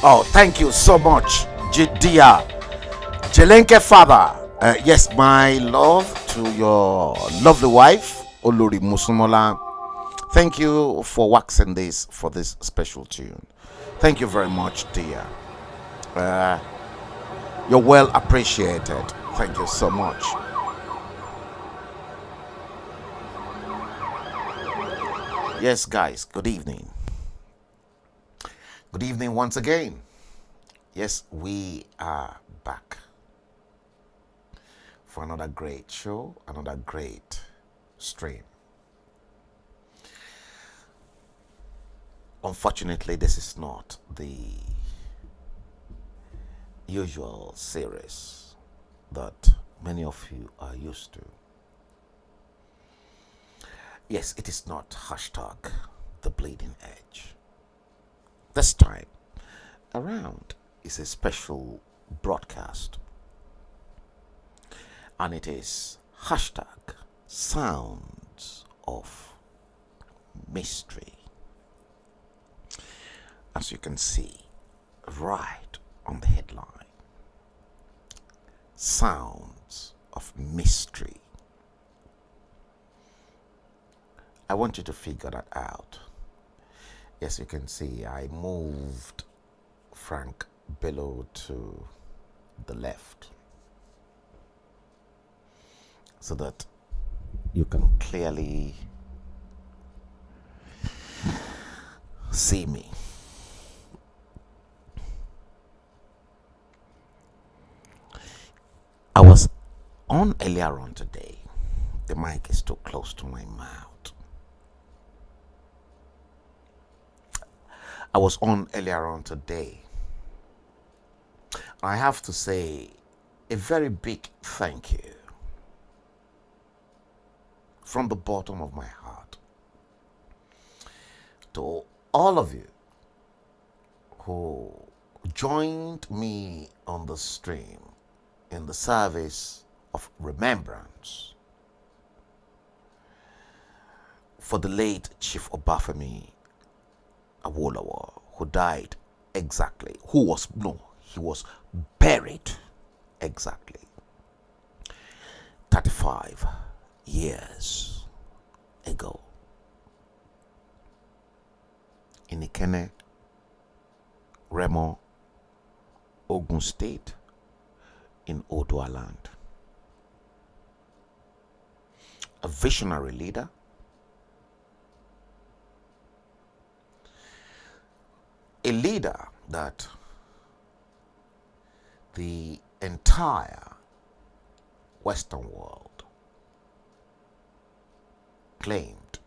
Oh, thank you so much, Jidia. Jelenke father. Yes, my love to your lovely wife, Olori Musumola. Thank you for waxing this for this special tune. Thank you very much, dear. You're well appreciated. Thank you so much. Yes, guys, good evening. Good evening once again. Yes, we are back for another great show, another great stream. Unfortunately, this is not the usual series that many of you are used to. Yes, it is not hashtag the bleeding edge. This time around is a special broadcast, and it is hashtag sounds of mystery. As you can see right on the headline, sounds of mystery. I want you to figure that out. Yes, you can see I moved Frank Bello to the left so that you can clearly see me. I was on earlier on today. The mic is too close to my mouth. I was on earlier on today. I have to say a very big thank you from the bottom of my heart to all of you who joined me on the stream in the service of remembrance for the late Chief Obafemi Awolowo, who died exactly, he was buried exactly 35 years ago in Ikene, Remo, Ogun State, in Odua land. A visionary leader, a leader that the entire Western world claimed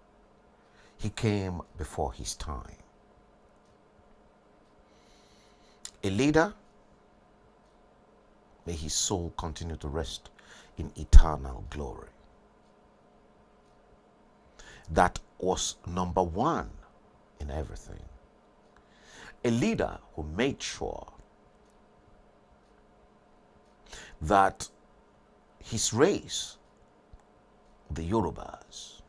he came before his time. A leader, may his soul continue to rest in eternal glory. That was number one in everything. A leader who made sure that his race, the Yorubas,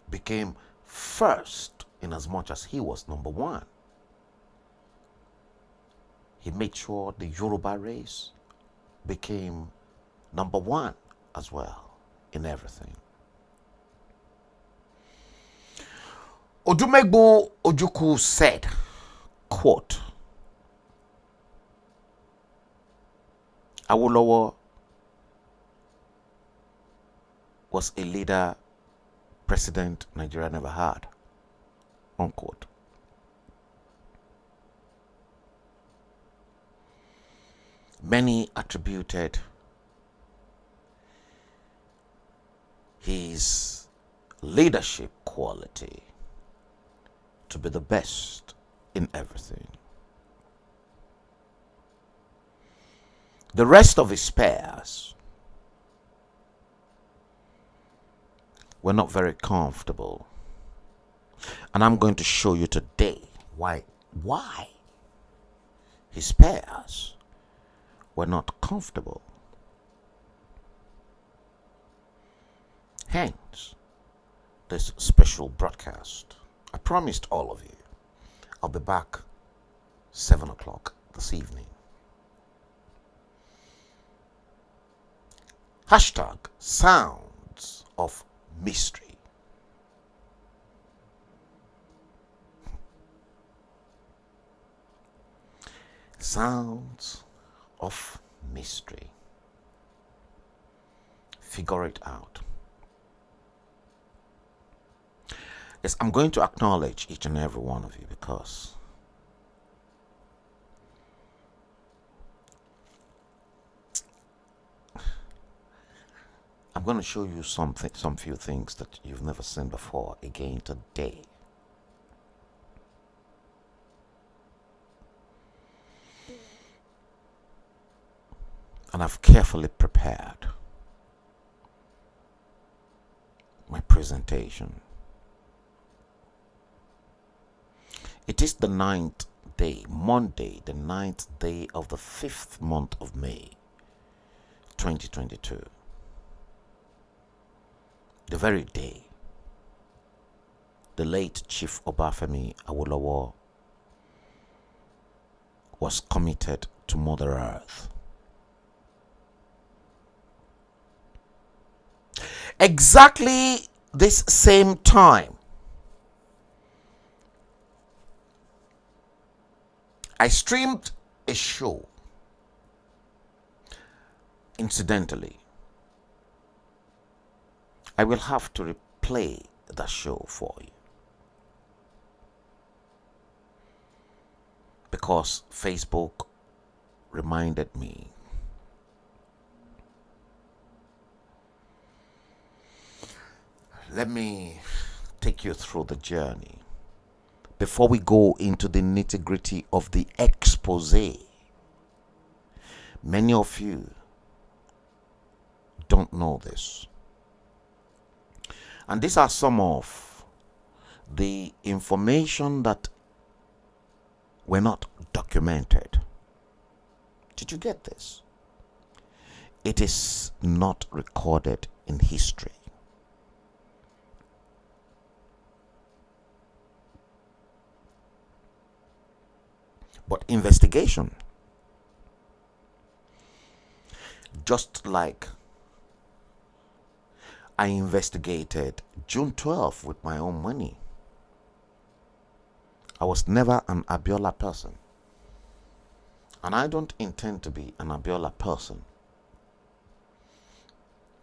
became first in as much as he was number one. He made sure the Yoruba race became number one as well in everything. Odumegbo Ojukwu said, quote, Awolowo was a leader president Nigeria never had, unquote. Many attributed his leadership quality to be the best in everything. The rest of his peers were not very comfortable. And I'm going to show you today why his peers were not comfortable. Hence, this special broadcast. I promised all of you I'll be back 7 o'clock this evening. Hashtag sounds of mystery. Sounds of mystery. Figure it out. Yes, I'm going to acknowledge each and every one of you because I'm going to show you some few things that you've never seen before again today. And I've carefully prepared my presentation. It is the 9th day, Monday, the 9th day of the 5th month of May, 2022. The very day the late Chief Obafemi Awolowo was committed to Mother Earth. Exactly this same time, I streamed a show. Incidentally, I will have to replay the show for you because Facebook reminded me. Let me take you through the journey before we go into the nitty-gritty of the expose. Many of you don't know this. And these are some of the information that were not documented. Did you get this? It is not recorded in history. But investigation, just like I investigated June 12th with my own money. I was never an Abiola person. And I don't intend to be an Abiola person.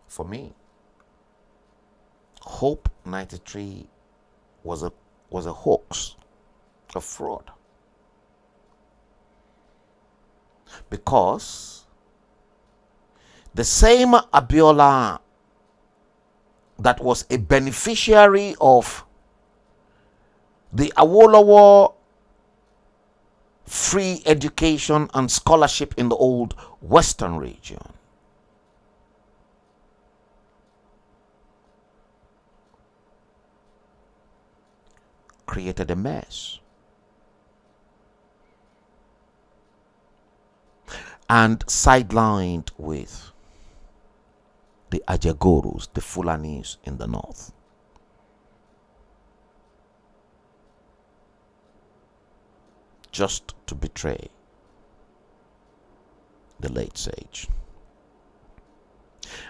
For me, Hope 93 was a hoax, a fraud. Because the same Abiola that was a beneficiary of the Awolowo free education and scholarship in the old Western region created a mess. And sidelined with the Ajagorus, the Fulanis in the north. Just to betray the late sage.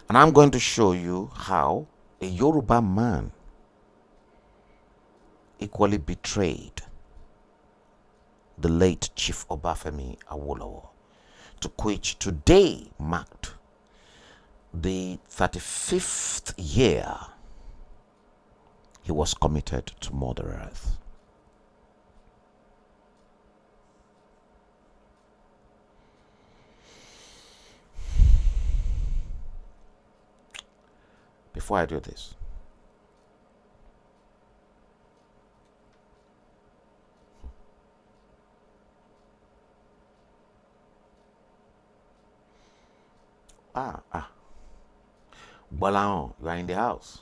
And I'm going to show you how a Yoruba man equally betrayed the late Chief Obafemi Awolowo, to which today marked the 35th year he was committed to Mother Earth. Before I do this, Bolao, you are in the house.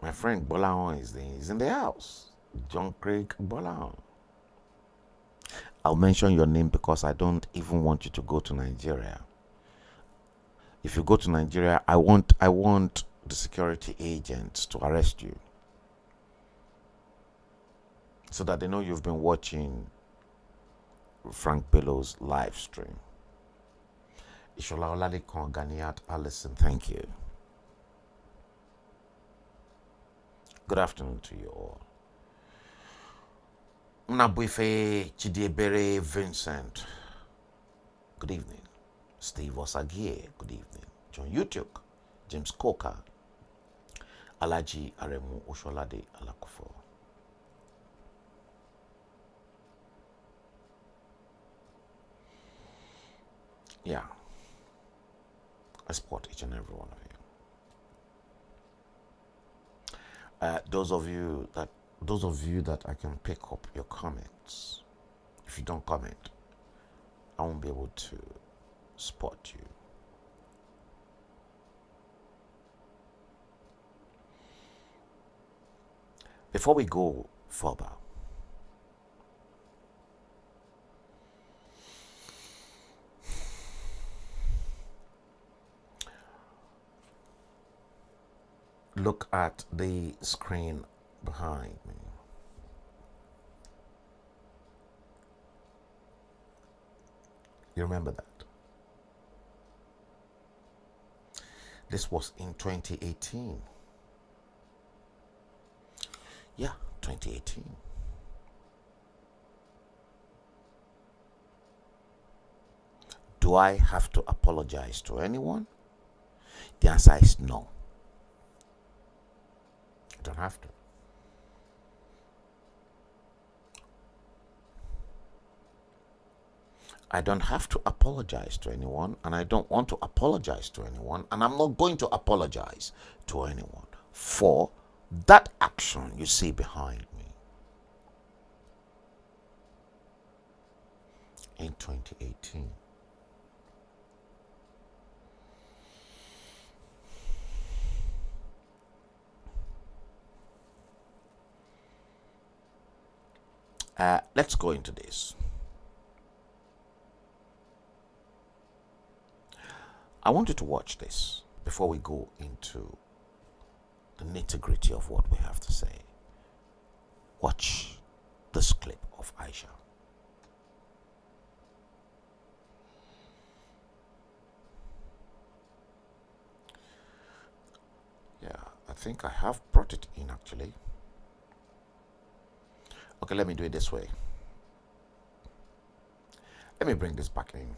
My friend Bolao is in the house. John Craig Bolao. I'll mention your name because I don't even want you to go to Nigeria. If you go to Nigeria, I want the security agents to arrest you, so that they know you've been watching Frank Bellows live stream. Ishola Olalekan Ganiat Allison, thank you. Good afternoon to you all. Mnabuife Chidiebere Vincent, good evening. Steve Osagie, good evening. John Utuk, James Coker, Alaji Aremu Osholade Alakufo. Yeah, I support each and every one of you. Those of you that I can pick up your comments. If you don't comment, I won't be able to spot you. Before we go further, look at the screen behind me. You remember that? This was in 2018. Yeah, 2018. Do I have to apologize to anyone? The answer is no. I don't have to. I don't have to apologize to anyone, and I don't want to apologize to anyone, and I'm not going to apologize to anyone for that action you see behind me. In 2018. Let's go into this. I want you to watch this before we go into the nitty-gritty of what we have to say. Watch this clip of Aisha. Yeah, I think I have brought it in actually. Okay, let me do it this way. Let me bring this back in.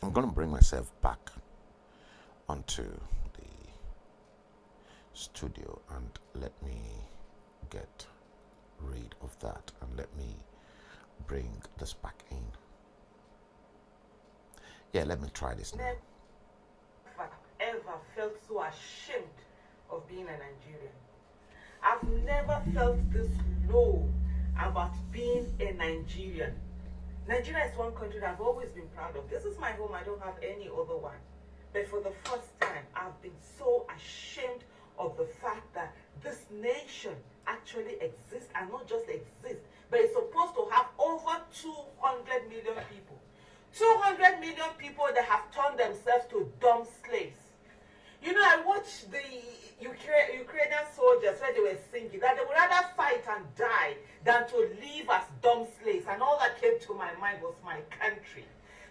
I'm going to bring myself back onto the studio and let me get rid of that and let me bring this back in. Yeah, let me try this now. Never ever felt so ashamed of being a Nigerian. I've never felt this low about being a Nigerian. Nigeria is one country that I've always been proud of. This is my home. I don't have any other one. But for the first time, I've been so ashamed of the fact that this nation actually exists, and not just exists, but it's supposed to have over 200 million people. 200 million people that have turned themselves to dumb slaves. You know, I watched the Ukrainian soldiers when they were singing that they would rather fight and die than to live as dumb slaves. And all that came to my mind was my country.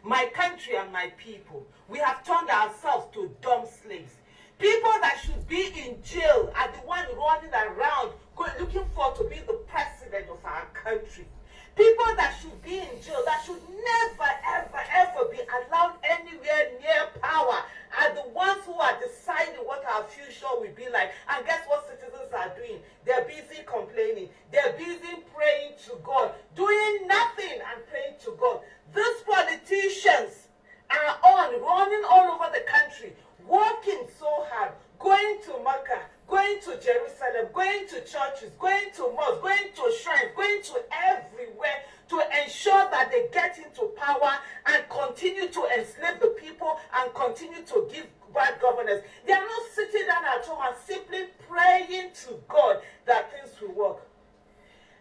My country and my people. We have turned ourselves to dumb slaves. People that should be in jail are the ones running around looking for to be the president of our country. People that should be in jail, that should never, ever, ever be allowed anywhere near power, are the ones who are deciding what our future will be like. And guess what citizens are doing? They're busy complaining. They're busy praying to God, doing nothing and praying to God. These politicians are running all over the country, working so hard, going to Mecca, going to Jerusalem, going to churches, going to mosques, going to shrines, going to everywhere to ensure that they get into power and continue to enslave the people and continue to give bad governance. They are not sitting down at home and simply praying to God that things will work.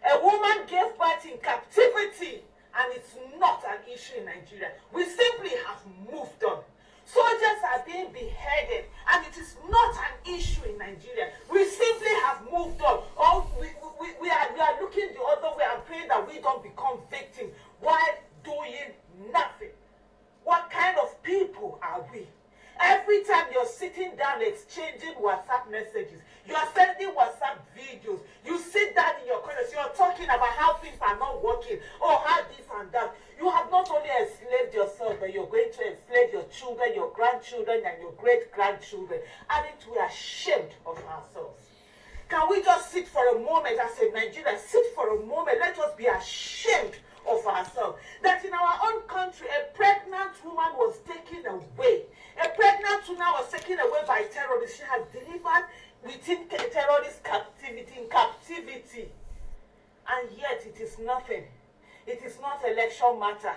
A woman gave birth in captivity, and it's not an issue in Nigeria. We simply have moved on. Soldiers are being beheaded, and it is not an issue in Nigeria. We simply have moved on. Or we are looking the other way and praying that we don't become victims while doing nothing. What kind of people are we? Every time you're sitting down exchanging WhatsApp messages, you are sending WhatsApp videos, you sit down in your corners, you're talking about how things are not working, or how this and that. You have not only enslaved yourself, but you're going to enslave your children, your grandchildren, and your great-grandchildren. Aren't we ashamed of ourselves? Can we just sit for a moment as a Nigerian, sit for a moment, let us be ashamed of ourselves. That in our own country, a pregnant woman was taken away. A pregnant woman was taken away by terrorists. She has delivered within terrorist captivity. And yet it is nothing. It is not election matter.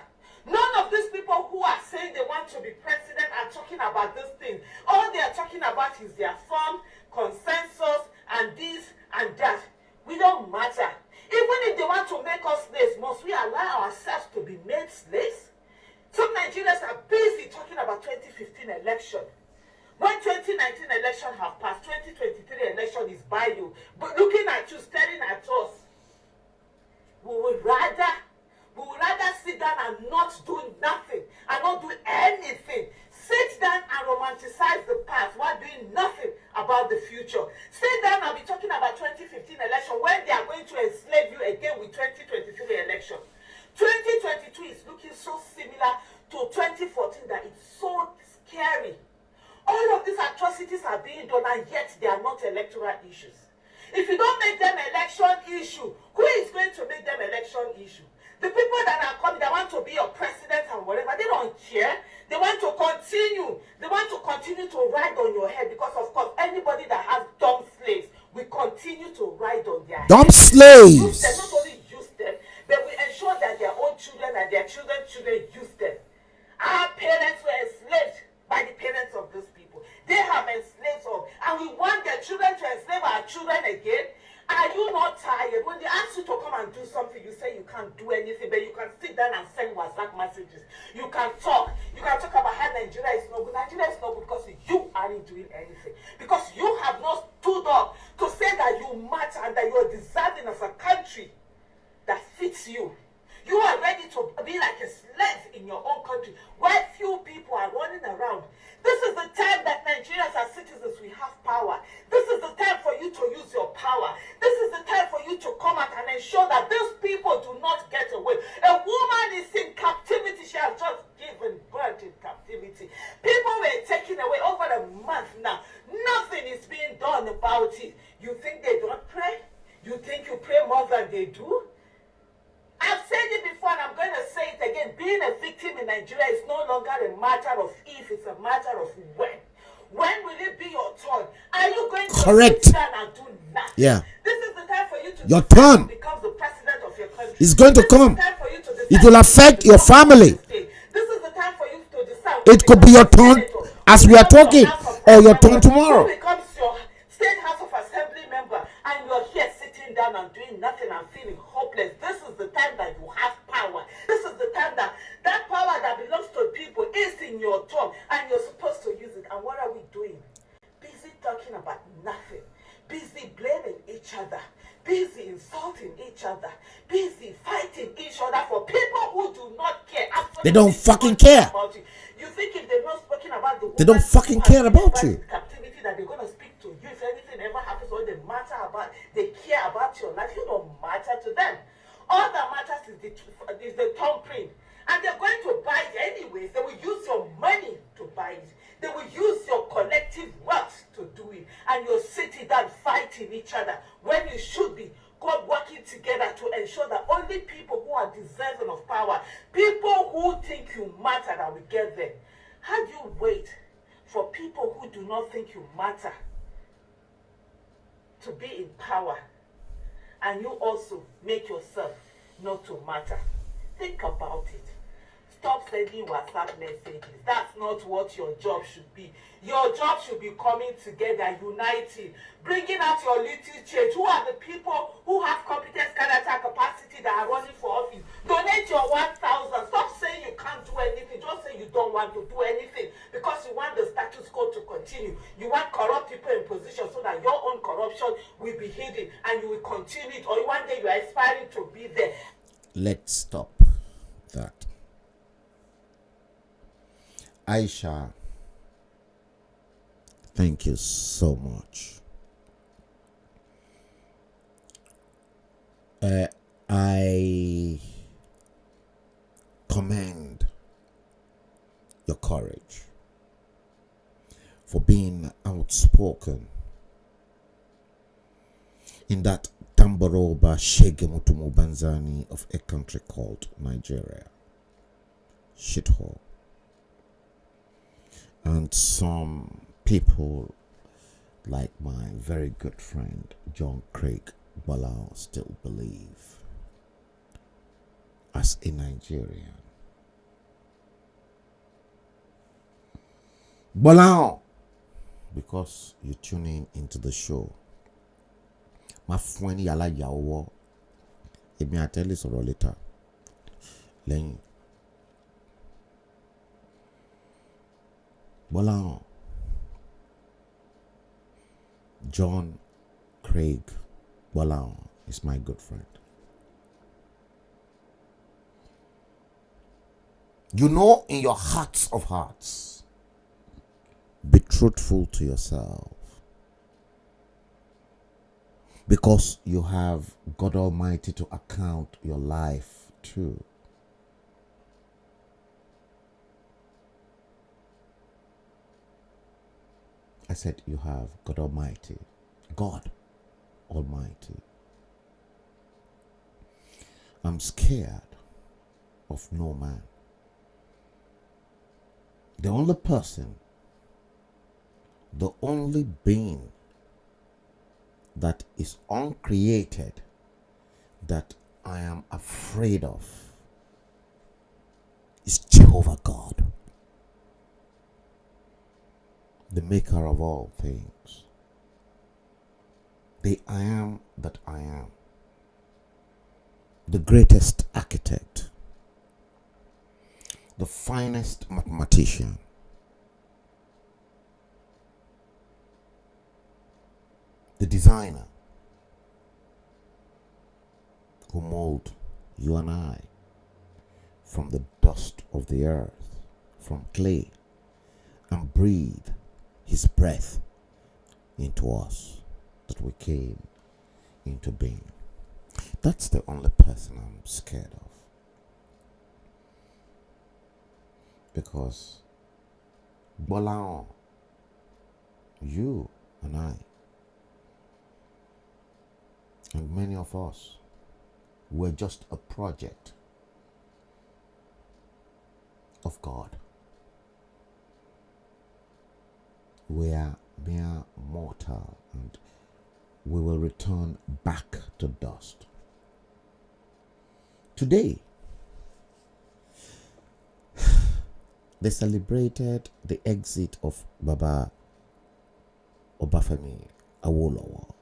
None of these people who are saying they want to be president are talking about this thing. All they are talking about is their form, consensus, and this and that. We don't matter. Even if they want to make us slaves, must we allow ourselves to be made slaves? Some Nigerians are busy talking about 2015 election. When 2019 election have passed, 2023 election is by you. But looking at you, staring at us, we would rather sit down and not do nothing and not do anything. Sit down and romanticize the past while doing nothing about the future. Sit down and be talking about 2015 election when they are going to enslave you again with 2023 election. 2022 is looking so similar to 2014 that it's so scary. All of these atrocities are being done, and yet they are not electoral issues. If you don't make them election issue, who is going to make them election issue? The people that are coming, that want to be your president and whatever, they don't care. They want to continue. They want to continue to ride on your head because, of course, anybody that has dumb slaves will continue to ride on their dumb head. slaves. They not only use them, but we ensure that their own children and their children's children use them. Our parents were enslaved by the parents of those people. They have enslaved us, and we want their children to enslave our children again. Are you not tired? When they ask you to come and do something, you say you can't do anything, but you can sit down and send WhatsApp messages. You can talk. You can talk about how Nigeria is not good. Nigeria is not good because you aren't doing anything. Because you have not stood up to say that you matter and that you are deserving of a country that fits you. You are ready to be like a slave in your own country, while few people are running around. This is the time that Nigerians as citizens, we have power. This is the time for you to use your power. This is the time for you to come out and ensure that these people do not get away. A woman is in captivity. She has just given birth in captivity. People were taken away over a month now. Nothing is being done about it. You think they don't pray? You think you pray more than they do? I've said it before and I'm going to say it again. Being a victim in Nigeria is no longer a matter of if, it's a matter of when. When will it be your turn? Are you going to sit down and do nothing? Yeah. This is the time for you to your turn become the president of your country. It's going to come. It will affect your family. This is the time for you to decide. It could be your turn as we are talking, or your turn tomorrow. Who becomes your state House of Assembly member, and you're here sitting down and doing nothing and feeling hopeless. This is the time that you have power. This is the time that that power that belongs to people is in your tongue, and you're supposed to use it. And what are we doing? Busy talking about nothing. Busy blaming each other. Busy insulting each other. Busy fighting each other for people who do not care. They don't fucking care. About you. You think if they're not speaking about the They don't fucking care about you. Captivity, that they're gonna speak to you if anything ever happens, or they care about your life. You don't matter to them. All that matters is the thumbprint, and they're going to buy it anyways. They will use your money to buy it. They will use your collective wealth to do it, and you're sitting down fighting each other when you should be God working together to ensure that only people who are deserving of power, people who think you matter, that will get there. How do you wait for people who do not think you matter to be in power, and you also make yourself not to matter? Think about it. Stop sending WhatsApp messages. That's not what your job should be. Your job should be coming together, uniting, bringing out your little change. Who are the people who have competence, character, capacity that are running for office? Donate your 1,000. Stop saying you can't do anything. Just say you don't want to do anything because you want the status quo to continue. You want corrupt people in position so that your own corruption will be hidden and you will continue it. Or one day you are aspiring to be there. Let's stop that. Aisha, thank you so much. I commend your courage for being outspoken in that Tamboroba Shegemutumu Banzani of a country called Nigeria. Shithole. And some people, like my very good friend John Craig Balao, still believe, as a Nigerian, Balao, because you're tuning into the show, my friend Yala Yawo, it may I tell you so later. Then Bolao, John Craig Bolao is my good friend. You know, in your hearts of hearts, be truthful to yourself, because you have God Almighty to account your life to. I said you have God Almighty. God Almighty. I'm scared of no man. The only person, the only being that is uncreated that I am afraid of is Jehovah God, the maker of all things, the I am that I am, the greatest architect, the finest mathematician, the designer who molded you and I from the dust of the earth, from clay, and breathed his breath into us, that we came into being. That's the only person I'm scared of. Because Bolao, you and I, and many of us, were just a project of God. We are mere mortal, and we will return back to dust. Today, they celebrated the exit of Baba Obafemi Awolowo.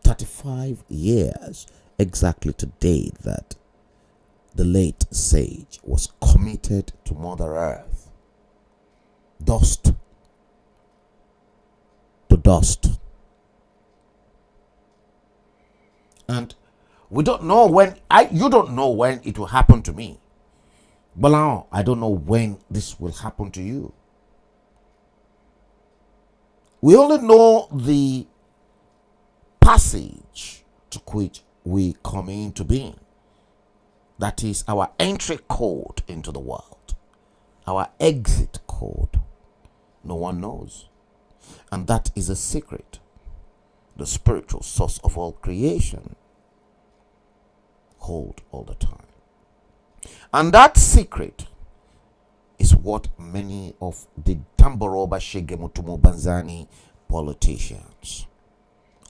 35 years exactly today that the late sage was committed to Mother Earth. Dust to dust. And we don't know when, you don't know when it will happen to me. But now, I don't know when this will happen to you. We only know the passage to which we come into being. That is our entry code into the world. Our exit code. No one knows. And that is a secret. The spiritual source of all creation hold all the time. And that secret is what many of the Tamboroba Shegemutumu Banzani politicians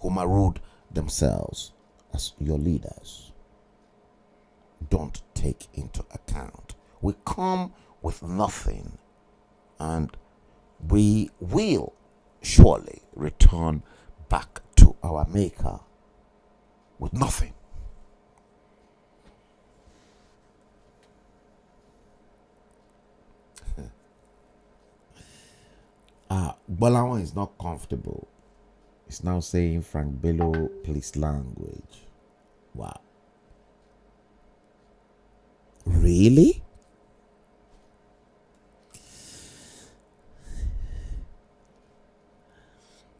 who maroon themselves as your leaders don't take into account. We come with nothing, and we will surely return back to our maker with nothing. Bolawan is not comfortable. He's now saying Frank Bello police language. Wow. Really?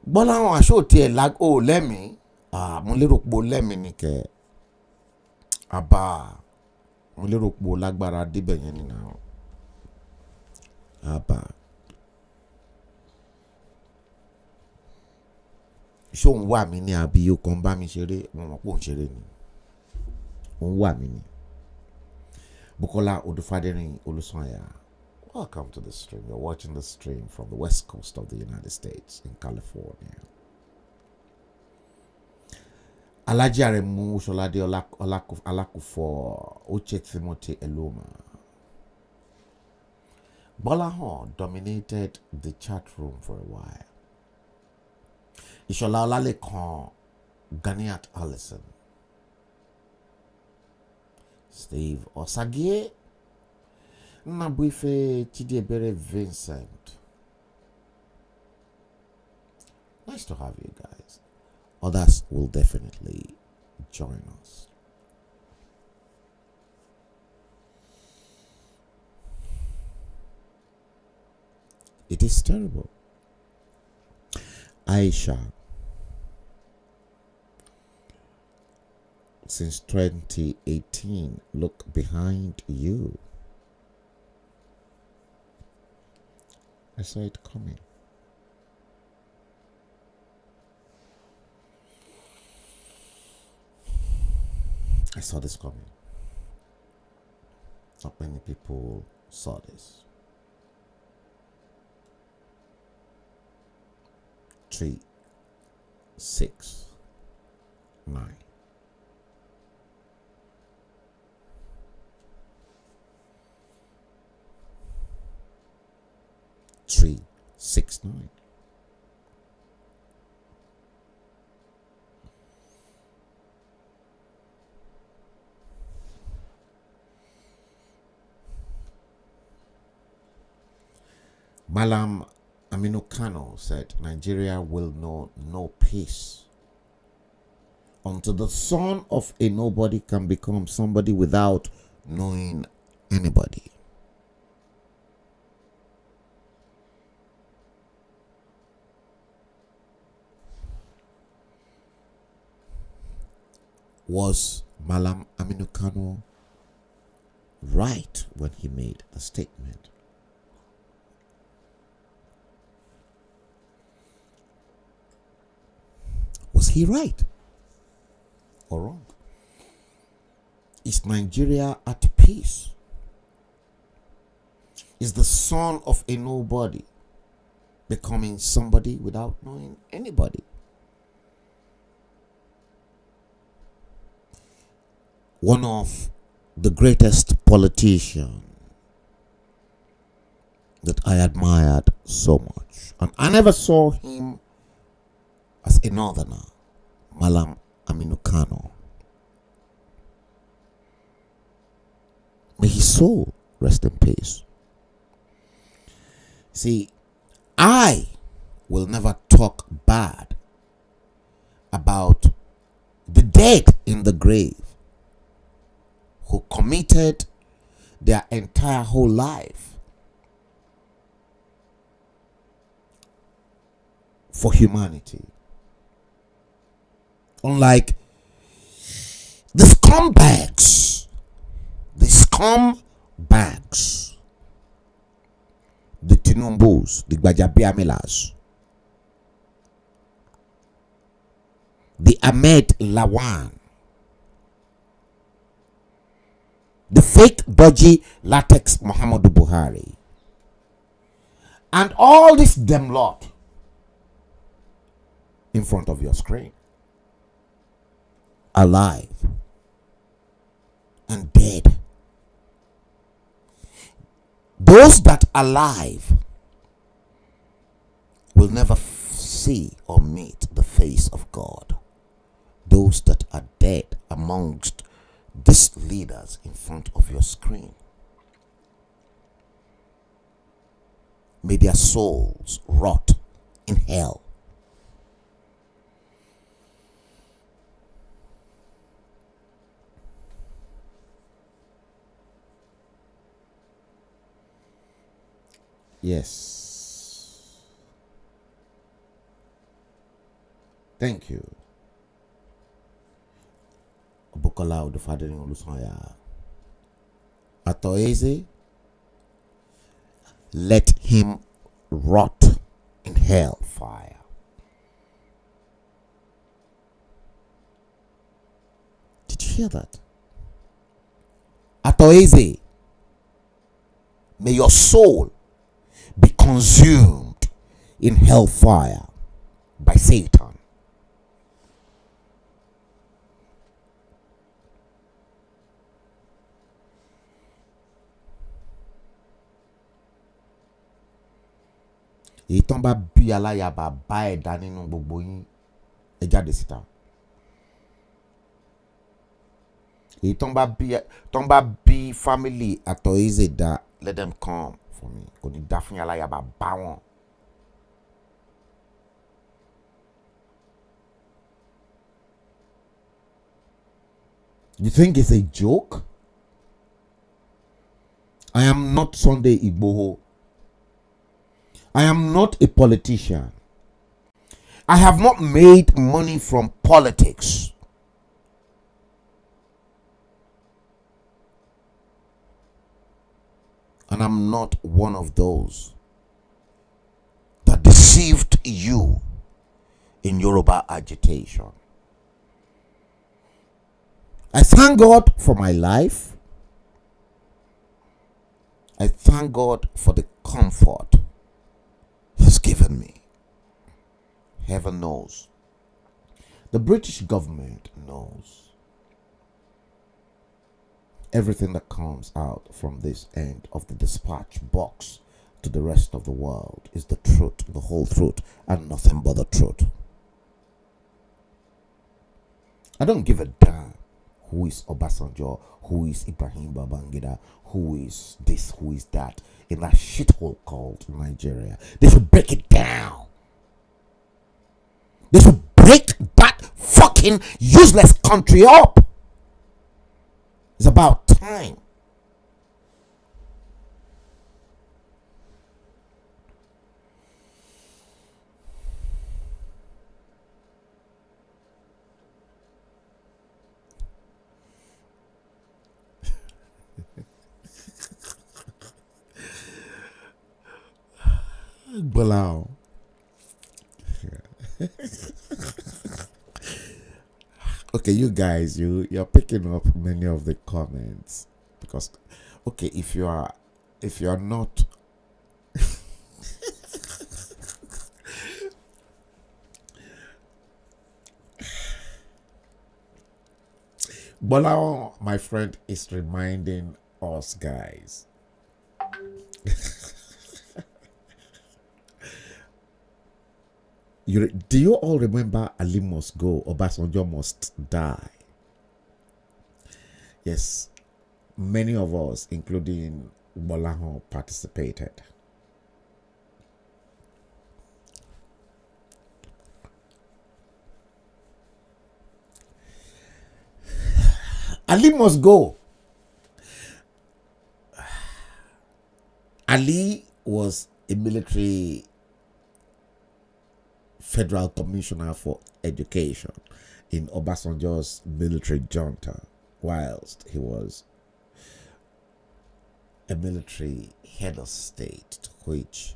Bolawan aṣọ tiẹ̀ lag o lẹ́mìí. Mo lérò pé o lẹ́mìí ni kẹ́. Àbá mo lérò pé o lágbára débẹ̀ yẹn ni náà. Àbá. Ṣé òun wà mí ní àbí o kàn bá mi ṣeré? Mo mọ̀ pé òun ṣeré ni. Òun wà mí ni. Bukola Odufadering Olusanya, welcome to the stream. You're watching the stream from the west coast of the United States in California. Alaji Aremu Sholade Alakufo Uche Timothy Eluma. Bolahan dominated the chat room for a while. Ishola Olalekan, Ganiat Allison, Steve Osagie, Nabuife Chidiebere Vincent. Nice to have you guys. Others will definitely join us. It is terrible. Aisha, since 2018, look behind you. I saw it coming. I saw this coming. Not many people saw this. 3, 6, 9. Three, 6, 9. Malam Aminu Kano said, Nigeria will know no peace until the son of a nobody can become somebody without knowing anybody. Was Malam Aminu Kano right when he made the statement? Was he right or wrong? Is Nigeria at peace? Is the son of a nobody becoming somebody without knowing anybody? One of the greatest politicians that I admired so much, and I never saw him as a northerner, Malam Aminu Kano. May his soul rest in peace. See, I will never talk bad about the dead in the grave who committed their entire whole life for humanity. Unlike the scumbags, the Tinumbus, the Gbajabiamilas, the Ahmed Lawan, the fake dodgy latex Muhammadu Buhari, and all this damn lot in front of your screen, alive and dead. Those that are alive will never see or meet the face of God. Those that are dead amongst these leaders in front of your screen, may their souls rot in hell. Yes. Thank you. Bukola Odufadeni Olusanya. Atoeze, let him rot in hell fire. Did you hear that? Atoeze, may your soul be consumed in hellfire by Satan. Èyí tán bá bí aláyàbá bá ẹ̀dá nínú gbogbo yín ẹ jáde síta. Èyí tán bá bí family Atoeze dá, let them come for me. Kò ní dá fún aláyàbá bá wọn. You think it's a joke? I am not Sunday Igboho. I am not a politician. I have not made money from politics. And I'm not one of those that deceived you in Yoruba agitation. I thank God for my life. I thank God for the comfort He's given me. Heaven knows. The British government knows. Everything that comes out from this end of the dispatch box to the rest of the world is the truth, the whole truth, and nothing but the truth. I don't give a damn who is Obasanjo, who is Ibrahim Babangida, who is this, who is that, in that shithole called Nigeria. They should break it down. They should break that fucking useless country up. It's about time. Below. Okay, you guys, you're picking up many of the comments because, okay, if you are not Bolao, my friend, is reminding us guys Do you all remember Ali must go, Obasanjo must die? Yes, many of us, including Bolaho, participated. Ali must go. Ali was a military federal commissioner for education in Obasanjo's military junta, whilst he was a military head of state, to which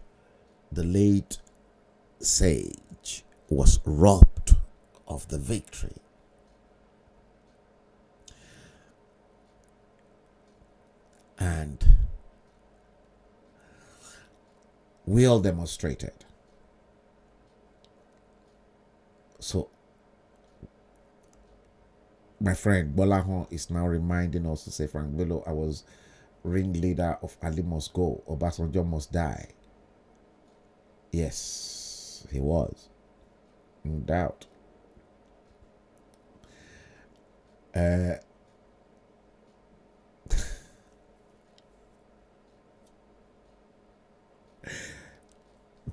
the late sage was robbed of the victory. And we all demonstrated. So my friend Bolahon is now reminding us to say, Frank Bello, I was ringleader of Ali must go, Obasanjo must die. Yes, he was. No doubt.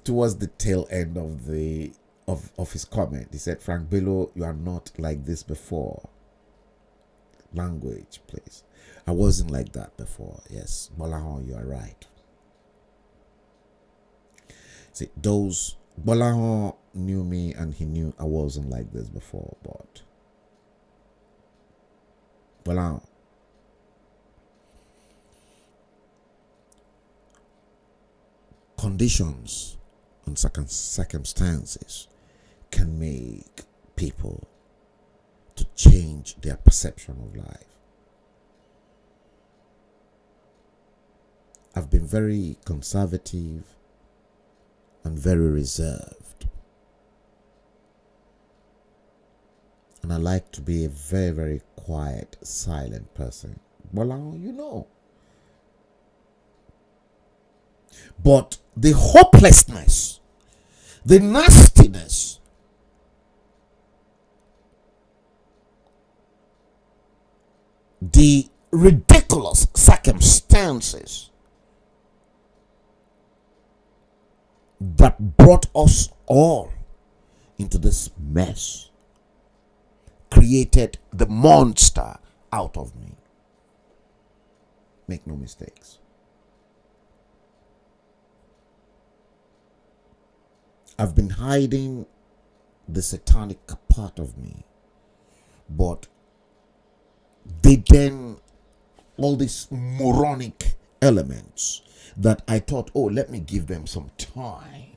Towards the tail end of his comment, he said, Frank Bello, you are not like this before. Language, please. I wasn't like that before. Yes, Bolahon, you are right. See, Bolahon knew me and he knew I wasn't like this before, but Bolahon, conditions and circumstances can make people to change their perception of life. I've been very conservative and very reserved. And I like to be a very, very quiet, silent person. Well, you know. But the hopelessness, the nastiness, the ridiculous circumstances that brought us all into this mess created the monster out of me. Make no mistakes. I've been hiding the satanic part of me, but all these moronic elements that I thought, oh, let me give them some time.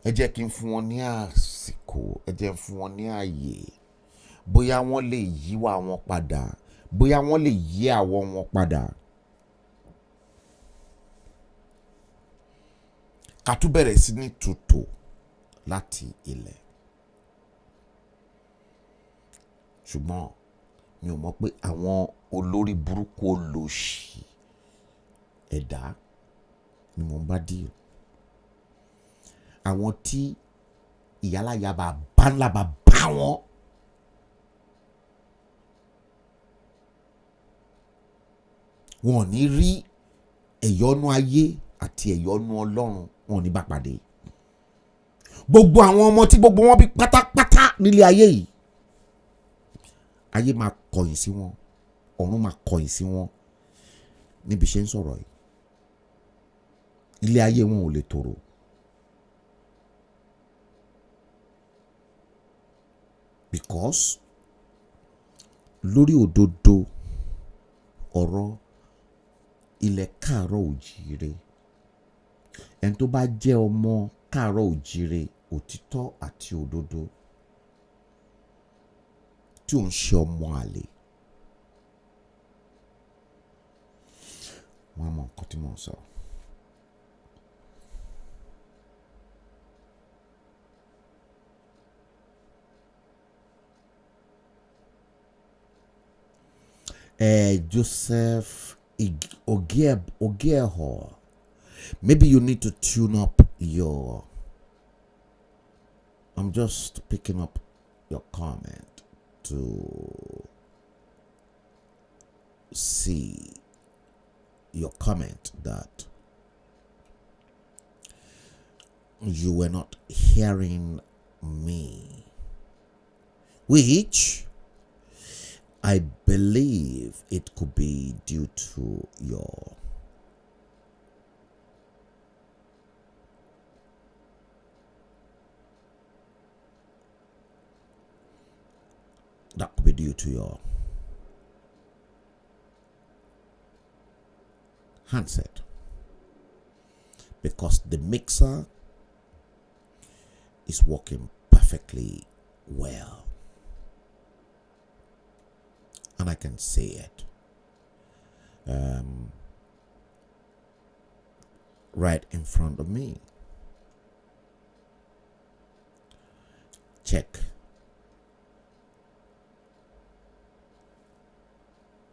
Ẹ jẹ́ kí n fún wọn ní àsìkò, ẹ jẹ́ fún wọn ní àyè. Bóyá wọ́n lè yíwà wọn padà, bóyá wọ́n lè yí àwọ̀ wọn padà. Ká tún bẹ̀rẹ̀ sí ní tutù láti ilẹ̀. Ṣùgbọ́n mi ò mọ̀ pé àwọn olórí burúkú olóṣì ẹ̀dá ni mo ń bá dì. Àwọn tí ìyáláyà bàbá ńlá bàbá wọn wọn ò ní rí ẹ̀yọ́nú ayé àti ẹ̀yọ́nú Ọlọ́run, wọn ò ní bá pàdé. Gbogbo àwọn ọmọ tí gbogbo wọn bí pátápátá nílé ayé yìí, ayé máa kọ̀yìn sí wọn, ọ̀run máa kọ̀yìn sí wọn níbi ṣe ń sọ̀rọ̀ yìí. Ilé ayé wọn ò lè tòrò. Because lórí òdodo ọ̀rọ̀ ilẹ̀ káàárọ̀ òjíire, ẹni tó bá jẹ́ ọmọ káàárọ̀ òjíire òtítọ́ àti òdodo tí ò ń ṣe ọmọ àlè, wọ́n á mọ nǹkan tí mò ń sọ. Joseph Ogieho, maybe you need to tune up your I'm just picking up your comment to see your comment that you were not hearing me, which I believe it could be due to your handset, because the mixer is working perfectly well and I can see it right in front of me. Check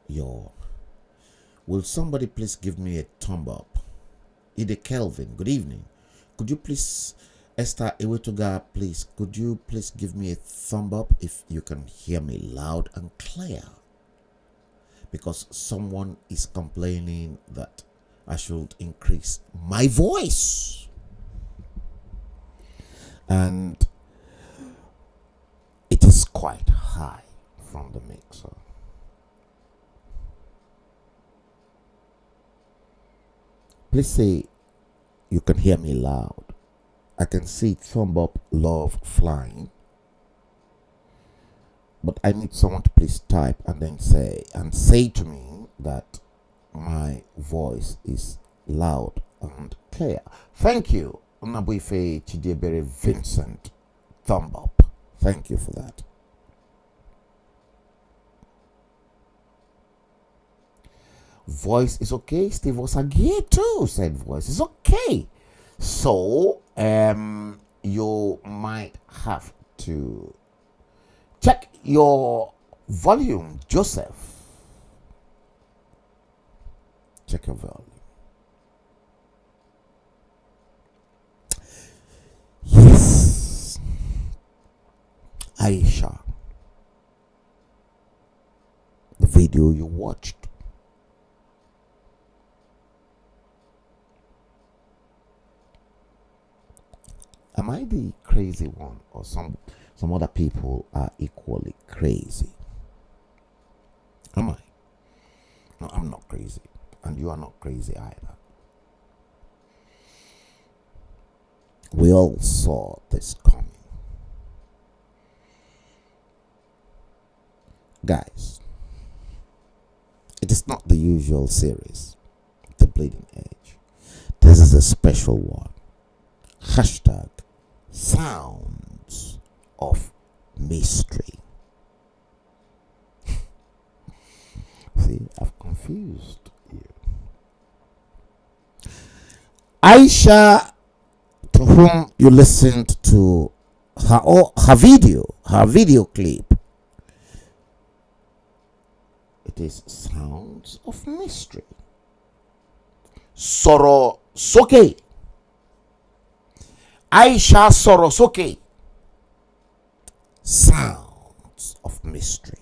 your. Will somebody please give me a thumb up? Ide Kelvin, good evening. Could you please, Esther Iwetuga, please, could you please give me a thumb up if you can hear me loud and clear? Because someone is complaining that I should increase my voice. And it is quite high from the mixer. Please say you can hear me loud. I can see thumb up love flying. But I need someone to please type and then say to me that my voice is loud and clear. Thank you, Nabuife Chidiebere Vincent. Thumb up. Thank you for that. Voice is okay. Steve Osagie too said voice is okay. So you might have to check your volume, Joseph. Check your volume. Yes. Aisha. The video you watched. Am I the crazy one, or some other people are equally crazy? Am I? No, I'm not crazy, and you are not crazy either. We all saw this coming. Guys, it is not the usual series, The Bleeding Edge. This is a special one. Hashtag Sounds of Mystery. See, I've confused you. Aisha, to whom you listened to her video clip, it is Sounds of Mystery. Soro Soke. Aisha Sorosoke. Sounds of Mystery.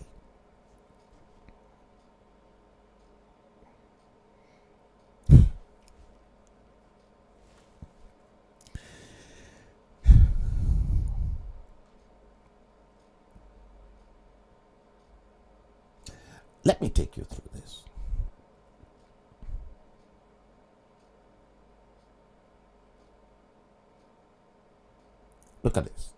Let me take you through this. Look at this.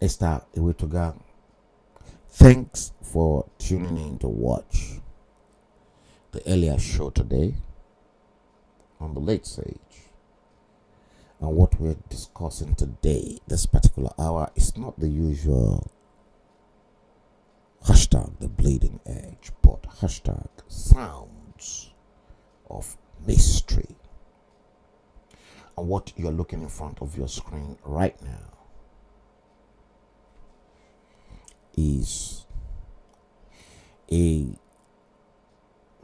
Esther Iwetuga, thanks for tuning in to watch the earlier show today on the late stage. And what we're discussing today, this particular hour, is not the usual hashtag The Bleeding Edge, but hashtag Sounds of Mystery. And what you're looking in front of your screen right now is a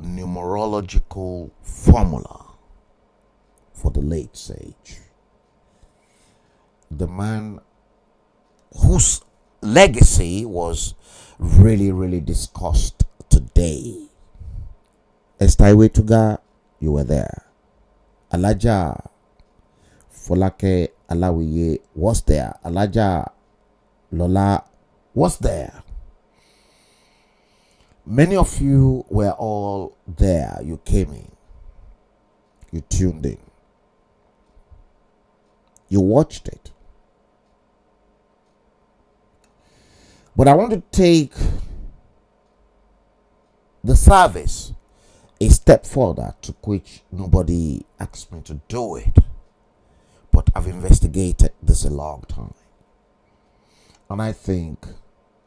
numerological formula for the late sage, the man whose legacy was really, really discussed today. Esther Tuga, you were there. Alaja Folake Alawiye was there. Alaja Lola was there. Many of you were all there. You came in. You tuned in. You watched it. But I want to take the service a step further, to which nobody asked me to do it. But I've investigated this a long time. And I think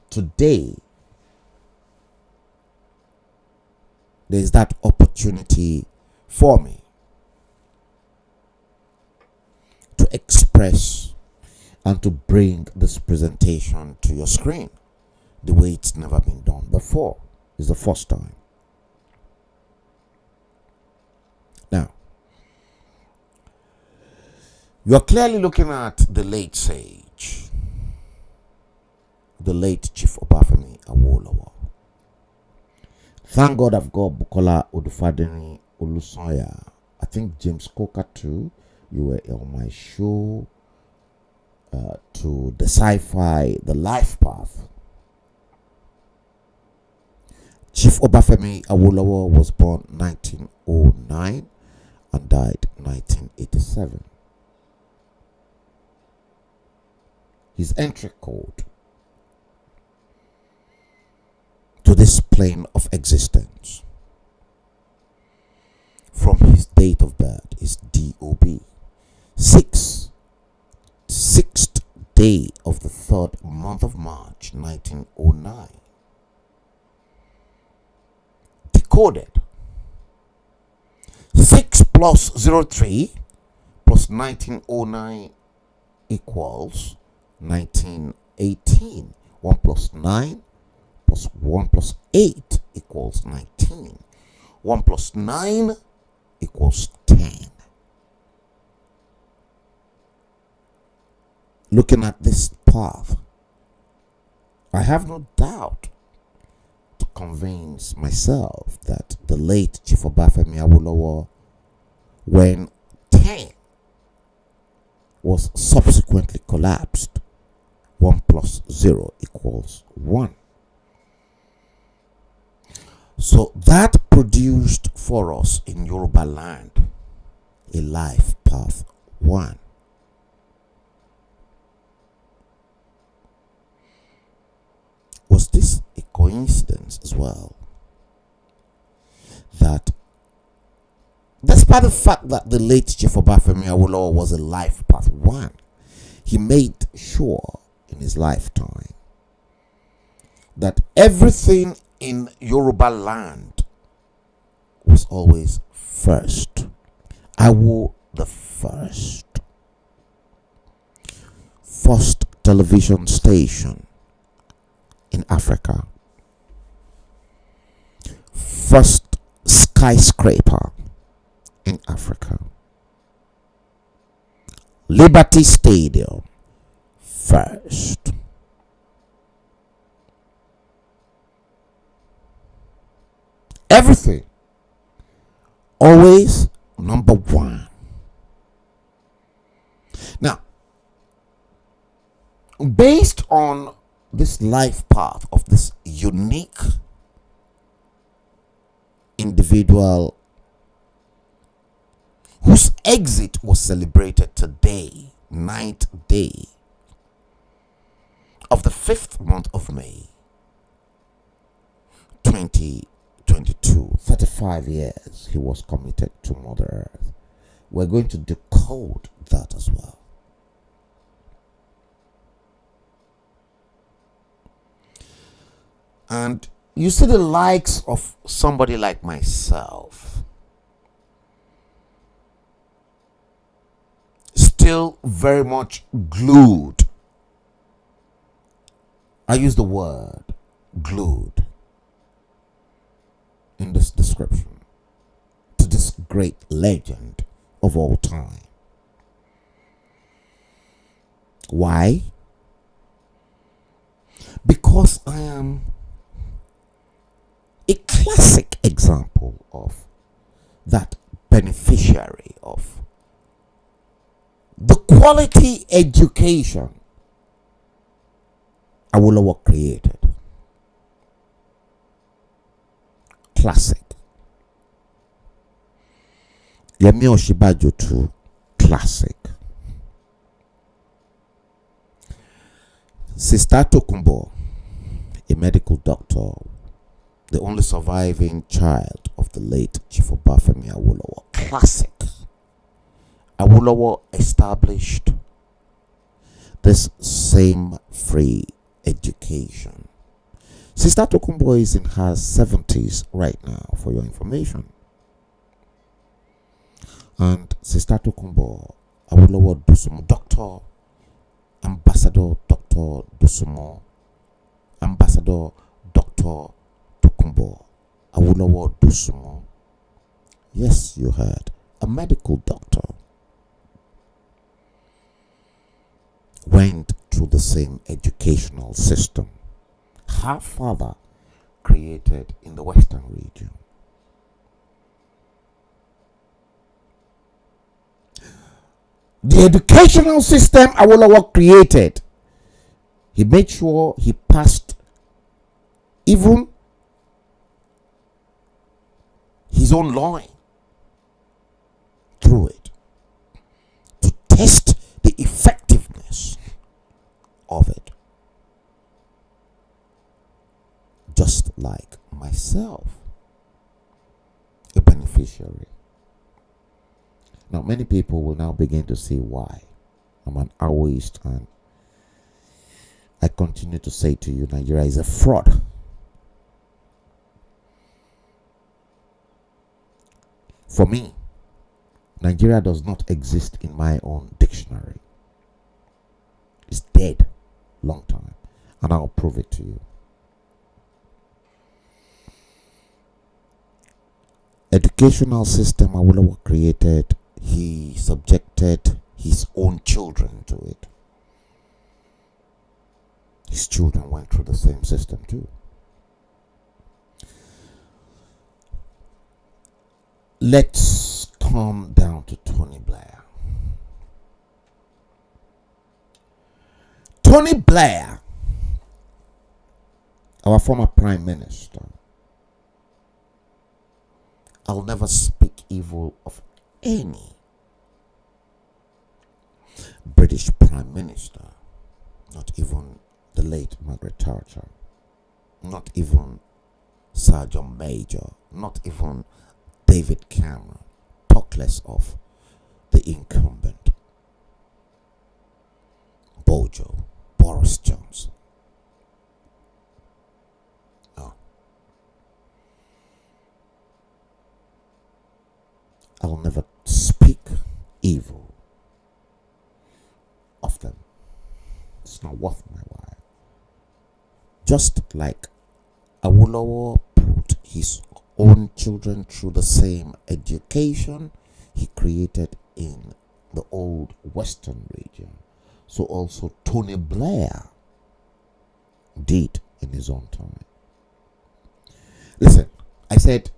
today there's that opportunity for me to express and to bring this presentation to your screen the way it's never been done before. It's the first time. Now, you're clearly looking at the late sage, the late Chief Obafemi Awolowo. Thank God I've got Bukola Odufadeni Olusoya. I think James Coker too. You were on my show to decipher the life path. Chief Obafemi Awolowo was born 1909 and died 1987. His entry code to this plane of existence from his date of birth is DOB, 6th day of the 3rd month of March 1909. Decoded 6 plus 03 plus 1909 equals 1918. 1 plus 9 plus 1 plus 8 equals 19. 1 plus 9 equals 10. Looking at this path, I have no doubt to convince myself that the late Chief Obafemi Awolowo, when 10 was subsequently collapsed, 1 plus 0 equals 1. So that produced for us in Yoruba land a life path 1. Was this a coincidence as well? That despite the fact that the late Chief Obafemi Awolowo was a life path 1, he made sure in his lifetime that everything in Yoruba land was always first. Awo the first television station in Africa, first skyscraper in Africa, Liberty Stadium first. Everything always number 1. Now, based on this life path of this unique individual whose exit was celebrated today, 9th day of the 5th month of May 2022, 35 years he was committed to Mother Earth. We're going to decode that as well. And you see the likes of somebody like myself still very much glued. I use the word glued in this description to this great legend of all time. Why? Because I am a classic example of that beneficiary of the quality education Awolowo created. Classic. Yemi Oshibajo too. Classic. Sister Tokunbo, a medical doctor, the only surviving child of the late Chief Obafemi Awolowo. Classic. Awolowo established this same free education. Sister Tokunbo is in her 70s right now, for your information. And Sister Tokunbo, Awolowo Dosumo, Dr. Ambassador Dr. Dosumo, Ambassador Dr. Tokunbo, Awolowo Dosumo. Yes, you heard, a medical doctor. Went through the same educational system her father created in the Western region. The educational system Awolowo created, he made sure he passed even his own line through it to test the effectiveness of it. Just like myself, a beneficiary. Now, many people will now begin to see why I'm an Aoist, and I continue to say to you, Nigeria is a fraud. For me, Nigeria does not exist in my own dictionary. It's dead, long time, and I'll prove it to you. Educational system Awolowo created, he subjected his own children to it. His children went through the same system too. Let's come down to Tony Blair. Tony Blair, our former Prime Minister. I'll never speak evil of any British Prime Minister, not even the late Margaret Thatcher, not even Sir John Major, not even David Cameron, talk less of the incumbent Bojo, Boris Johnson. Oh. I'll never speak evil of them. It's not worth my while. Just like Awolowo put his own children through the same education he created in the old Western region, so also Tony Blair did in his own time. Listen, I said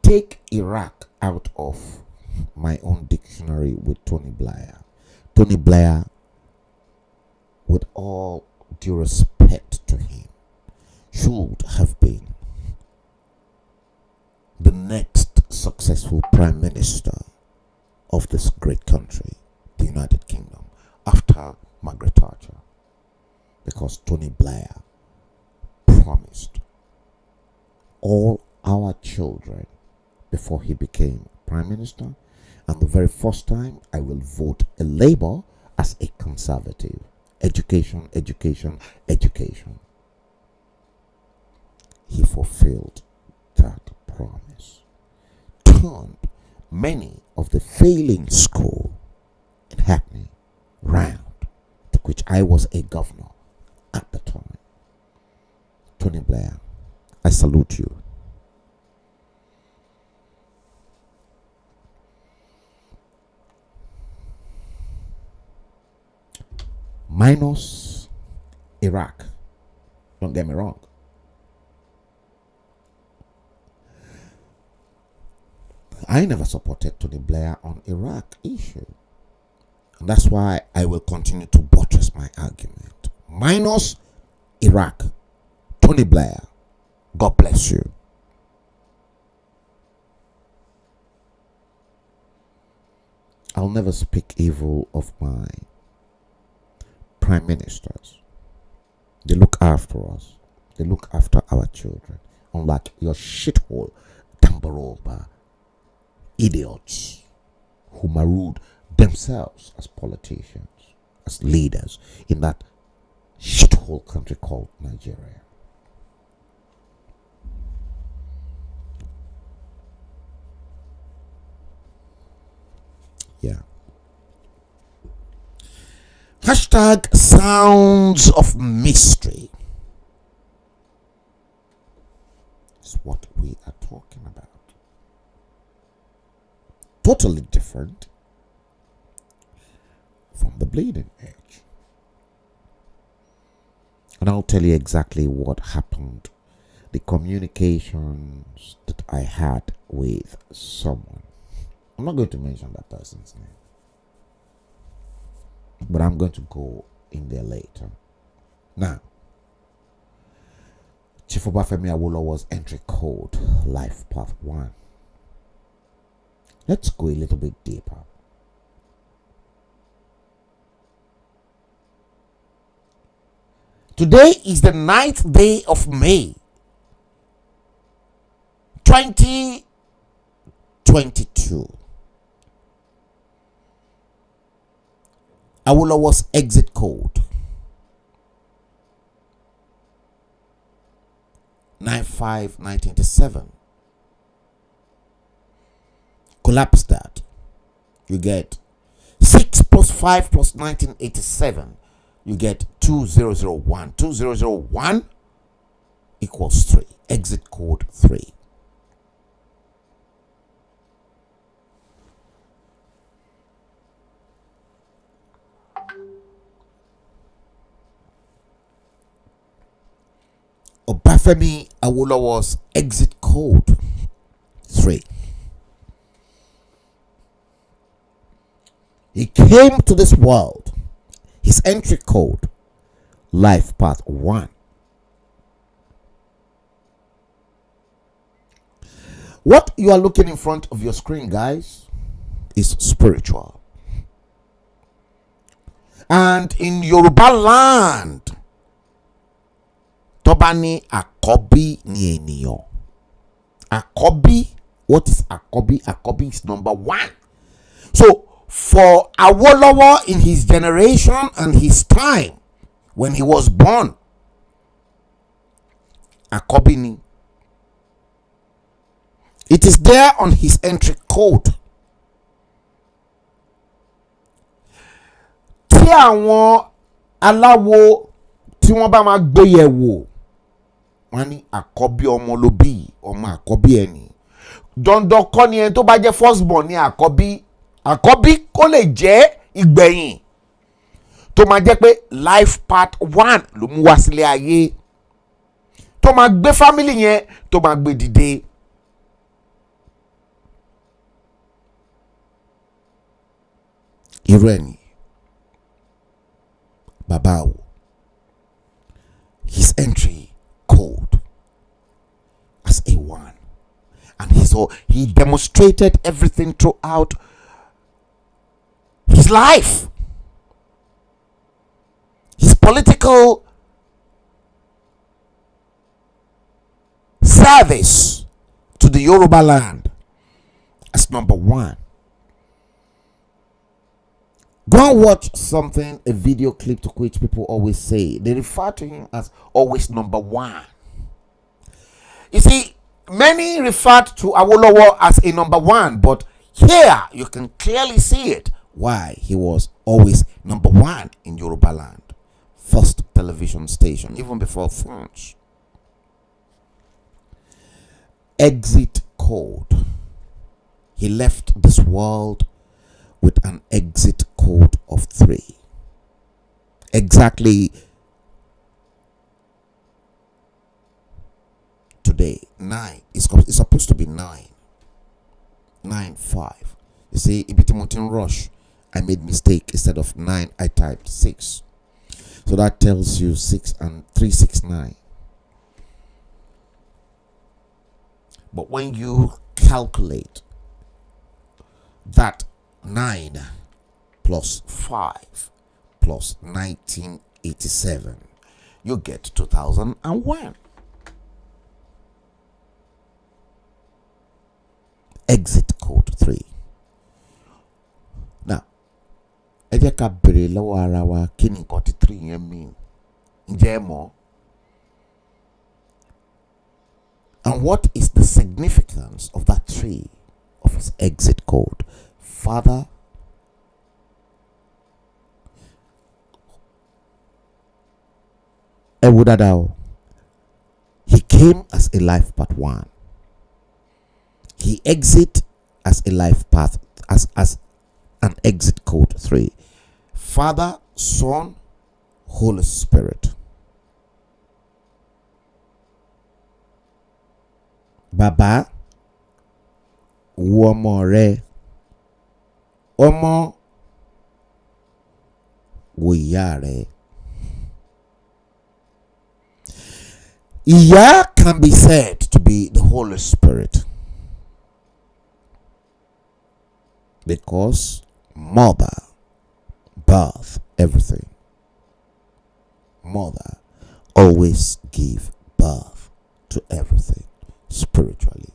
take Iraq out of my own dictionary with Tony Blair. Tony Blair, with all due respect to him, should have been the next successful Prime Minister of this great country, the United Kingdom, after Margaret Thatcher, because Tony Blair promised all our children before he became Prime Minister, and the very first time I will vote a Labour as a Conservative. Education, education, education. He fulfilled that promise. Turned many of the failing school in Hackney round, to which I was a governor at the time. Tony Blair, I salute you. minus Iraq. Don't get me wrong. I never supported Tony Blair on Iraq issue. And that's why I will continue to buttress my argument. Minus Iraq, Tony Blair, God bless you. I'll never speak evil of my prime ministers. They look after us. They look after our children. Unlike your shithole Tambaroba idiots who marooned themselves as politicians, as leaders in that shithole country called Nigeria. Yeah. Hashtag sounds of mystery is what we are talking about. Totally different from the bleeding edge. And I'll tell you exactly what happened. The communications that I had with someone. I'm not going to mention that person's name, but I'm going to go in there later. Now, Chief Obafemi Awolowo's entry code, Life Path 1. Let's go a little bit deeper. Today is the 9th day of May, 2022. Awolowo's exit code 95-1987. Collapse that. You get 6 plus 5 plus 1987. You get 2001. 2001 equals 3. Exit code 3. Obafemi Awolowo's exit code 3. He came to this world. His entry code, Life Path 1. What you are looking in front of your screen, guys, is spiritual. And in Yoruba land, Tobani Akobi ni eniyan. Akobi, what is Akobi? Akobi is number 1. So, for Awolowo in his generation and his time, when he was born, Akobi ni. It is there on his entry code. Tí àwọn aláwo tí wọ́n bá máa gbé yẹ̀ wò, wọ́n ní àkọ́bí ọmọ ló bí, ọmọ àkọ́bí ẹni. Dandan kọ́ ni ẹni tó bá jẹ́ firstborn ní àkọ́bí. Àkọ́bí kó lè jẹ́ ìgbẹ̀yìn tó máa jẹ́ pé life part 1 ló mú wá sílé ayé, tó máa gbé family yẹn, tó máa gbé dìde. Irú ẹni bàbá o, his entry code as A1, and he demonstrated everything throughout his life, his political service to the Yoruba land as number 1. Go and watch something, a video clip to which people always say. They refer to him as always number 1. You see, many referred to Awolowo as a number 1, but here you can clearly see it. Why he was always number 1 in Yoruba land. First television station, even before phones. Exit code. He left this world with an exit code of 3. exactly today. 9. It's supposed to be 9. 9, 5. You see, Ibitimutin rush. I made mistake. Instead of 9, I typed 6. So that tells you 6 and 3, 6, 9. But when you calculate that 9 plus 5 plus 1987, you get 2001. Exit code 3. Now, ẹ jẹ́ ká bèrè lọ́wọ́ ara wa kí ni nǹkan tí 3 yẹn mean. Ǹjẹ́ ẹ mọ̀? And what is the significance of that 3 of his exit code? Father, Ewudadao, he came as a life path 1. He exit as a life path, as an exit code 3. Father, Son, Holy Spirit. Baba, Womore, Omo, Wiyare. Iya can be said to be the Holy Spirit, because mother, birth, everything. Mother always give birth to everything spiritually.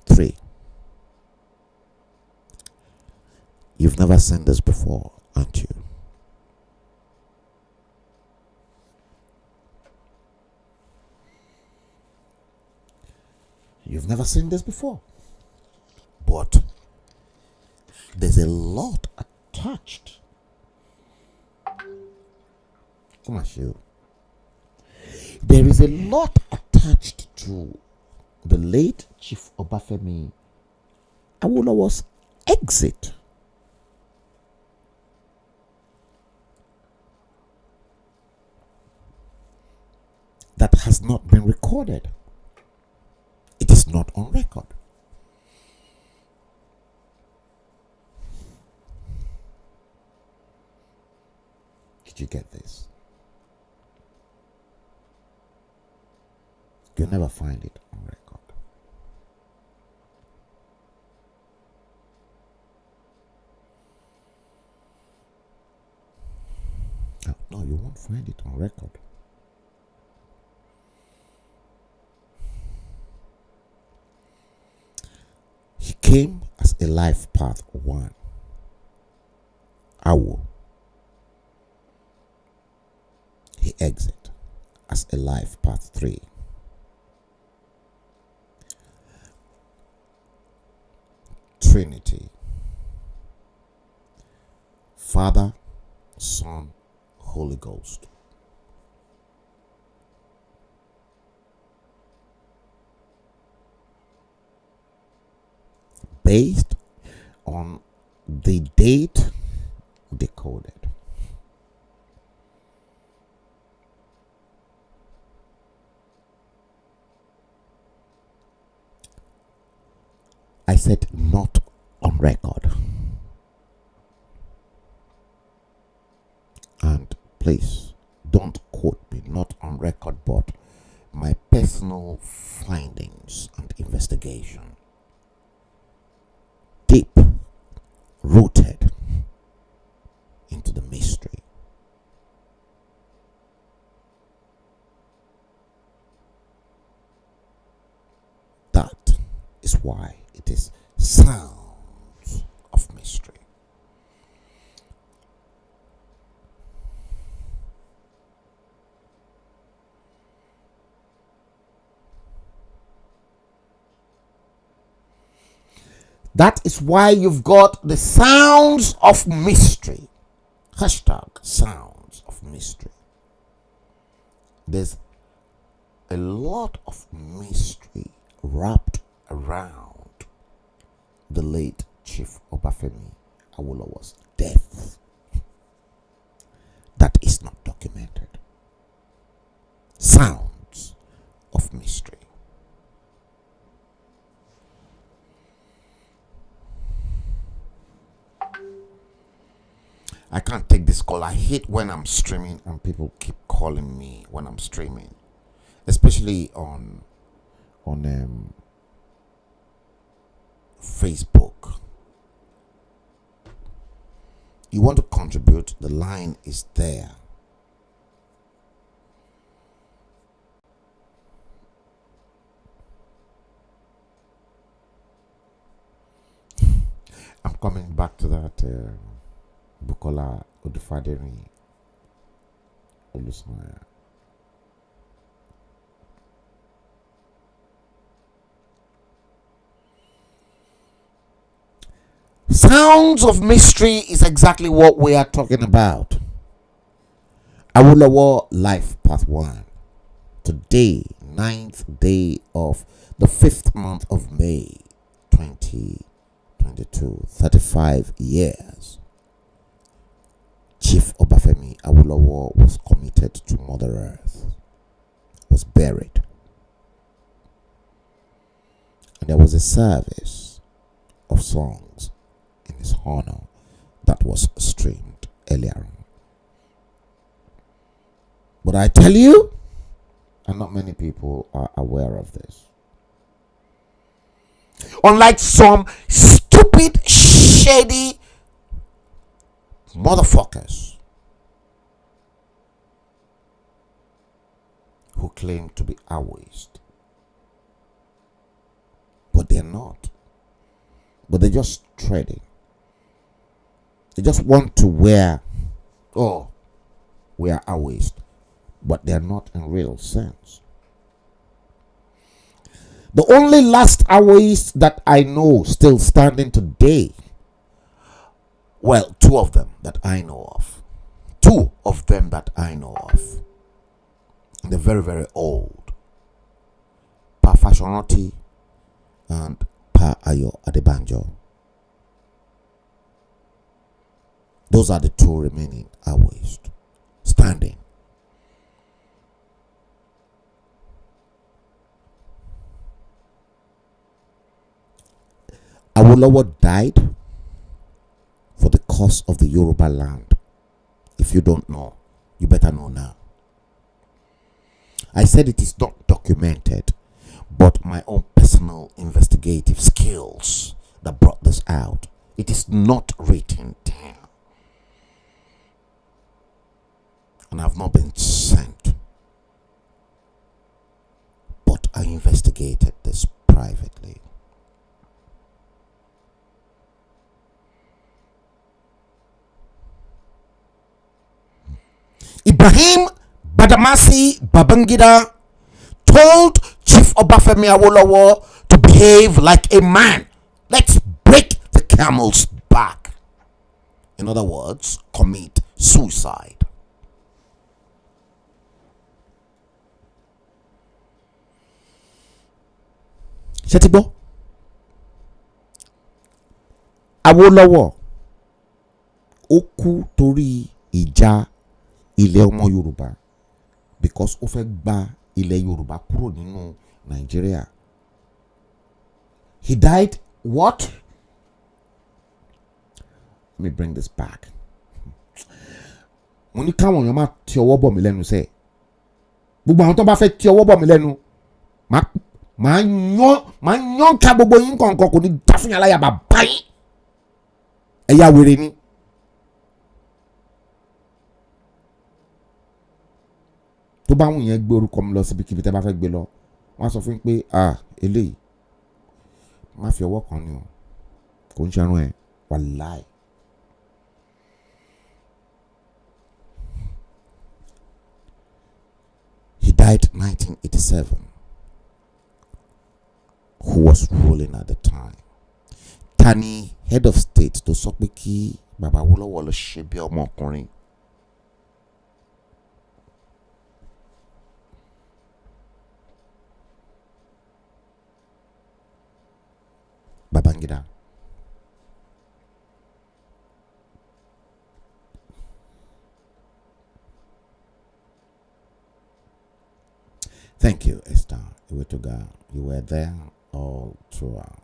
3. You've never seen this before, aren't you? You've never seen this before. But there's a lot attached. Come on, you. There is a lot attached to the late Chief Obafemi Awolowo's exit. That has not been recorded. It is not on record. Did you get this? You'll never find it on record. No, you won't find it on record. He came as a life path 1. Awo. He exit as a life path 3. Trinity. Father, Son, Holy Ghost. Based on the date decoded. I said not on record. And please don't quote me, not on record, but my personal findings and investigation. Deep rooted into the mystery. That is why it is sounds of mystery. That is why you've got the sounds of mystery. Hashtag sounds of mystery. There's a lot of mystery wrapped around the late Chief Obafemi Awolowo's death. That is not documented. Sounds of mystery. I can't take this call. I hate when I'm streaming and people keep calling me when I'm streaming, especially on Facebook. You want to contribute, the line is there. I'm coming back to that Bukola Odufaderi Olusanya. Sounds of mystery is exactly what we are talking about. Awolowo Life Part 1. Today, 9th day of the 5th month of May 2022. 35 years. Chief Obafemi Awolowo was committed to Mother Earth. Was buried. And there was a service of songs in his honor that was streamed earlier on. But I tell you, and not many people are aware of this. Unlike some stupid, shady motherfuckers who claim to be Awoist, but they're not. But they're just trading. They just want to wear, oh, we are Awoist, but they're not in real sense. The only last Awoist that I know still standing today, well, two of them that I know of. They're very, very old. Pa Fashionati and Pa Ayo Adebanjo. Those are the two remaining Awoist standing. Awolowo died for the cause of the Yoruba land. If you don't know, you better know now. I said it is not documented, but my own personal investigative skills that brought this out. It is not written down. And I've not been sent. But I investigated this privately. Ibrahim Badamasi Babangida told Chief Obafemi Awolowo to behave like a man. Let's break the camel's back. In other words, commit suicide. Ṣé Awolowo ó kú torí ìjà ilẹ̀ ọmọ Yorùbá, because ó fẹ́ gba ilẹ̀ Yorùbá kúrò nínú Nigeria. He died what? Let me bring this back. Mo ní káwọn èèyàn máa ti ọwọ́ bọ̀ mí lẹ́nu sẹ́ẹ̀. Gbogbo àwọn tó bá fẹ́ ti ọwọ́ bọ̀ mí lẹ́nu máa yán ká gbogbo yín kọ̀ọ̀kan, kò ní dá fún yàrá yàrá báyìí. Ẹ̀yà wèrè ni. Tó bá wùn yẹn gbé orúkọ mi lọ síbi kíbi tẹ́ bá fẹ́ gbé lọ, wọ́n á sọ fún yín pé eléyìí má fi ọwọ́ kan ni o, kò ń ṣerun ẹ̀, wàláì. He died 1987. Who was ruling at the time? Tani, head of state, tó sọ pé kí Bàbá Awólọ́wọ̀ lọ ṣe bí ọmọkùnrin. Babangida. Thank you, Esther Iwetuga. You were there all throughout.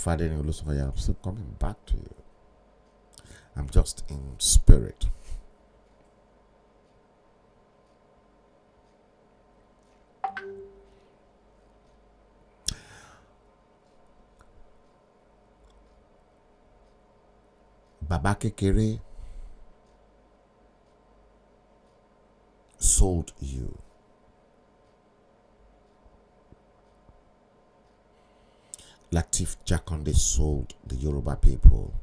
I'm still coming back to you. I'm just in spirit. Baba Kekere sold you. Latif Jakonde sold the Yoruba people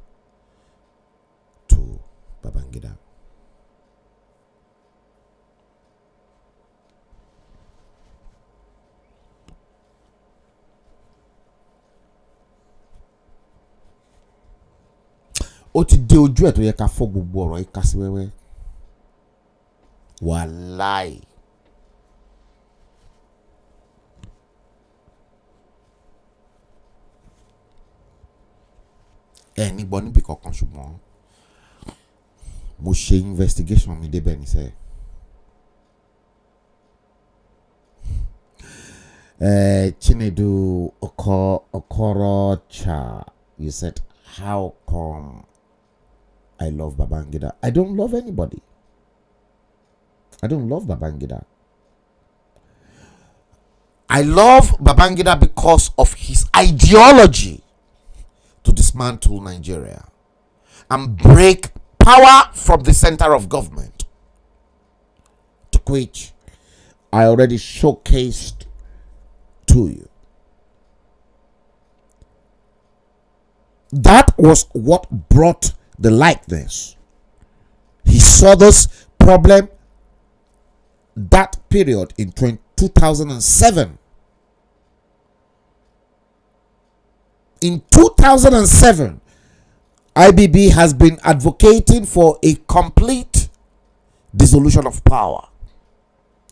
to Babangida. Ó ti dé ojú ẹ̀ tó yẹ ká fọ́ gbogbo ọ̀rọ̀ yìí ká sí wẹ́wẹ́. Wàláì. Ní gbọ́ níbi kankan ṣùgbọ́n mo ṣe investigation mi débẹ̀ níṣẹ́. Chinedu Okorocha, you said, how come I love Babangida? I don't love anybody. I don't love Babangida. I love Babangida because of his ideology to dismantle Nigeria and break power from the center of government, to which I already showcased to you. That was what brought the likeness. He saw this problem that period in 2007. In 2007, IBB has been advocating for a complete dissolution of power.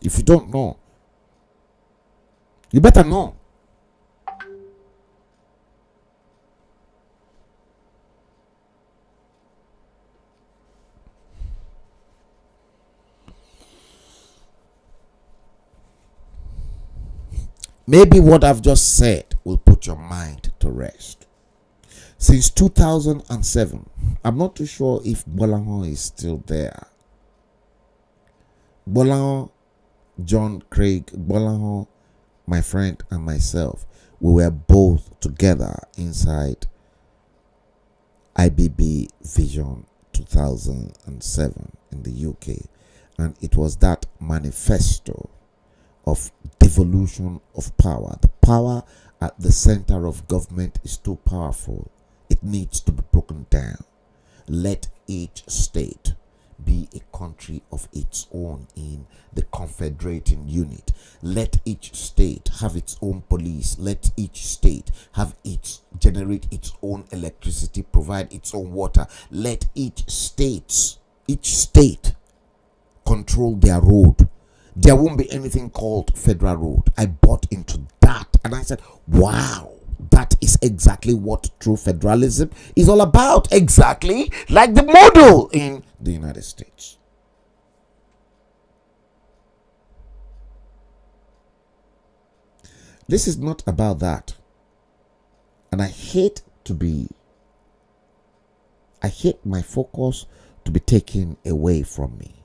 If you don't know, you better know. Maybe what I've just said will put your mind to rest. Since 2007, I'm not too sure if Bolahon is still there. Bolahon, John Craig Bolahon, my friend and myself, we were both together inside IBB Vision 2007 in the UK. And it was that manifesto of devolution of power. The power at the center of government is too powerful. It needs to be broken down. Let each state be a country of its own in the confederating unit. Let each state have its own police. Let each state generate its own electricity, provide its own water. Let each state control their road. There won't be anything called federal road. I bought into that and I said, wow, that is exactly what true federalism is all about. Exactly like the model in the United States. This is not about that. And I hate my focus to be taken away from me.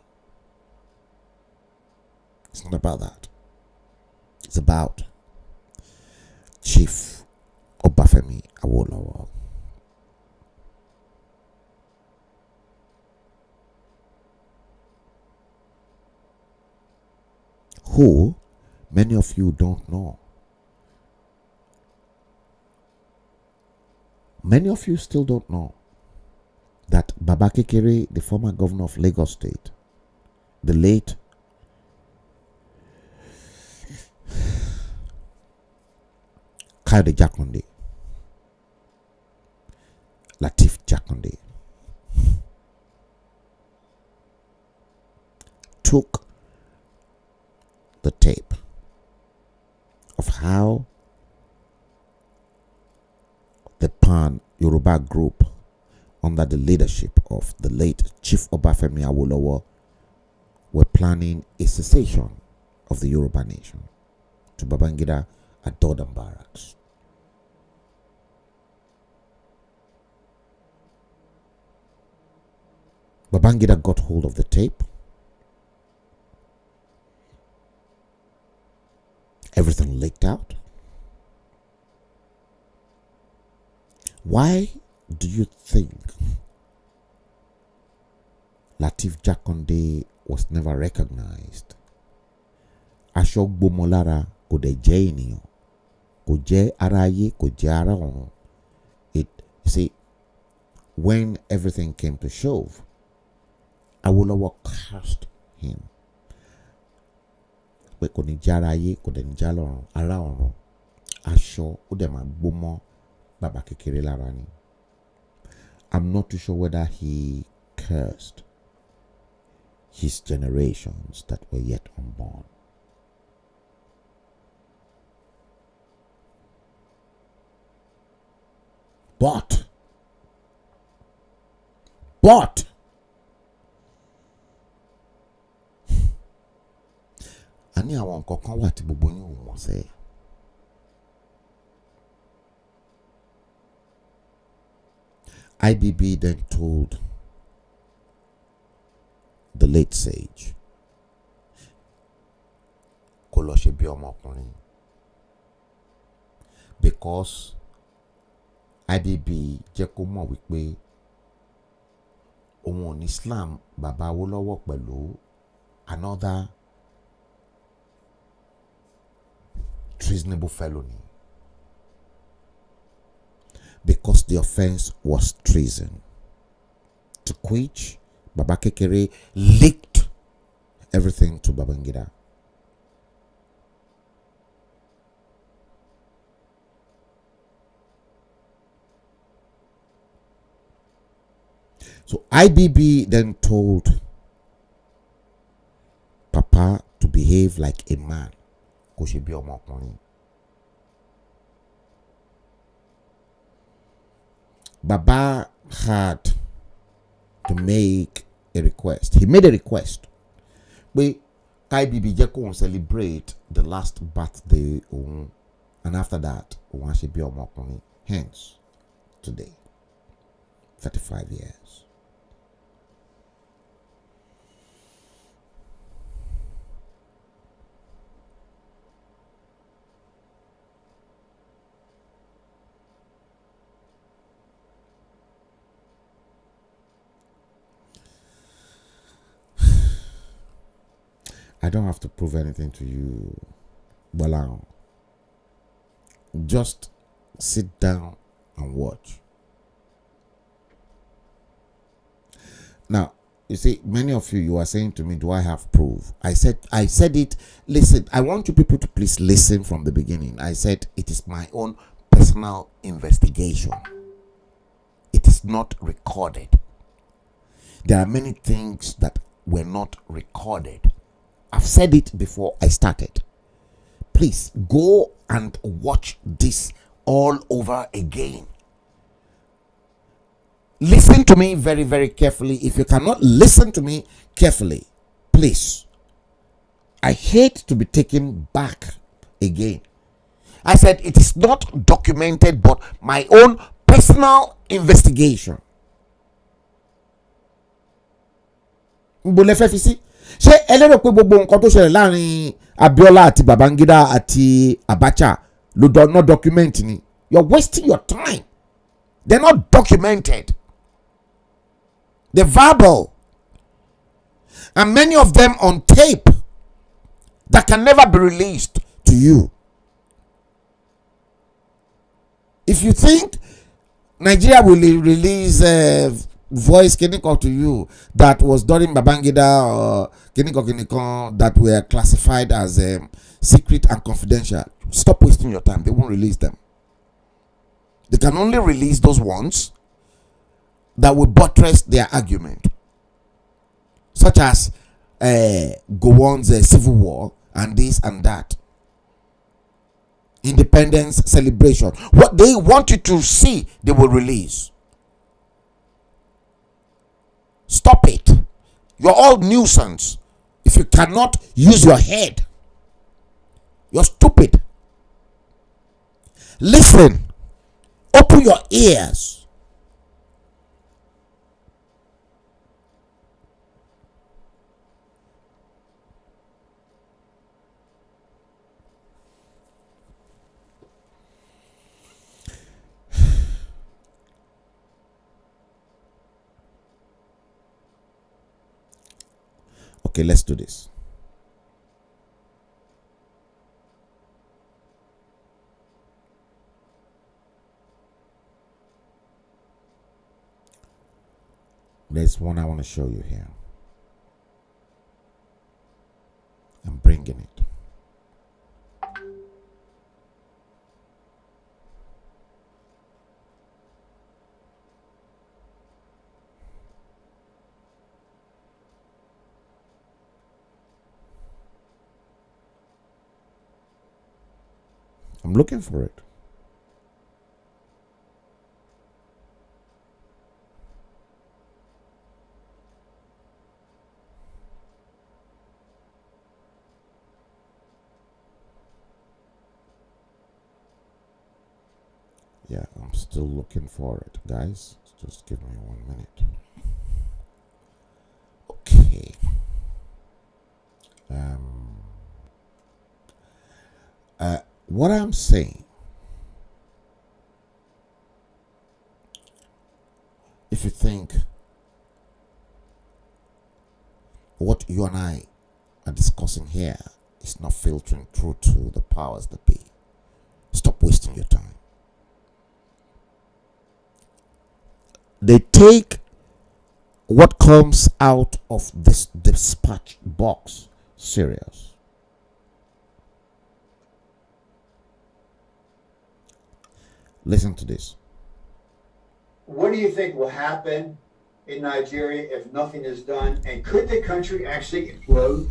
It's not about that. It's about Chief Obafemi Awolowo. Who many of you don't know. Many of you still don't know that Baba Kekere, the former governor of Lagos State, the late Kayode Jakonde, Lateef Jakonde, took the tape of how the Pan Yoruba group under the leadership of the late Chief Obafemi Awolowo were planning a secession of the Yoruba nation to Babangida at Dodam Barracks. Babangida got hold of the tape. Everything leaked out. Why do you think Lateef Jakonde was never recognized? Aṣọ gbọmọ lára kò dẹ̀ jẹ́ ènìyàn, kò jẹ́ ara ayé, kò jẹ́ ara ọ̀run. You see, when everything came to shove, Awolowo cursed him. Pé kò ní jẹ́ ara ayé, kò dẹ̀ ní jẹ́ ara ọ̀run. Aṣọ ó dẹ̀ máa gbọmọ bàbá kékeré lára ni. I'm not too sure whether he cursed his generations that were yet unborn. But a ní àwọn nǹkan kan wà tí gbogbo yín ò mọ̀ sẹ́. IBB then told the late sage kó lọ ṣe bí ọmọkùnrin, because IBB jẹ́ kó mọ̀ wípé òun ò ní Islam bàbá Awólọ́wọ̀ pẹ̀lú another treasonable felony, because the offense was treason, to which Baba Kekere leaked everything to Babangida. So IBB then told Papa to behave like a man. Kò ṣe bí ọmọkùnrin. Baba had to make a request. He made a request. Pé IBB jẹ́ kó celebrate the last birthday òun, and after that òun á ṣe bí ọmọkùnrin. Hence, today, 35 years. I don't have to prove anything to you, Bola. Just sit down and watch. Now, you see, many of you are saying to me, do I have proof? I said it. Listen, I want you people to please listen from the beginning. I said it is my own personal investigation. It is not recorded. There are many things that were not recorded. I've said it before I started. Please go and watch this all over again. Listen to me very, very carefully. If you cannot listen to me carefully, please. I hate to be taken back again. I said it is not documented, but my own personal investigation. Ṣé ẹ lérò pé gbogbo nǹkan tó ṣẹlẹ̀ láàrin Abiola àti Babangida àti Abacha ló not document ni? You're wasting your time. They're not documented. They're verbal. And many of them on tape that can never be released to you. If you think Nigeria will release voice Kiniko to you that was during Babangida or Kiniko that were classified as secret and confidential, stop wasting your time. They won't release them. They can only release those ones that will buttress their argument, such as Gowon's civil war and this and that, independence celebration. What they want you to see, they will release. Stop it. You're all nuisance. If you cannot use your head, you're stupid. Listen. Open your ears. Okay, let's do this. There's one I want to show you here. I'm bringing it. I'm looking for it. Yeah, I'm still looking for it, guys. Just give me 1 minute. Okay. What I'm saying, if you think what you and I are discussing here is not filtering through to the powers that be, stop wasting your time. They take what comes out of this dispatch box serious. Listen to this. What do you think will happen in Nigeria if nothing is done? And could the country actually implode?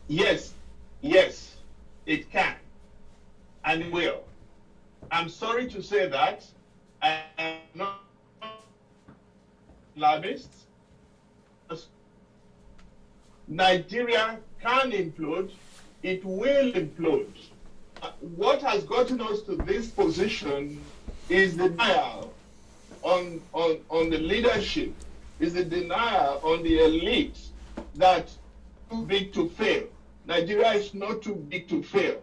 Yes, it can, and it will. I'm sorry to say that I am not Islamist. Nigeria can implode, it will implode. What has gotten us to this position is the denial on the leadership, is the denial on the elite that too big to fail. Nigeria is not too big to fail.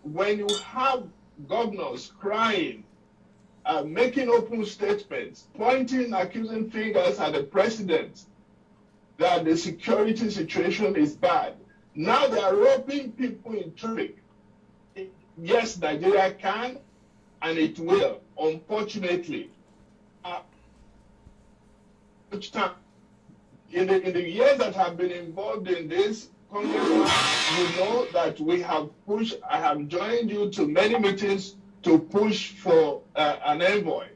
When you have governors crying, making open statements, pointing accusing fingers at the president that the security situation is bad, now they are roping people in traffic. Yes, Nigeria can, and it will, unfortunately. In the years that I've been involved in this, Congressman, you know that we have pushed, I have joined you to many meetings to push for an envoy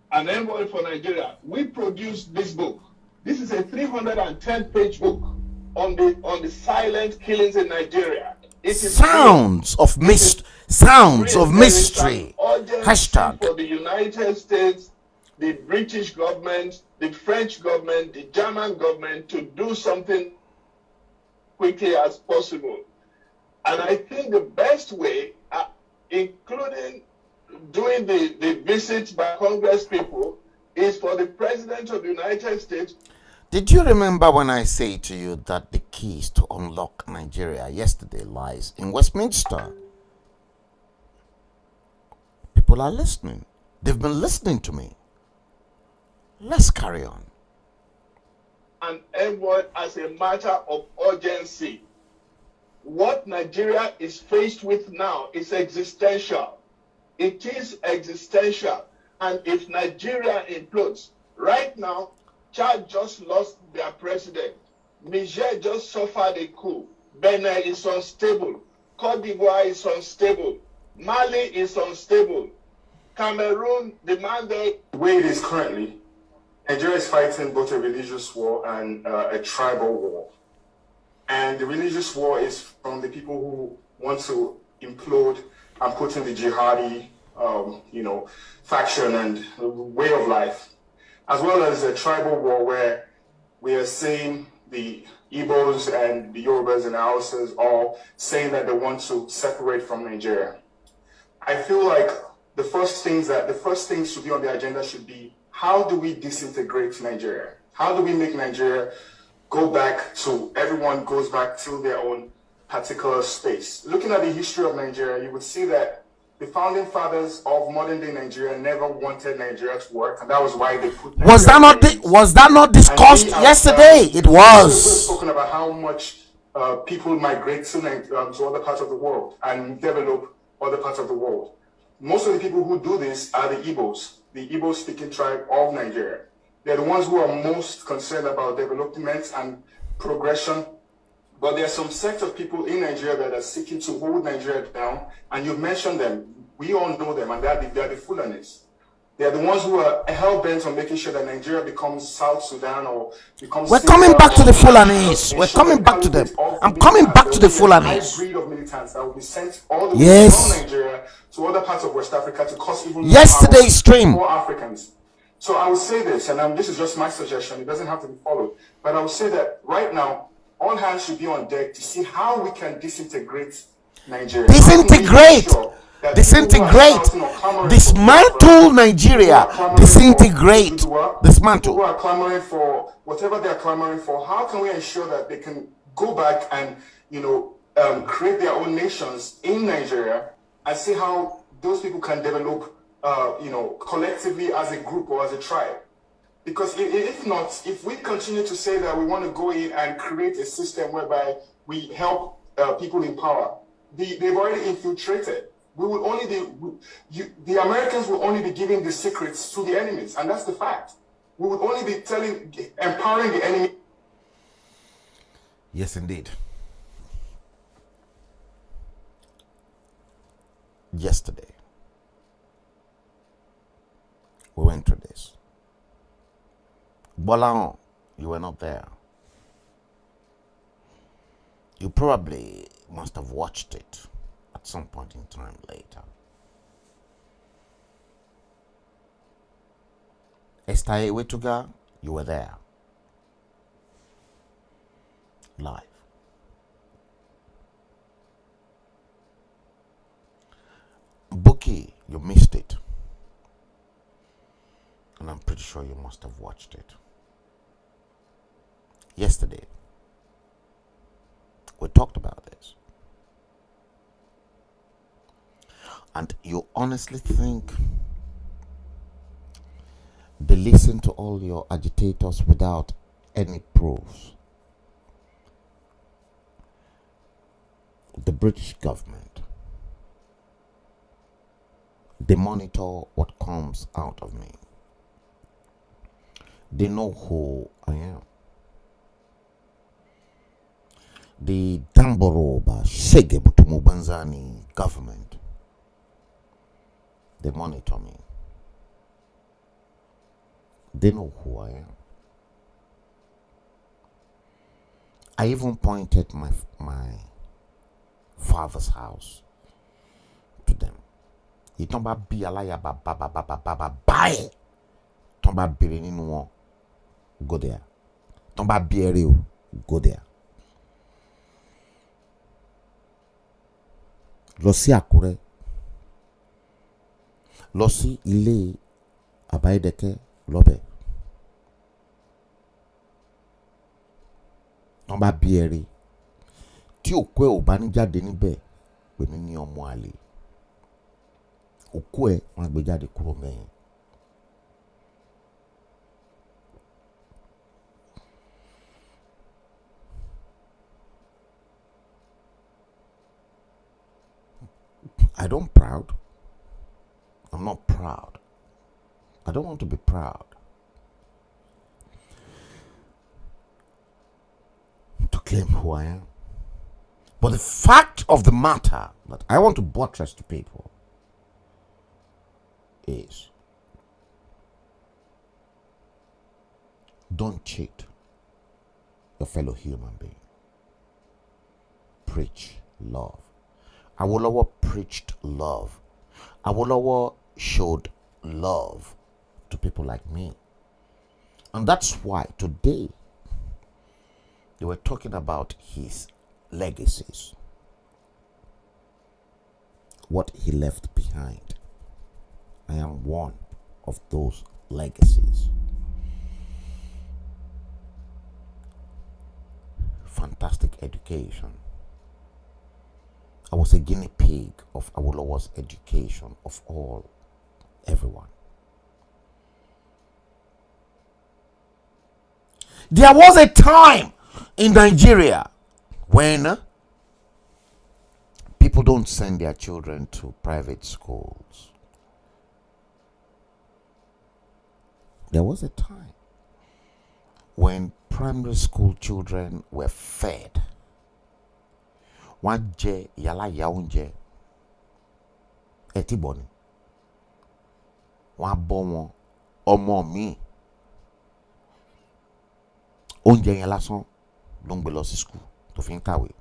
for Nigeria. We produced this book. This is a 310-page book on the silent killings in Nigeria. It is Sounds of mystery. Hashtag. For the United States, the British government, the French government, the German government to do something quickly as possible. And I think the best way, including doing the visits by Congress people, is for the President of the United States. Did you remember when I say to you that the keys to unlock Nigeria yesterday lies in Westminster? People are listening. They've been listening to me. Let's carry on. An envoy as a matter of urgency. What Nigeria is faced with now is existential. It is existential. And if Nigeria implodes, right now, Chad just lost their president. Niger just suffered a coup. Benin is unstable. Cote d'Ivoire is unstable. Mali is unstable. Cameroon, the man there. The way it is currently, Nigeria is fighting both a religious war and a tribal war. And the religious war is from the people who want to implode and put in the jihadi, faction and way of life, as well as a tribal war where we are seeing the Igbos and the Yorubas and the Hausas all saying that they want to separate from Nigeria. I feel like the first things to be on the agenda should be, how do we disintegrate Nigeria? How do we make Nigeria go back to, everyone goes back to their own particular space? Looking at the history of Nigeria, you would see that the founding fathers of modern day Nigeria never wanted Nigeria to work, and that was why they put Was that not discussed yesterday? It was. We're talking about how much people migrate to other parts of the world and develop other parts of the world. Most of the people who do this are the Igbo speaking tribe of Nigeria. They're the ones who are most concerned about development and progression. But there are some sect of people in Nigeria that are seeking to hold Nigeria down, and you've mentioned them. We all know them, and they're the Fulanis. They're the ones who are hell-bent on making sure that Nigeria becomes South Sudan or becomes... We're coming back to the Fulanis. We're coming back to them. I'm coming back to the Fulanis. Breed of militants that will be sent all the way from Nigeria to other parts of West Africa to cause even yesterday's stream for Africans. So I would say this, and this is just my suggestion. It doesn't have to be followed. But I would say that right now, all hands should be on deck to see how we can disintegrate Nigeria. Disintegrate, dismantle Nigeria, disintegrate, dismantle. People are clamoring for whatever they're clamoring for. How can we ensure that they can go back and create their own nations in Nigeria and see how those people can develop, collectively as a group or as a tribe? Because if not, if we continue to say that we want to go in and create a system whereby we help people in power, they've already infiltrated. We will only the Americans will only be giving the secrets to the enemies, and that's the fact. We would only be empowering the enemy. Yes, indeed. Yesterday, we went through this. Bolan, you were not there. You probably must have watched it at some point in time later. Esther Wetuga, you were there. Live. Buki, you missed it. And I'm pretty sure you must have watched it. Yesterday, we talked about this. And you honestly think they listen to all your agitators without any proofs? The British government, they monitor what comes out of me. They know who I am. The Damboroba Shegebutumu government, they monitor me. They know who I am. I even pointed my father's house to them. You don't be a liar, bye. Don't be nínú, go there. Don't be a go there. Lọ sí Àkúrẹ́, lọ sí ilé Àbáyédẹ́kẹ́ lọ́bẹ̀. Tọ́n bá bí ẹrẹ tí òkú ẹ̀ ò bá ní jáde níbẹ̀ pè mí ní ọmọ àlè. Òkú ẹ̀ wọ́n á gbé jáde kúrò mẹ́yìn. I don't proud. I'm not proud. I don't want to be proud. To claim who I am. But the fact of the matter that I want to buttress to people is don't cheat your fellow human being. Preach love. Awolowo preached love. Awolowo showed love to people like me. And that's why today they were talking about his legacies, what he left behind. I am one of those legacies. Fantastic education. I was a guinea pig of Awolowo's education, of everyone. There was a time in Nigeria when people don't send their children to private schools. There was a time when primary school children were fed. One je yala yaunje etiboni. One bon ọmọ mi. Oúnjẹ yẹn lásán ló ń gbé lọ sí school tó fi ń kàwé.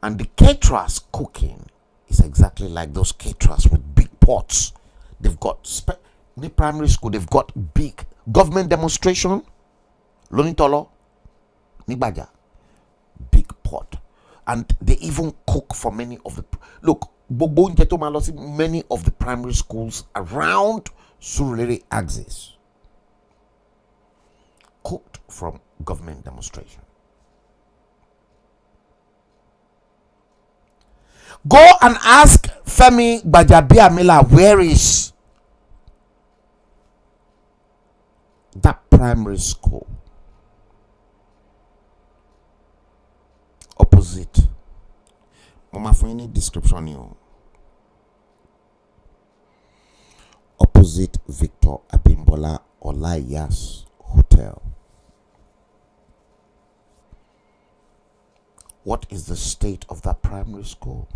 And the caterers cooking is exactly like those caterers with big pots. They've got in the primary school, they've got big government demonstration. Lonitolo, Nigbaja, big pot. And they even cook for many of the many of the primary schools around Surulere axis. Cooked from government demonstration. Go and ask Femi Gbajabiamila where is that primary school opposite. Mama, for any description you opposite Victor Abimbola Olayas Hotel. What is the state of that primary school?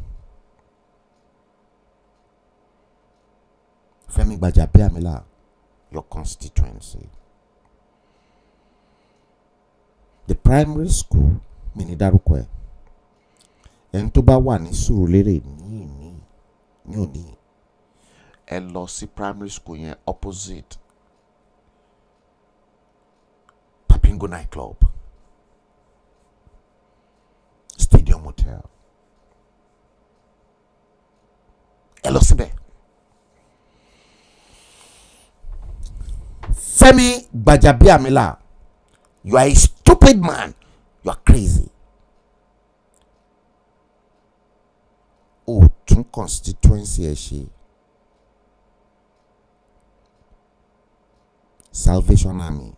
Femi Gbajabiamila, your constituency. The primary school, Minidarukwe, ẹni tó bá wà ní Surulere ní òní ẹ lọ sí primary school yẹn opposite Papingo nightclub, Stadium Hotel. Ẹ lọ síbẹ̀. Femi Gbajabiamila, you are a stupid man. You are crazy. Oh, tún constituency ẹ ṣe. Salvation Army.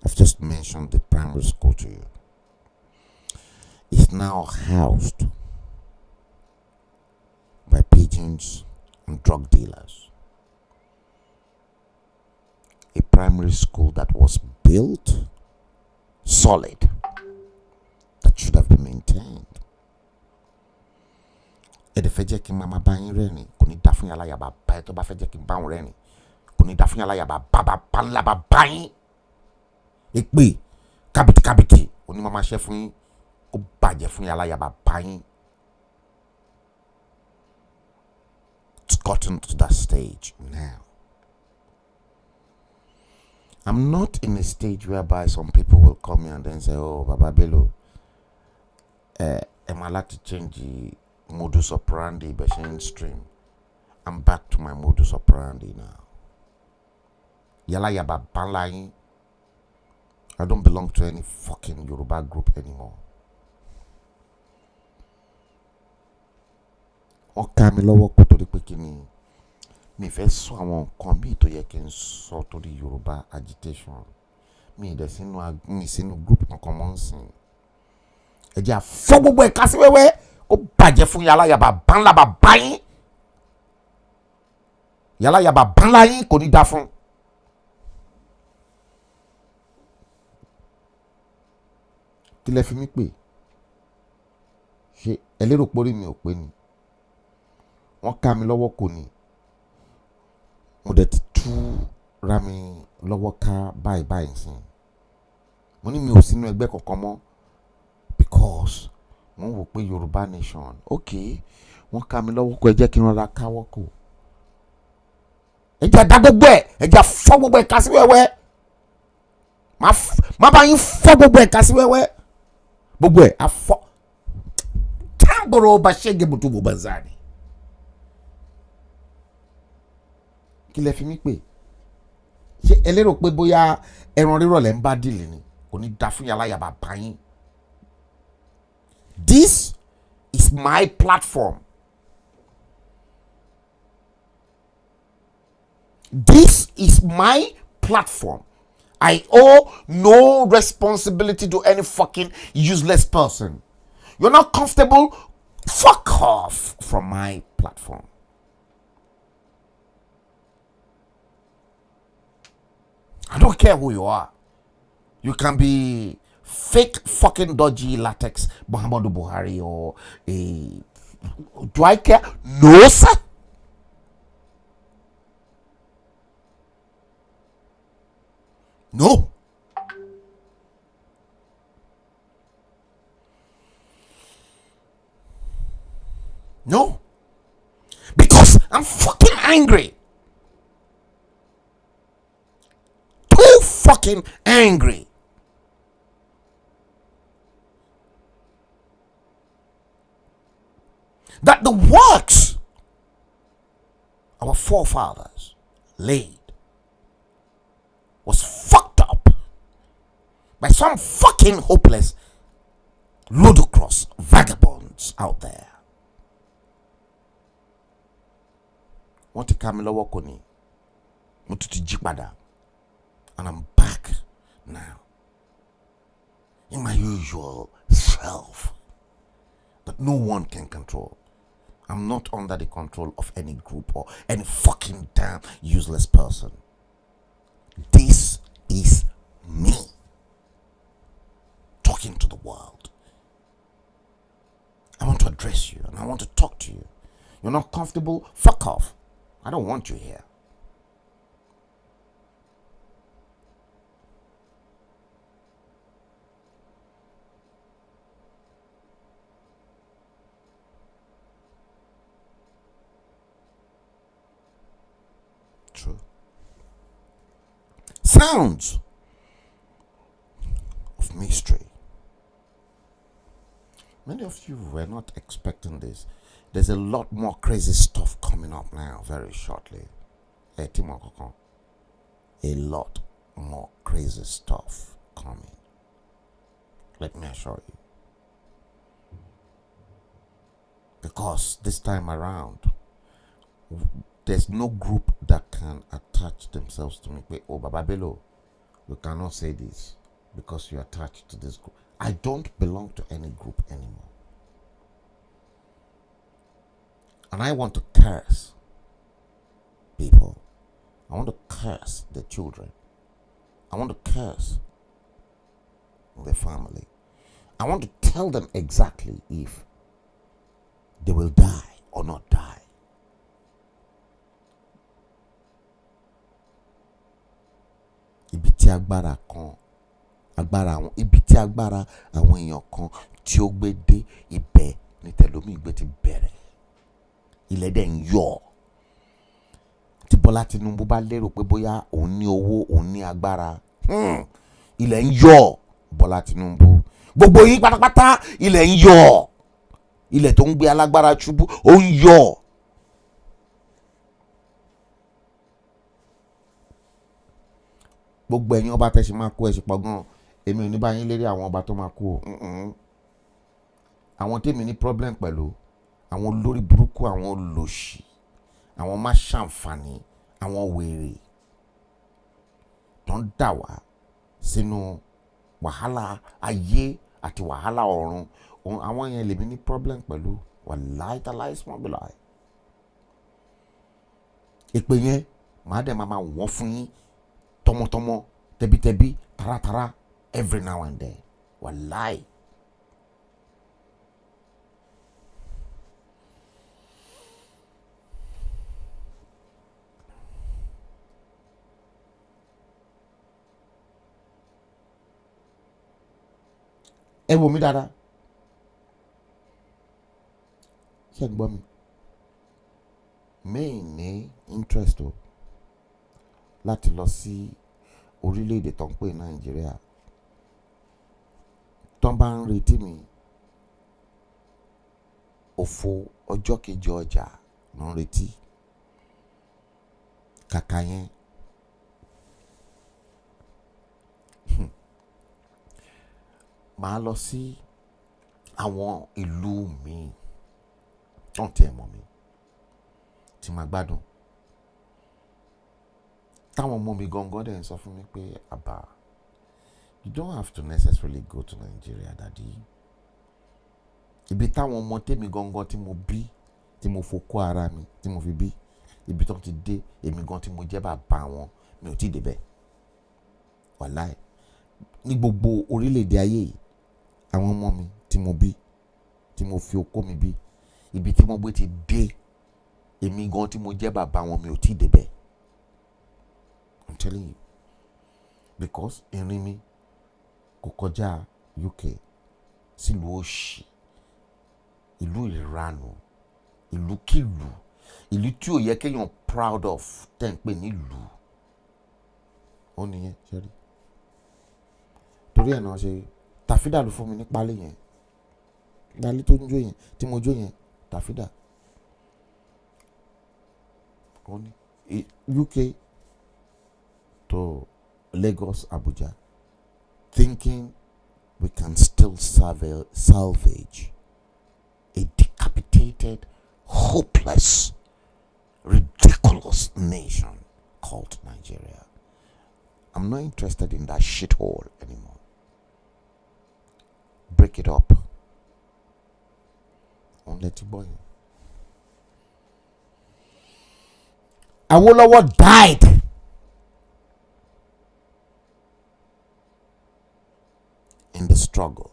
I've just mentioned the primary school to you. It's now housed by pigeons and drug dealers. A primary school that was built solid, that should have been maintained. Ede fẹ́ jẹ́ kí mama bá yín rẹ́rìn kò ní dá fún yàrá yàbá bá ẹ tó bá fẹ́ jẹ́ kí n bá wọn rẹ́rìn kò ní dá fún yàrá yàbá bá ńlá bá yín. Èpè kábìtì òní mama ṣẹ́ fún yín ó bàjẹ́ fún yàrá yàbá bá yín. It's gotten to that stage now. I'm not in a stage whereby some people will come here and then say, oh, Baba Bello, am I allowed to change the modus operandi Bashan stream? I'm back to my modus operandi now. Yala yaba banlayin. I don't belong to any fucking Yoruba group anymore. Ọ̀ka mi lọ́wọ́ kó torí pé kí ni mi fẹ́ sọ àwọn nǹkan bí tó yẹ kí n sọ torí Yoruba agitation. Mi dẹ̀ sínú group kankan mọ́ ń sìn. Ẹ jẹ́ àfọ́ gbogbo ẹ̀ka sí wẹ́wẹ́ kó bàjẹ́ fún yàrá yàbá bánlá bàbá yín. Yàrá yàbá bánlá yín kò ní dá fún. kí lẹ fi mí pè ṣé ẹ lérò pórí mi ò pé ni wọ́n ká mi lọ́wọ́ kò ní mo dẹ̀ ti tú ra mi lọ́wọ́ ká báyìí sí mo ní mi ò sínú ẹgbẹ́ kankan mọ́ because mo ń wò pé Yorùbá nation ok wọ́n ká mi lọ́wọ́ kó ẹ jẹ́ kí n rọra káwọ́ kò ẹ jẹ́ dá gbogbo ẹ jẹ́ fọ́ gbogbo ẹ̀ ká sí wẹ́wẹ́ má bá yín fọ́ gbogbo ẹ̀ ká sí wẹ́wẹ́ gbogbo ẹ̀ afọ́ táàbọ̀rọ̀ ọba ṣẹ́gi butu bò banzani kí lẹ fi mí pè ṣé ẹ lérò pé bóyá ẹran rírọ̀ lẹ́ ń bá dìlì ni kò ní da fún yàrá yàrá bá yín. This is my platform. This is my platform. I owe no responsibility to any fucking useless person. You're not comfortable? Fuck off from my platform. I don't care who you are. You can be fake fucking dodgy latex Muhammadu Buhari or a... Do I care? No, sir. No. No. Because I'm fucking angry. Too fucking angry. That the works our forefathers laid was fucked up by some fucking hopeless, ludicrous vagabonds out there. Wọ́n ti ká mi lọ́wọ́ kò ní, mo tún ti jí padà, and I'm back now in my usual self that no one can control. I'm not under the control of any group or any fucking damn useless person. This is me talking to the world. I want to address you and I want to talk to you. You're not comfortable? Fuck off. I don't want you here. True. Sounds of mystery. Many of you were not expecting this. There's a lot more crazy stuff coming up now very shortly. A lot more crazy stuff coming. Let me assure you. Because this time around, there's no group that can attach themselves to me. Oh, Baba Bello, you cannot say this because you're attached to this group. I don't belong to any group anymore. And I want to curse people. I want to curse the children. I want to curse the family. I want to tell them exactly if they will die or not die. Ibi tí agbára àwọn èèyàn kan tí ó gbé dé ibẹ̀ ní tẹ̀lómi ìgbé ti bẹ̀rẹ̀. Ilẹ̀ dẹ̀ ń yọ̀. Tí Bọ́lá Tinubu bá lérò pé bóyá òun ní owó, òun ní agbára. Ilẹ̀ ń yọ̀ Bọ́lá Tinubu. Gbogbo yín pátápátá ilẹ̀ ń yọ̀. Ilẹ̀ tó ń gbé alágbára ṣubú ó ń yọ̀. Gbogbo ẹ̀yin ọba tẹ̀sí máa kú ẹ̀ sì pọ̀ gan. Èmi ò ní bá yín lérí àwọn ọba tó máa kú o. Àwọn tèmi ní problem pẹ̀lú àwọn olórí burúkú, àwọn olòṣì, àwọn má ṣàǹfààní, àwọn wèrè tó ń dà wá sínú wàhálà ayé àti wàhálà ọ̀run. Àwọn yẹn lèmi ní problem pẹ̀lú. Wàláì tàláì smọ́bìláì. Èpè yẹn màá dẹ̀ máa wọ́n fún yín tọmọtọmọ, tẹbítẹbí, taratara every now and then. Wàláì. ẹ wò mí dáadáa ṣé ń gbọ́ mi main ní interest o láti lọ sí orílẹ̀-èdè tó ń pè Nàìjíríà tó bá ń retí mi òfò ọjọ́ kejì ọjà ló ń retí kàkà yẹn màá lọ sí àwọn ìlú mi tó ń tẹ̀ mọ́ mi tí màá gbádùn táwọn ọmọ mi gangan dẹ̀ ń sọ fún mi pé àbá you don't have to necessarily go to Nigeria daddy ibi táwọn ọmọ tèmi gangan tí mo bí tí mo fokó ara mi tí mo fi bí ibi tó ti dé èmi gan tí mo jẹ́ bàbá wọn mi ò tí ì débẹ̀ wàláì ní gbogbo orílẹ̀-èdè ayé yìí àwọn ọmọ mi tí mo bí tí mo fi okó mi bí ibi tí wọ́n gbé ti dé èmi gan tí mo jẹ́ bàbá wọn mi ò tí ì débẹ̀ I'm telling you because ìrìn mi kò kọjá UK sílùú òṣì ìlú ìranù ìlú kìlú ìlú tí ò yẹ kéèyàn proud of tẹ́ ń pè nílùú ó nìyẹn ṣe rí torí ẹ̀ náà ṣe tàfídà ló fún mi ní pálí yẹn dalí tó ń jó yẹn tí mo jó yẹn tàfídà ó ní UK to Lagos Abuja thinking we can still salvage a decapitated, hopeless, ridiculous nation called Nigeria. I'm not interested in that shithole anymore. Break it up. Won't let you boy. Awolowo died in the struggle.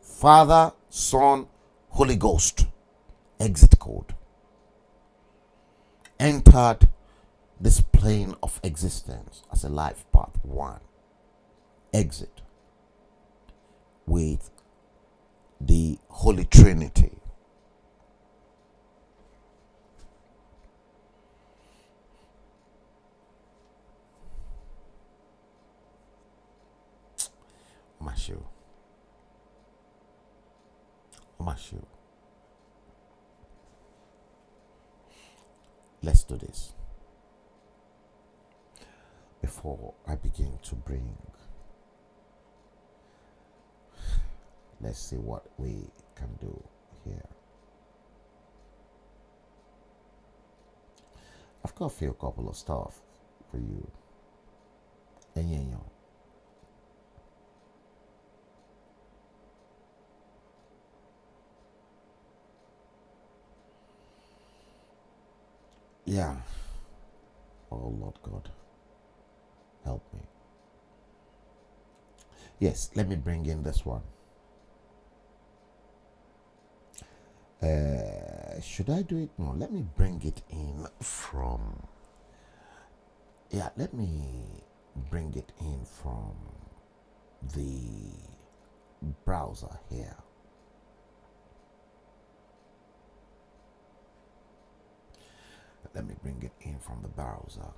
Father, Son, Holy Ghost, exit code, entered this plane of existence as a life path one. Exit with the Holy Trinity. Mashu. Let's do this. Before I begin to bring, let's see what we can do here. I've got a couple of stuff for you. Yeah. Oh Lord God, help me. Yes, let me bring in this one. Should I do it? No, let me bring it in from. Yeah, let me bring it in from the browser here. Let me bring it in from the browser.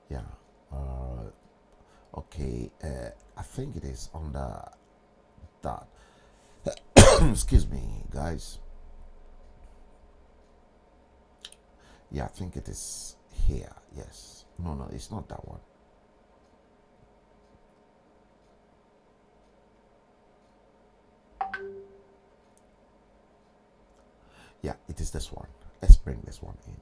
Yeah. Okay. I think it is under that. Excuse me, guys. Yeah, I think it is here. Yes. No, it's not that one. Yeah, it is this one. Let's bring this one in.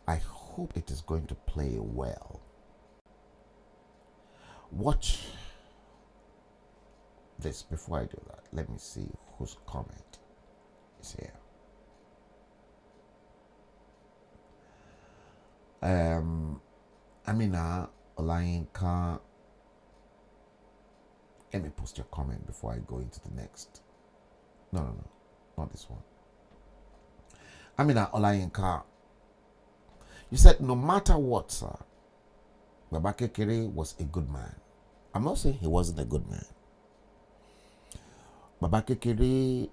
I hope it is going to play well. Watch this before I do that. Let me see whose comment is here. Amina Olayinka. Let me post your comment before I go into the next. No. Not this one. Amina Olayinka. You said no matter what, sir, Baba Kekere was a good man. I'm not saying he wasn't a good man. Baba Kekere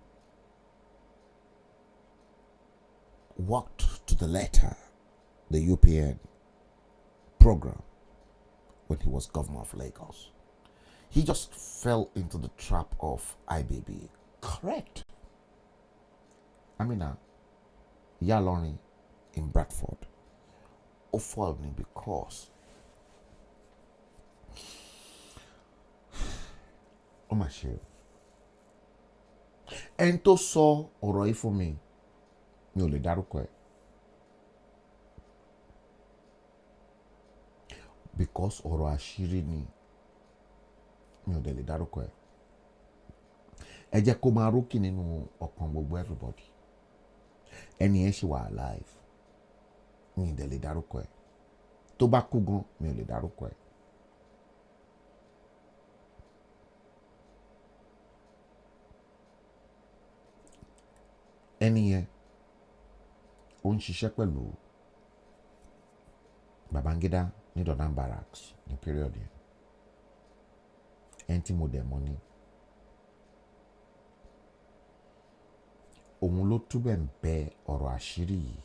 worked to the letter the UPN program when he was governor of Lagos. He just fell into the trap of IBB. Correct. Amina Yaloni in Bradford. Ó fall ni because ó mà ṣe o. Ẹni tó sọ ọ̀rọ̀ yìí fún mi ò lè dárúkọ ẹ̀. Because ọ̀rọ̀ àṣírí ni mi ò dẹ̀ lè dárúkọ ẹ̀. Ẹ jẹ́ kó máa rókì nínú ọkàn gbogbo everybody. Ẹni yẹn ṣì wà alive. Mi ò dẹ̀ lè dárúkọ ẹ̀. Tó bá kú gan mi ò lè dárúkọ ẹ̀. Ẹni yẹn ó ń ṣiṣẹ́ pẹ̀lú Babangida ní Dodan Barracks ní period yẹn. Ẹni tí mo dẹ̀ mọ̀ ni. Òun ló túbẹ̀ ń bẹ ọ̀rọ̀ àṣírí yìí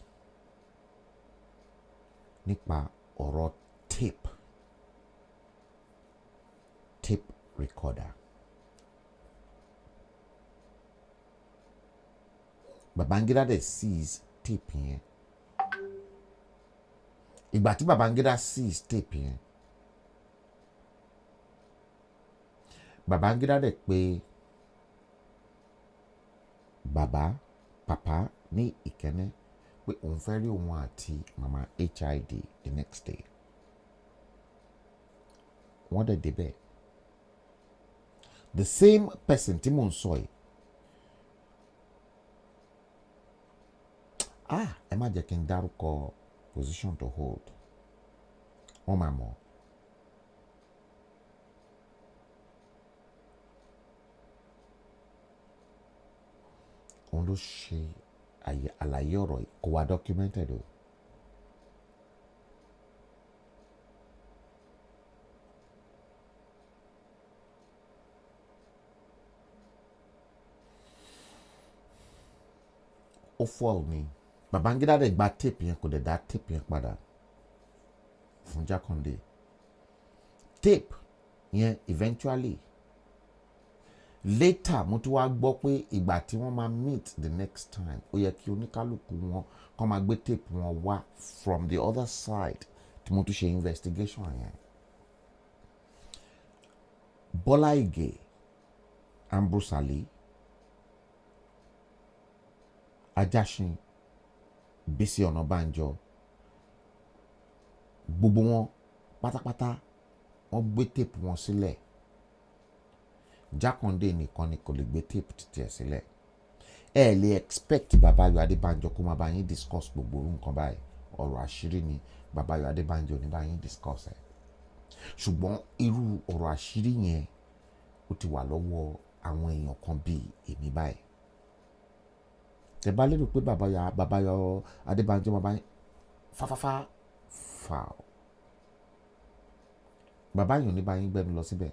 nípa ọ̀rọ̀ tape recorder. Babangida dẹ̀ seize tape yẹn. Ìgbà tí Babangida seize tape yẹn, Babangida dẹ̀ pé papa ní Ìkẹ́nnẹ́ pé òun fẹ́ rí òun àti mama HID the next day. Wọ́n dẹ̀ débẹ̀. The same person tí mò ń sọ yìí. Ẹ má jẹ́ kí n dárúkọ position to hold. Wọ́n máa mọ̀. Òun ló ṣe àlàyé ọ̀rọ̀ yìí kò wá documented o. Ó fall ni. Babangida dẹ̀ gba tape yẹn kò dẹ̀ dá tape yẹn padà fún Jákàndé. Tape yẹn eventually later mo tún wá gbọ́ pé ìgbà tí wọ́n máa meet the next time ó yẹ kí oníkálukú wọn kọ́ máa gbé tape wọn wá from the other side tí mo tún ṣe investigation yẹn. Bọ́lá Ìgè, Ambrose Ali, Ajásin, Bísí Ọ̀nàbànjọ, gbogbo wọn pátápátá wọ́n gbé tape wọn sílẹ̀. Jákàndé nìkan ni kò lè gbé tape títí ẹ̀ sílẹ̀. Ẹ lè expect bàbá Ayọ̀ Adébánjọ kó máa bá yín discuss gbogbo nǹkan báyìí. Ọ̀rọ̀ àṣírí ni bàbá Ayọ̀ Adébánjọ ní bá yín discuss ẹ̀. Ṣùgbọ́n irú ọ̀rọ̀ àṣírí yẹn ó ti wà lọ́wọ́ àwọn èèyàn kan bíi èmi báyìí. Tẹ́ bá lérò pé bàbá Ayọ̀ Adébánjọ máa bá yín fà ó. Bàbá yẹn ò ní bá yín gbẹ́nu lọ síbẹ̀.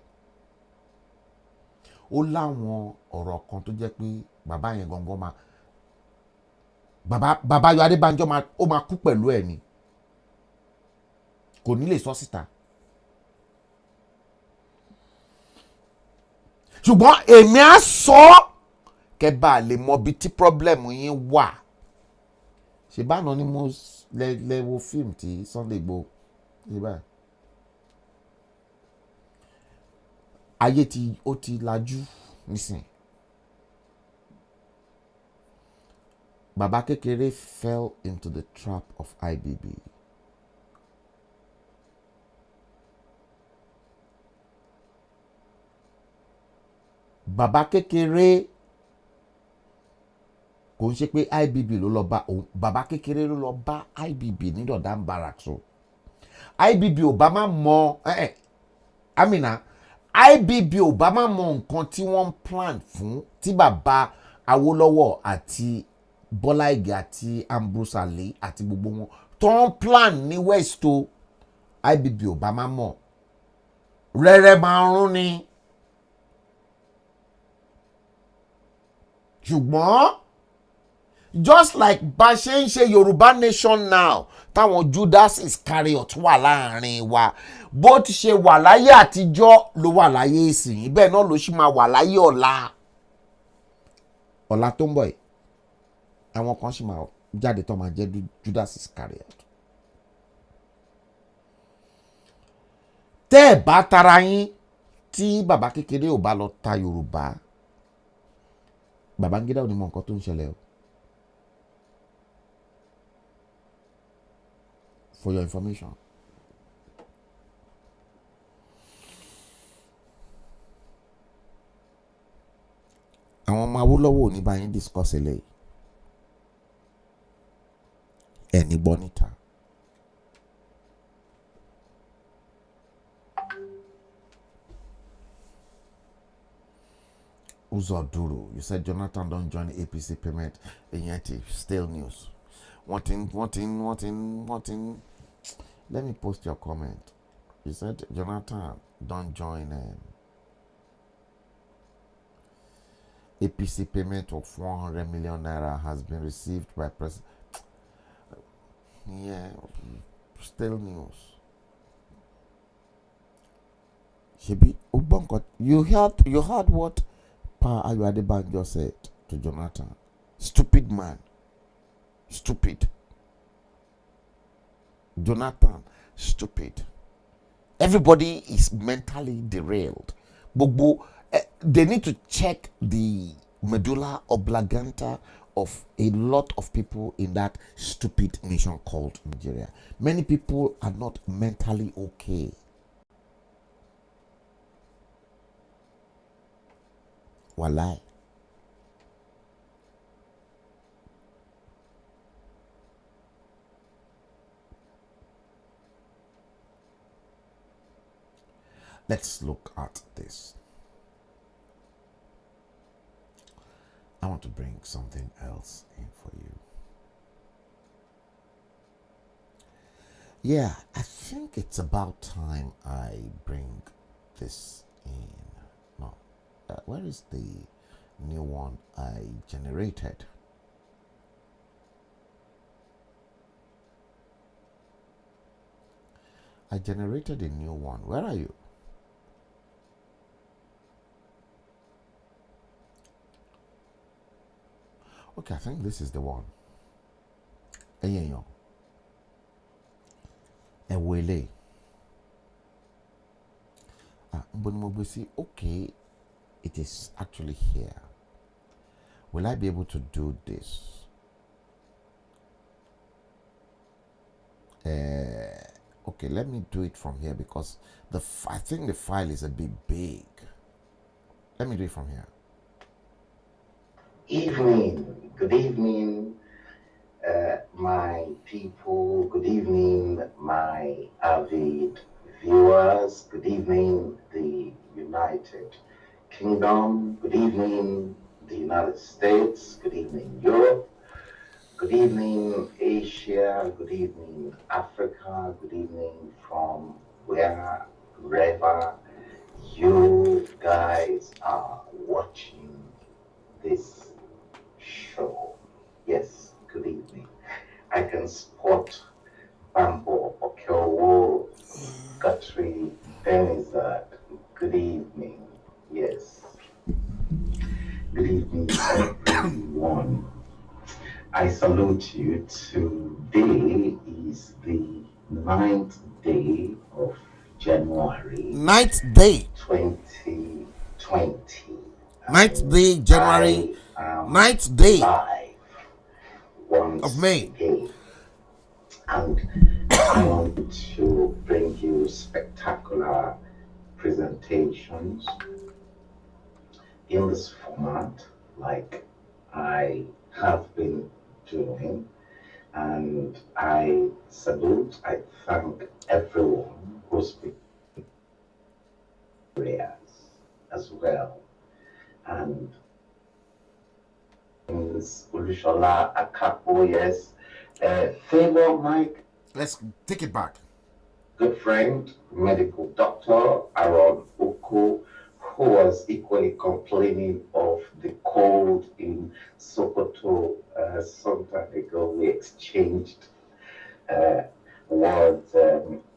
Ó láwọn ọ̀rọ̀ kan tó jẹ́ pé bàbá yẹn gangan máa bàbá Ayọ̀ Adébánjọ ó máa kú pẹ̀lú ẹ̀ ni. Kò ní lè sọ síta. Ṣùgbọ́n èmi á sọ kẹ́ bá lè mọ bí tí problem yín wà. Ṣé báná ni mo lẹ wo fíìmù tí Sunday Igboho ṣe báyìí. Ayé ó ti lajú nísìn. Bàbá Kékeré fell into the trap of IBB. Bàbá Kékeré kò ń ṣe pé IBB ló lọ bá òun. Bàbá Kékeré ló lọ bá IBB ní Dodan Barracks o. IBB ò bá má mọ Amina. IBB ò bá má mọ nǹkan tí wọ́n ń plan fún tí bàbá Awólọ́wọ̀ àti Bọ́lá Ìgè àti Ambrose Ali àti gbogbo wọn tó ń plan ní West o. IBB ò bá má mọ̀ rẹ́rẹ́ máa ń rún ni. ṣùgbọ́n just like bá ṣe ń ṣe Yorùbá nation now táwọn Judas Iscariot wà láàrin wa bó ti ṣe wà láyé àtijọ́ ló wà láyé ìsìn bẹ́ẹ̀ náà ló ṣì máa wà láyé ọ̀la tó ń bọ̀ yìí àwọn kan ṣì máa jáde tó máa jẹ́ Judas Iscariot. tẹ́ ẹ̀ bá tara yín tí bàbá kékeré ò bá lọ ta Yorùbá Babangida ò ní mọ nǹkan tó ń ṣẹlẹ̀ o. For your information. àwọn ọmọ Awólọ́wọ̀ ò ní bá yín discuss eléyìí ẹni gbọ́ níta. Uzoduro, you said Jonathan don't join APC payment ìyẹn still news. What in? Let me post your comment. You said Jonathan don't join APC payment of 400 million naira has been received by President. Yeah, still news. Shebi, you heard what Pa Adebanjo said to Jonathan. Stupid man. Stupid. Jonathan, stupid. Everybody is mentally derailed. They need to check the medulla oblongata of a lot of people in that stupid nation called Nigeria. Many people are not mentally okay. Walai. Let's look at this. I want to bring something else in for you. Yeah, I think it's about time I bring this in. No, where is the new one I generated? I generated a new one. Where are you? Okay, I think this is the one. Ewele. Okay, it is actually here. Will I be able to do this? Okay, let me do it from here because I think the file is a bit big. Let me do it from here. Good evening, my people. Good evening, my avid viewers. Good evening, the United Kingdom. Good evening, the United States. Good evening, Europe. Good evening, Asia. Good evening, Africa. Good evening from wherever you guys are watching this show. Yes, good evening. I can spot Bambo, Okeowo, Guthrie, Benizard. Good evening. Yes. Good evening, everyone. I salute you. Today is the 9th day of January. 9th day. 2020. 9th day, January. 9th day of May. Again. And I want to bring you spectacular presentations in this format, like I have been doing. And I salute, I thank everyone who's been prayers as well. And Ulushola Akapo, yes. Favor Mike. Let's take it back. good friend, medical doctor Aaron Oko, who was equally complaining of the cold in Sokoto some time ago. We exchanged words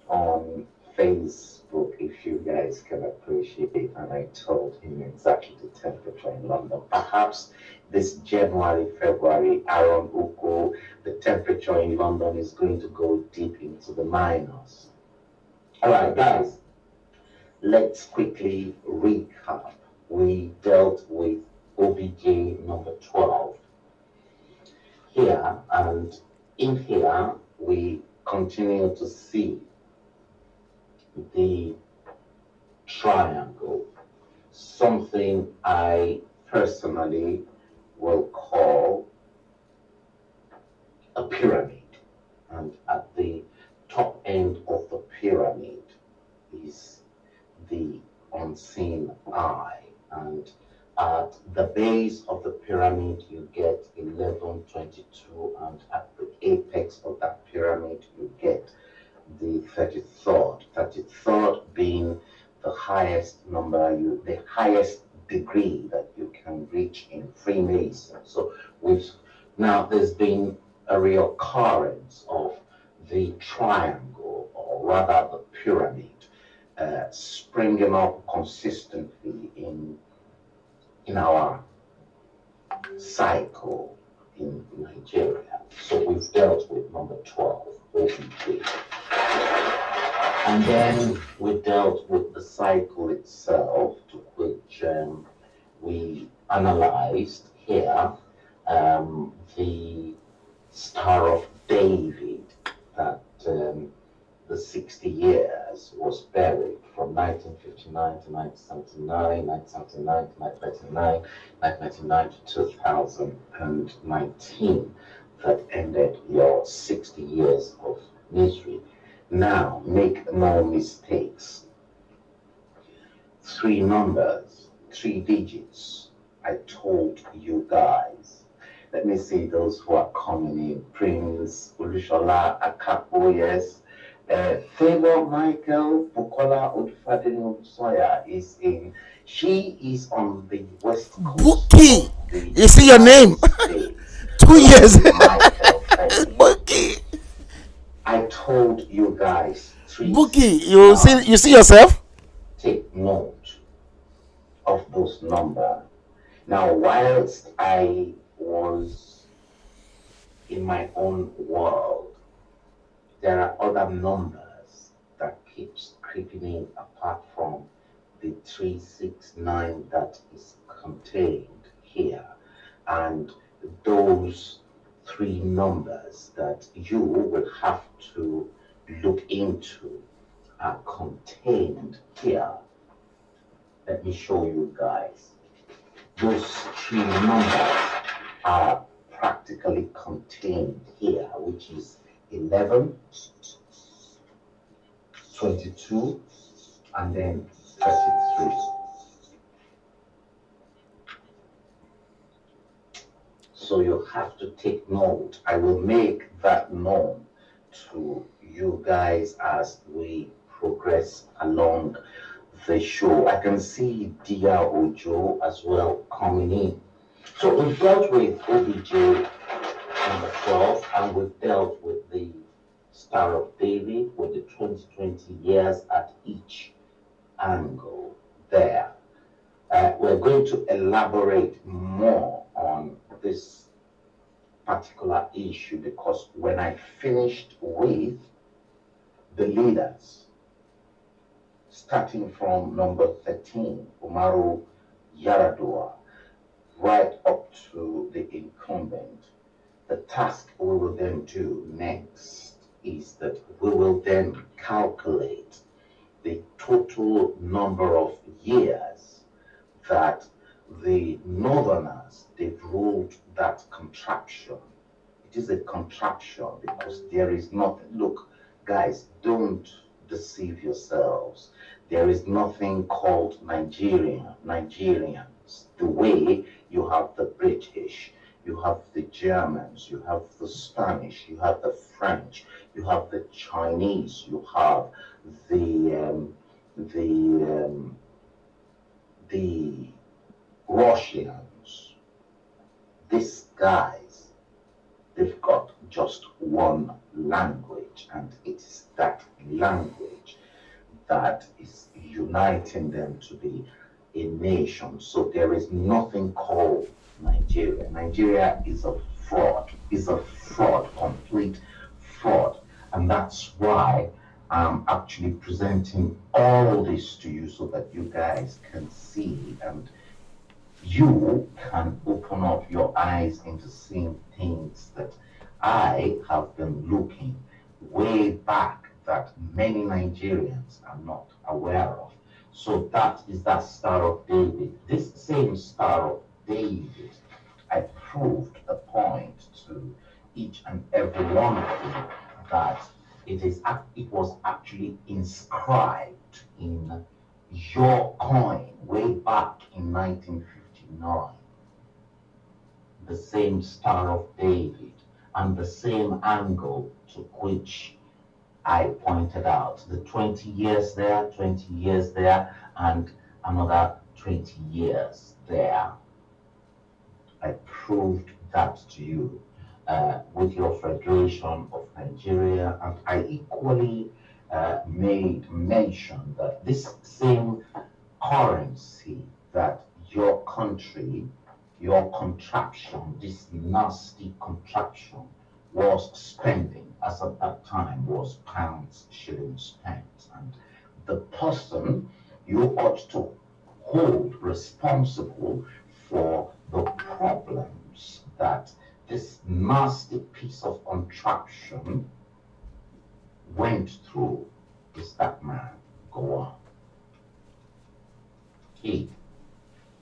on Facebook, if you guys can appreciate it, and I told him exactly the temperature in London. Perhaps this January, February, Aaron Oko, the temperature in London is going to go deep into the minus. All right, guys, let's quickly recap. We dealt with OBJ number 12 here, and in here we continue to see the triangle, something I personally will call a pyramid. And at the top end of the pyramid is the unseen eye. And at the base of the pyramid, you get 11, 22, and at the apex of that pyramid, you get the 33rd. 33rd being the highest number, the highest degree that you can reach in Freemason. So now there's been a reoccurrence of the triangle, or rather the pyramid, springing up consistently in our cycle in Nigeria. So we've dealt with number 12, OBJ. And then we dealt with the cycle itself, to which we analyzed here the Star of David, that the 60 years was buried from 1959 to 1979, 1979 to 1999, 1999 to 2019, that ended your 60 years of misery. Now, make no mistakes. 3 numbers, 3 digits. I told you guys. Let me see those who are coming in. Prince, Ulushola, Akapo, yes. Favor Michael, Bukola Odufadeni Soya is in. She is on the west coast. Buki, you see your name? 2 years. Buki. I told you guys 3. Buki, you see yourself? Take note of those numbers. Now, whilst I was in my own world, there are other numbers that keeps creeping in apart from the 369 that is contained here. And those 3 numbers that you will have to look into are contained here. Let me show you guys. Those 3 numbers are practically contained here, which is 11, 22, and then 33. So you have to take note. I will make that known to you guys as we progress along the show. I can see Dia Ojo as well coming in. So we've dealt with OBJ number 12, and we've dealt with the Star of David with the 20 years at each angle there. We're going to elaborate more on this particular issue, because when I finished with the leaders, starting from number 13, Umaru Yaradua, right up to the incumbent, the task we will then do next is that we will then calculate the total number of years that the Northerners, they've ruled that contraption. It is a contraption because there is nothing. Look, guys, don't deceive yourselves. There is nothing called Nigerians. The way you have the British, you have the Germans, you have the Spanish, you have the French, you have the Chinese, you have the Russians, these guys, they've got just one language, and it is that language that is uniting them to be a nation. So there is nothing called Nigeria. Nigeria is a fraud, complete fraud. And that's why I'm actually presenting all this to you so that you guys can see and you can open up your eyes into seeing things that I have been looking way back that many Nigerians are not aware of. So that is that Star of David. This same Star of David, I proved the point to each and every one of you that it was actually inscribed in your coin way back in 1959. The same Star of David and the same angle to which I pointed out. The 20 years there, 20 years there, and another 20 years there. I proved that to you with your Federation of Nigeria, and I equally made mention that this same currency that your country, your contraption, this nasty contraption was spending as at that time was pounds, shillings, pence, and the person you ought to hold responsible for the problems that this nasty piece of contraption went through is that man. Go on. He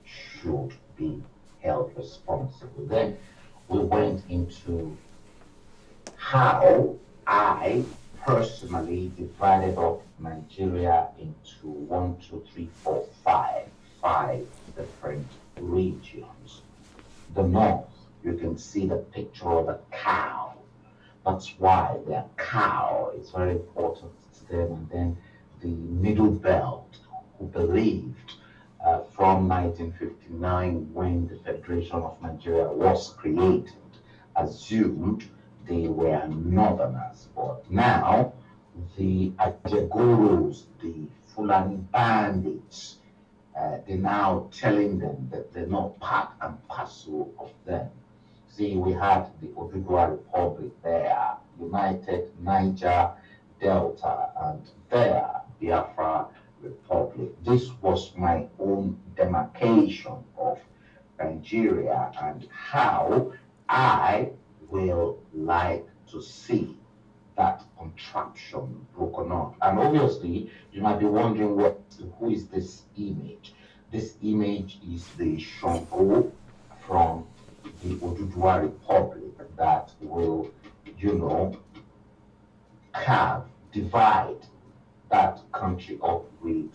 should be held responsible. Then we went into how I personally divided up Nigeria into 1, 2, 3, 4, 5 different regions. The north, you can see the picture of the cow. That's why their cow is very important to them. And then the middle belt, who believed from 1959, when the Federation of Nigeria was created, assumed they were northerners. But now the Ajegoros, the Fulani bandits, they're now telling them that they're not part and parcel of them. See, we had the Oduduwa Republic there, United Niger Delta, and there, Biafra Republic. This was my own demarcation of Nigeria and how I will like to see that contraption broken up. And obviously, you might be wondering who is this image? This image is the Shango from the Oduduwa Republic that will, divide that country up with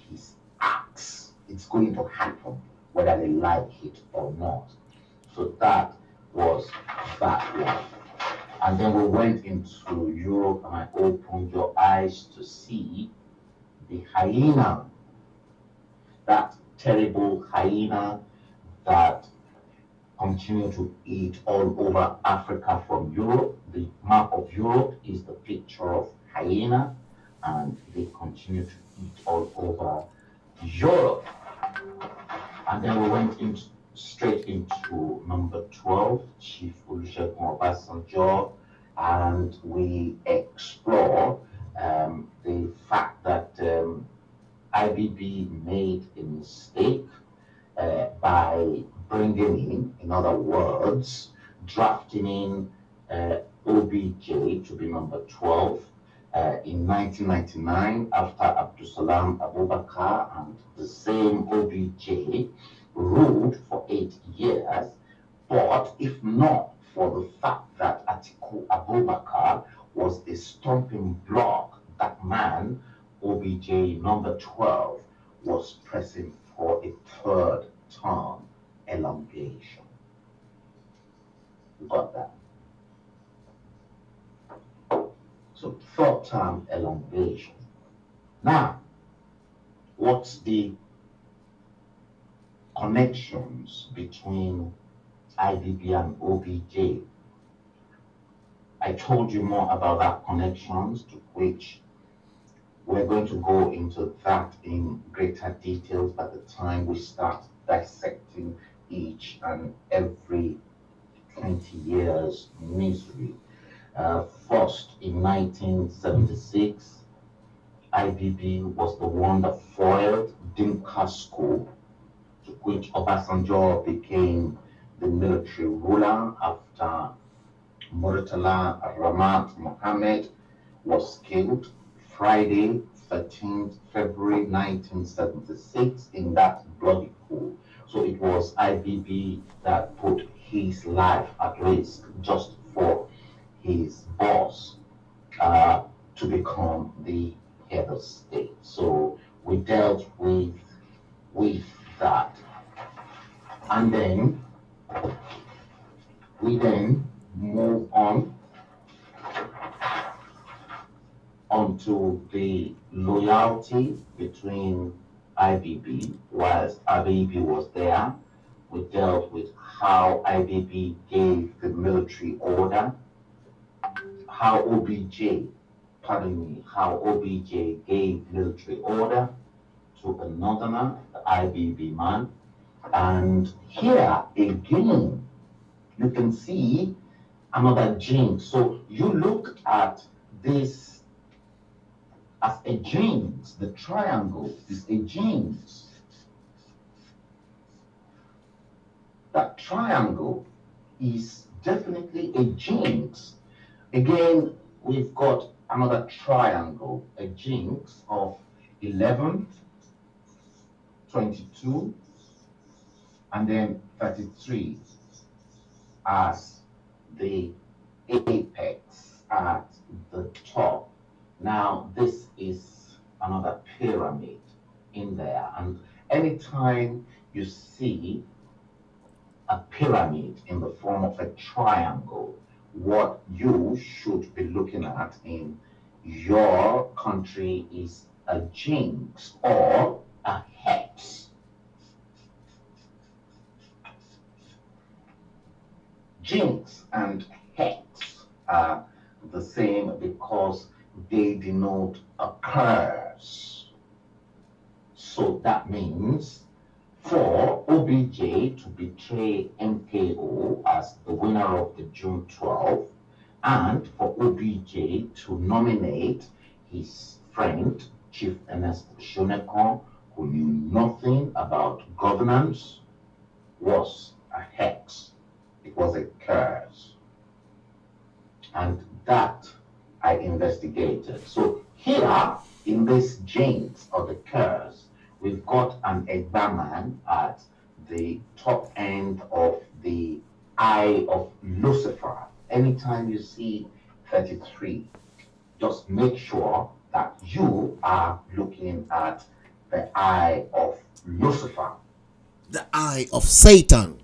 his axe. It's going to happen, whether they like it or not. So that was that one. And then we went into Europe and I opened your eyes to see the hyena, that terrible hyena that continue to eat all over Africa from Europe. The map of Europe is the picture of hyena, and they continue to eat all over Europe. And then we went straight into number 12, Chief Olusegun Obasanjo, and we explore the fact that IBB made a mistake by bringing in other words, drafting in OBJ to be number 12 in 1999 after Abdusalam Abubakar, and the same OBJ ruled for 8 years. But if not for the fact that Atiku Abubakar was a stumbling block, that man, OBJ number 12, was pressing for a third term elongation. You got that? So third term elongation. Now, what's the connections between IBB and OBJ? I told you more about that connections, to which we're going to go into that in greater details by the time we start dissecting each and every 20 years misery. First, in 1976, IBB was the one that foiled Dimka's coup, to which Obasanjo became the military ruler after Murtala Ramat Mohammed was killed Friday, 13th February 1976 in that bloody coup. So it was IBB that put his life at risk just for his boss to become the head of state. So we dealt with that. And then we move onto the loyalty between IBB. Whilst IBB was there, we dealt with how IBB gave the military order, how OBJ gave military order to a northerner, the IBB man. And here again, you can see another jinx. So you look at this as a jinx. The triangle is a jinx. That triangle is definitely a jinx. Again, we've got another triangle, a jinx of 11, 22, and then 33 as the apex at the top. Now, this is another pyramid in there, and anytime you see a pyramid in the form of a triangle, what you should be looking at in your country is a jinx or a hex. Jinx and hex are the same because they denote a curse. So that means for OBJ to betray MKO as the winner of the June 12th, and for OBJ to nominate his friend, Chief Ernest Shonekan, who knew nothing about governance, was a hex. It was a curse. And that I investigated. So here in this jinx or the curse, we've got an Egbaman at the top end of the eye of Lucifer. Anytime you see 33, just make sure that you are looking at the eye of Lucifer. The eye of Satan.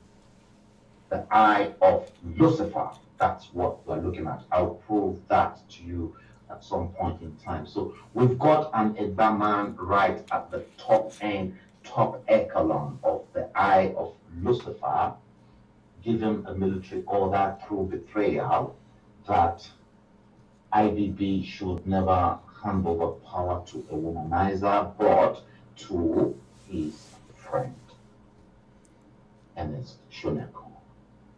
The eye of Lucifer. That's what we're looking at. I'll prove that to you at some point in time. So we've got an Egbaman right at the top end, top echelon of the eye of Lucifer, given a military order through betrayal that IBB should never hand over power to a womanizer, but to his friend, Ernest Shonekan.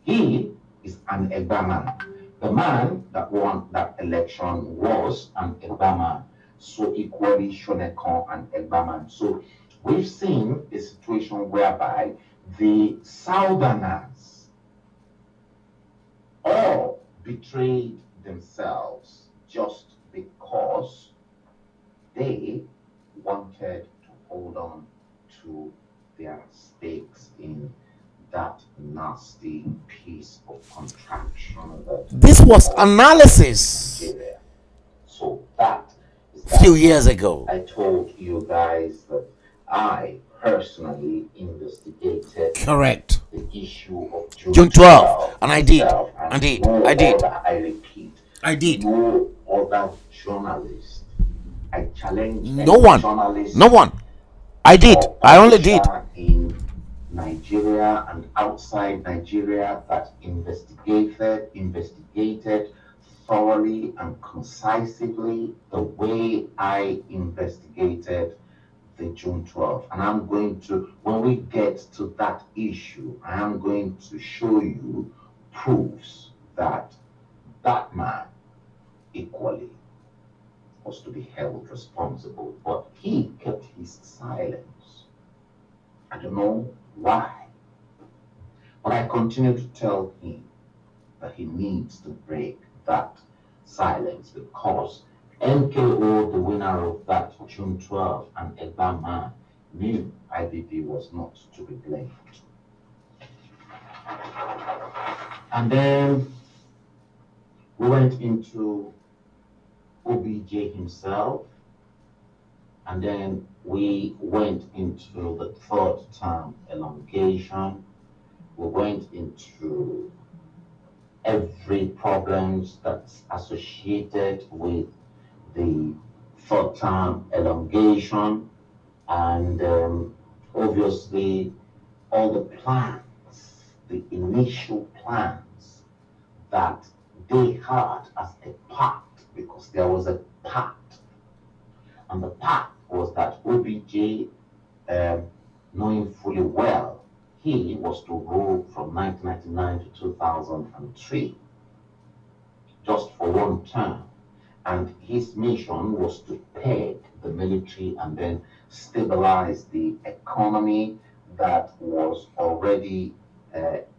He is an Egbaman. The man that won that election was an Egbaman. So equally Shonekan and Egbaman. So we've seen a situation whereby the Southerners all betrayed themselves just because they wanted to hold on to their stakes in that nasty piece of contraction. This was analysis Nigeria. So that is a few years ago. I told you guys that I personally investigated Correct. the issue of June 12th. And I did. itself, I did. I repeat. I did. No other journalist I challenge No any one. journalist No one. I did. or I only did. publisher in Nigeria and outside Nigeria that investigated thoroughly and concisively the way I investigated the June 12th. And I'm going to, when we get to that issue, I am going to show you proofs that that man equally was to be held responsible, but he kept his silence. I don't know why, but I continue to tell him that he needs to break that silence because MKO, the winner of that June 12th, and Egba man knew IBB was not to be blamed. And then we went into OBJ himself, and then we went into the third term elongation. We went into every problems that's associated with the third term elongation, and obviously all the plans, the initial plans that they had as a pact, because there was a pact, and the pact was that OBJ, knowing fully well he was to rule from 1999 to 2003, just for one term, and his mission was to peg the military and then stabilize the economy that was already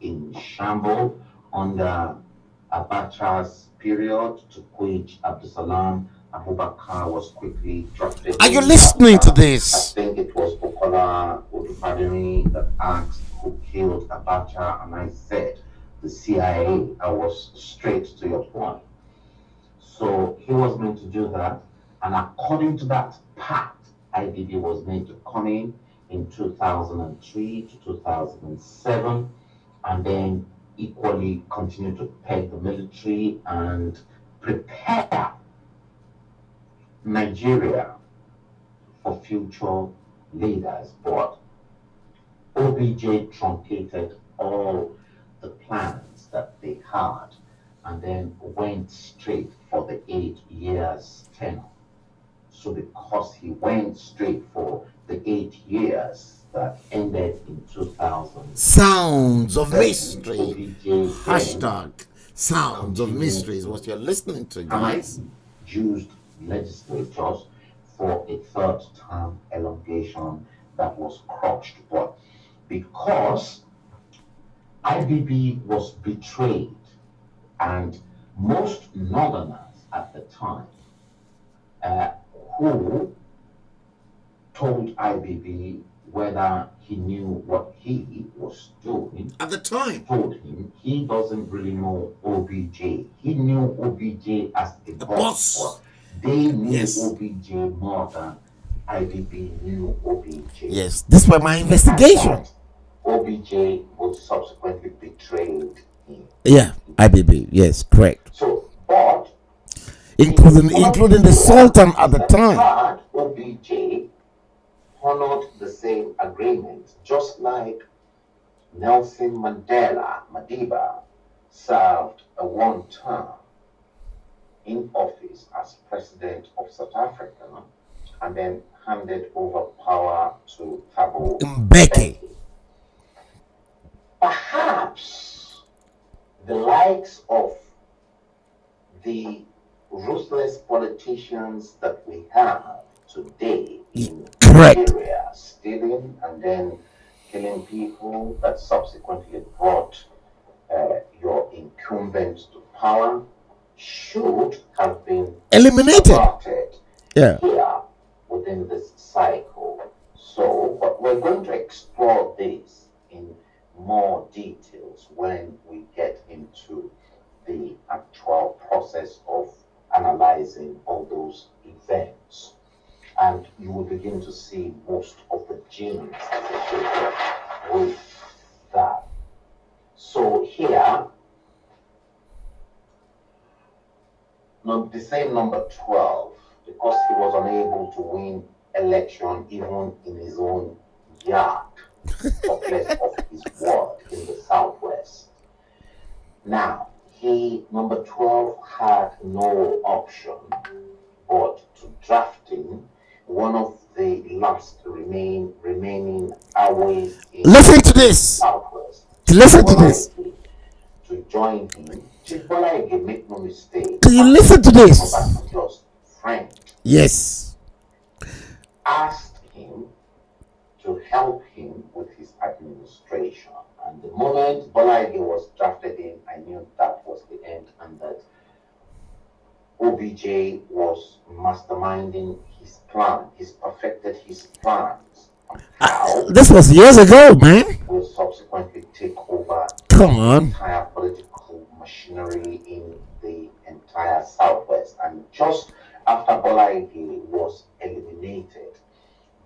in shambles under Abacha's period, to which Abdulsalam Abubakar was quickly drafted. Are you listening to I this? think it was Bukola Odubademi that asked who killed Abacha, and I said the CIA. I was straight to your point. So he was meant to do that, and according to that pact, IBB was meant to come in 2003 to 2007, and then equally continue to peg the military and prepare Nigeria for future leaders. But OBJ truncated all the plans that they had and then went straight for the 8 years tenure. So because he went straight for the 8 years that ended in 2000, Sounds of mystery. OBJ Hashtag sounds of mystery is what you're listening to, guys. Used legislatures for a third term elongation that was crushed. But because IBB was betrayed, and most northerners at the time who told IBB whether he knew what he was doing At the time, told him he doesn't really know OBJ. He knew OBJ as a the boss. boss. They knew Yes. OBJ more than IBB knew OBJ. Yes, this was my investigation. OBJ was subsequently betrayed him. Yeah, IBB. Yes, correct. So, but Including the Sultan at the time. third, OBJ honored the same agreement, just like Nelson Mandela Madiba served a one term in office as president of South Africa and then handed over power to Thabo Mbeki. Perhaps the likes of the ruthless politicians that we have today in Correct. Nigeria, stealing and then killing people that subsequently brought your incumbent to power, should have been Eliminated. averted Yeah. here within this cycle. So, but we're going to explore this in more details when we get into the actual process of analyzing all those events. And you will begin to see most of the genes associated with that. So here, the same number 12 because he was unable to win election even in his own yard, talk less of his ward in the southwest. Now, he, number 12, had no option but to drafting one of the last remaining always in Listen to the this. southwest. Listen to this. To join him. Chief Bolaige, make no mistake. Can you listen to this? Obasanjo's friend Yes. asked him to help him with his administration. And the moment Bolaige was drafted in, I knew that was the end and that OBJ was masterminding his plan. He's perfected his plans. How This was years ago, man. will subsequently take over Come the on. entire political machinery in the entire Southwest. And just after Bolaige was eliminated,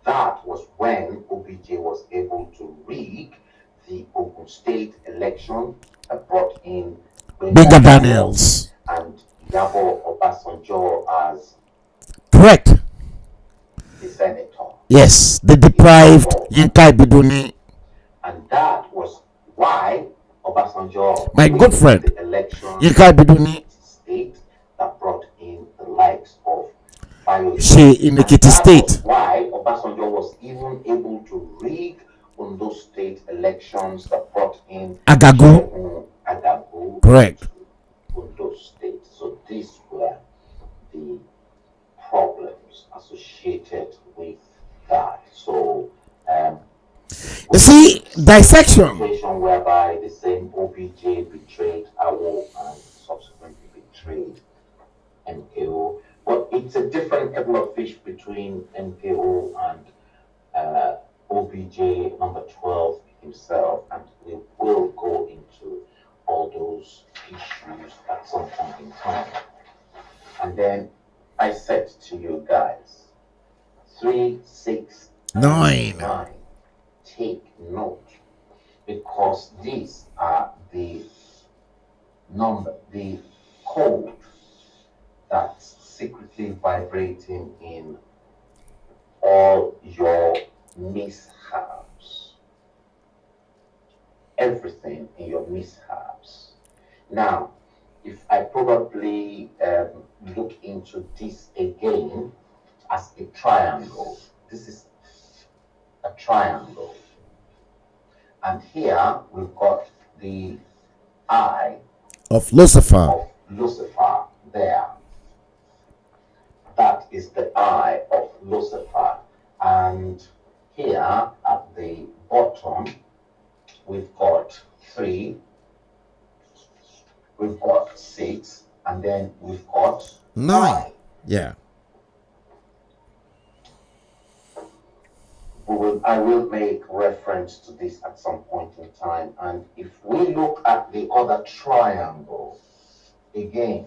that was when OBJ was able to rig the Ogun State election that brought in Bigger Daniels. and Yabo Obasanjo as Correct. the senator. Yes. They deprived Yinka Biduni. And that was why Obasanjo My good friend, the election Yinka Biduni. state that brought in the likes of She in Ekiti State. Why Obasanjo was even able to rig on those state elections that brought in Agagu. Correct. On those states. So these were the problems associated with that. So you see, dissection. Situation whereby the same OBJ betrayed Awo and subsequently betrayed MKO. But it's a different kettle of fish between MKO and OBJ number 12 himself, and we will go into all those issues at some point in time. And then I said to you guys, 3, 6, 9. Take note, because these are the code that's secretly vibrating in all your mishaps. Everything in your mishaps. Now, if I probably look into this again as a triangle, this is a triangle. And here we've got the eye Of Lucifer. There. That is the eye of Lucifer. And here at the bottom, we've got 3, we've got 6, and then we've got 9. Yeah. I will make reference to this at some point in time. And if we look at the other triangle, again,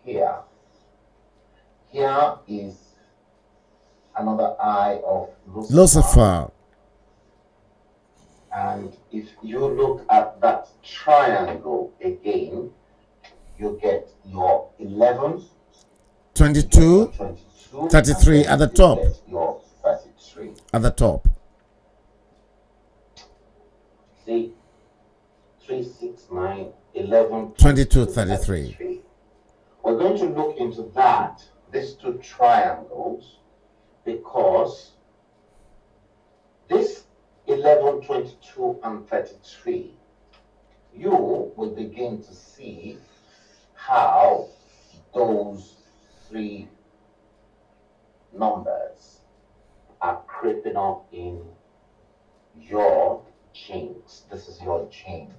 here is another eye of Lucifer. And if you look at that triangle again, you get your 11, 22, 33 at the top. Your 33 at the top. See, 3, 6, 9, 11, 22, 33. We're going to look into that, these two triangles, because this 11, 22, and 33, you will begin to see how those 3 numbers are creeping up in your chains. This is your chains.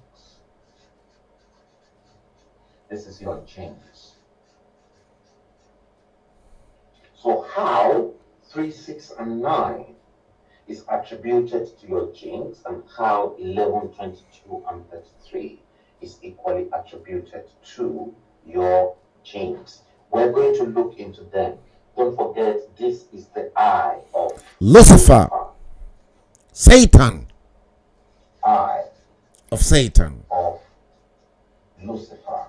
This is your chains. So how 3, 6, and 9 is attributed to your genes, and how 11, 22, and 33 is equally attributed to your genes. We're going to look into them. Don't forget, this is the eye of Lucifer. Satan. Eye of Satan. Of Lucifer.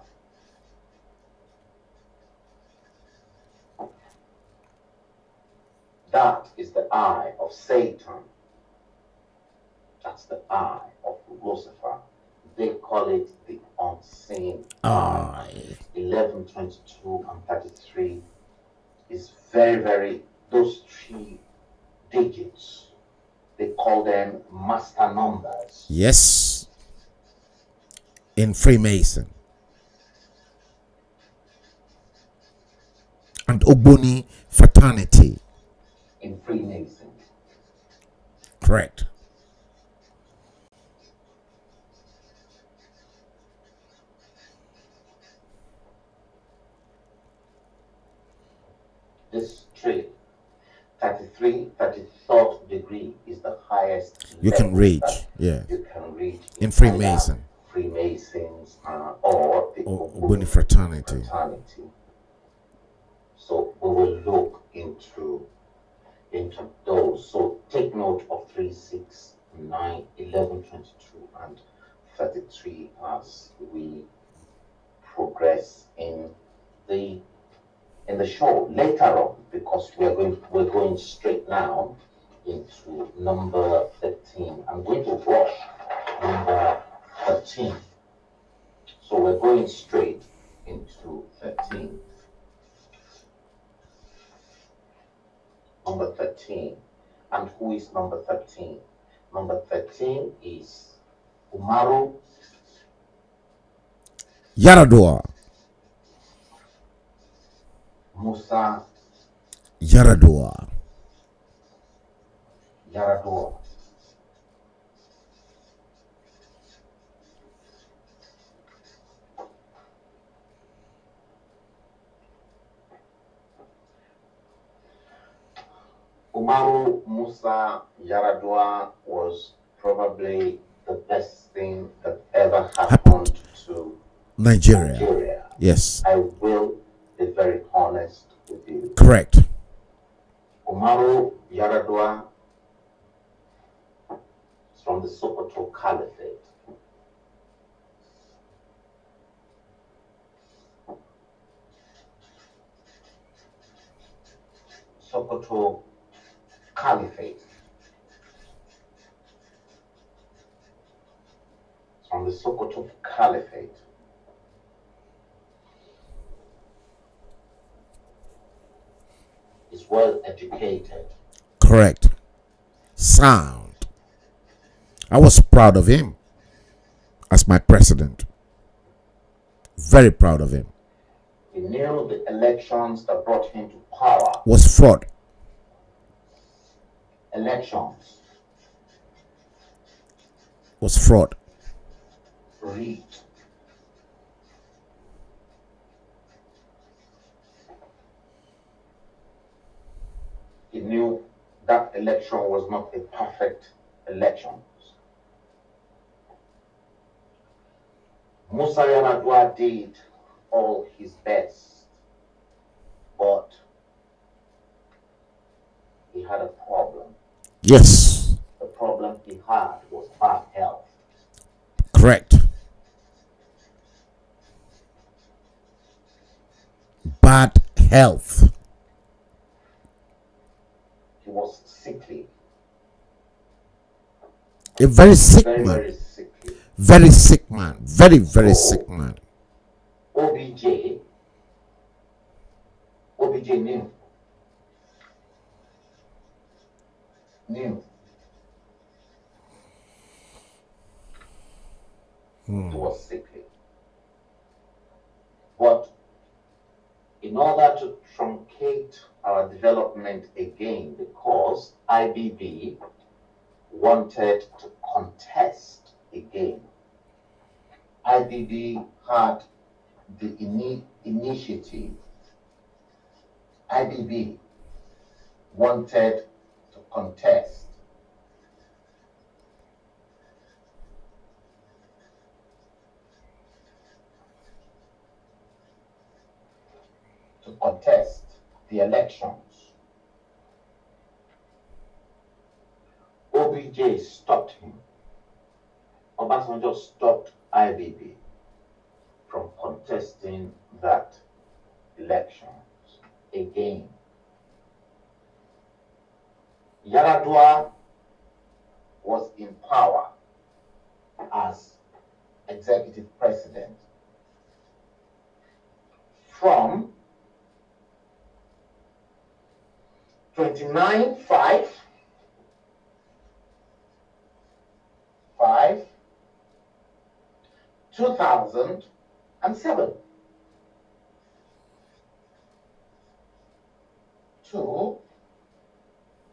eye of Satan. That's the eye of Lucifer. They call it the unseen eye. 11, 22, and 33 is very, very, those 3 digits, they call them master numbers. Yes. In Freemason. And Ogboni fraternity. In Freemason. Correct. This trait, 33, 33rd degree is the highest You can reach, yeah. You can reach in Freemason. Freemasons or the Ogboni fraternity. So we will look into those. So take note of 3, 6, 9, 11, 22, and 33 as we progress in the show later on, because we're going straight now into number 13. I'm going to rush number 13. So we're going straight into 13. Number 13. And who is number 13? Number 13 is Umaru Yaradua. Musa Yaradua. Umaru Musa Yaradua was probably the best thing that ever happened to Nigeria. Yes. I will be very honest with you. Correct. Umaru Yaradua is from the Sokoto Caliphate. Sokoto Caliphate. From the Sokoto Caliphate. Is well educated. Correct. Sound. I was proud of him as my president. Very proud of him. He knew the elections that brought him to power. Was fraud. Elections. Was fraud. Rigged. He knew that election was not a perfect election. Musa Yar'Adua did all his best, but he had a problem. Yes. The problem he had was bad health. Correct. Bad health. He was sickly. A very sick Very, man. very sickly. Very sick man. Very, very sick man. OBJ knew. He was sickly. But in order to truncate our development again, because IBB wanted to contest again, IBB had the initiative. IBB wanted to contest. To contest the elections. OBJ stopped him. Obasanjo stopped IBB from contesting that elections again. Yaradua was in power as executive president from 29/5 2007 to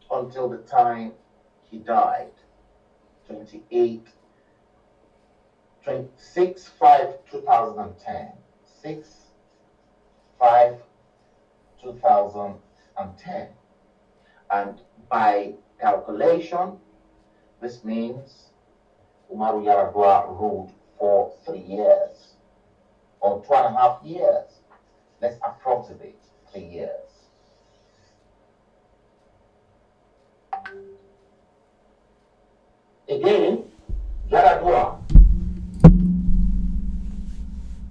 until the time he died, 6/5/2010. 6/5/2010. And by calculation, this means Umaru Yaradua ruled for 3 years or 2.5 years. Let's approximate 3 years. Again, Yaradua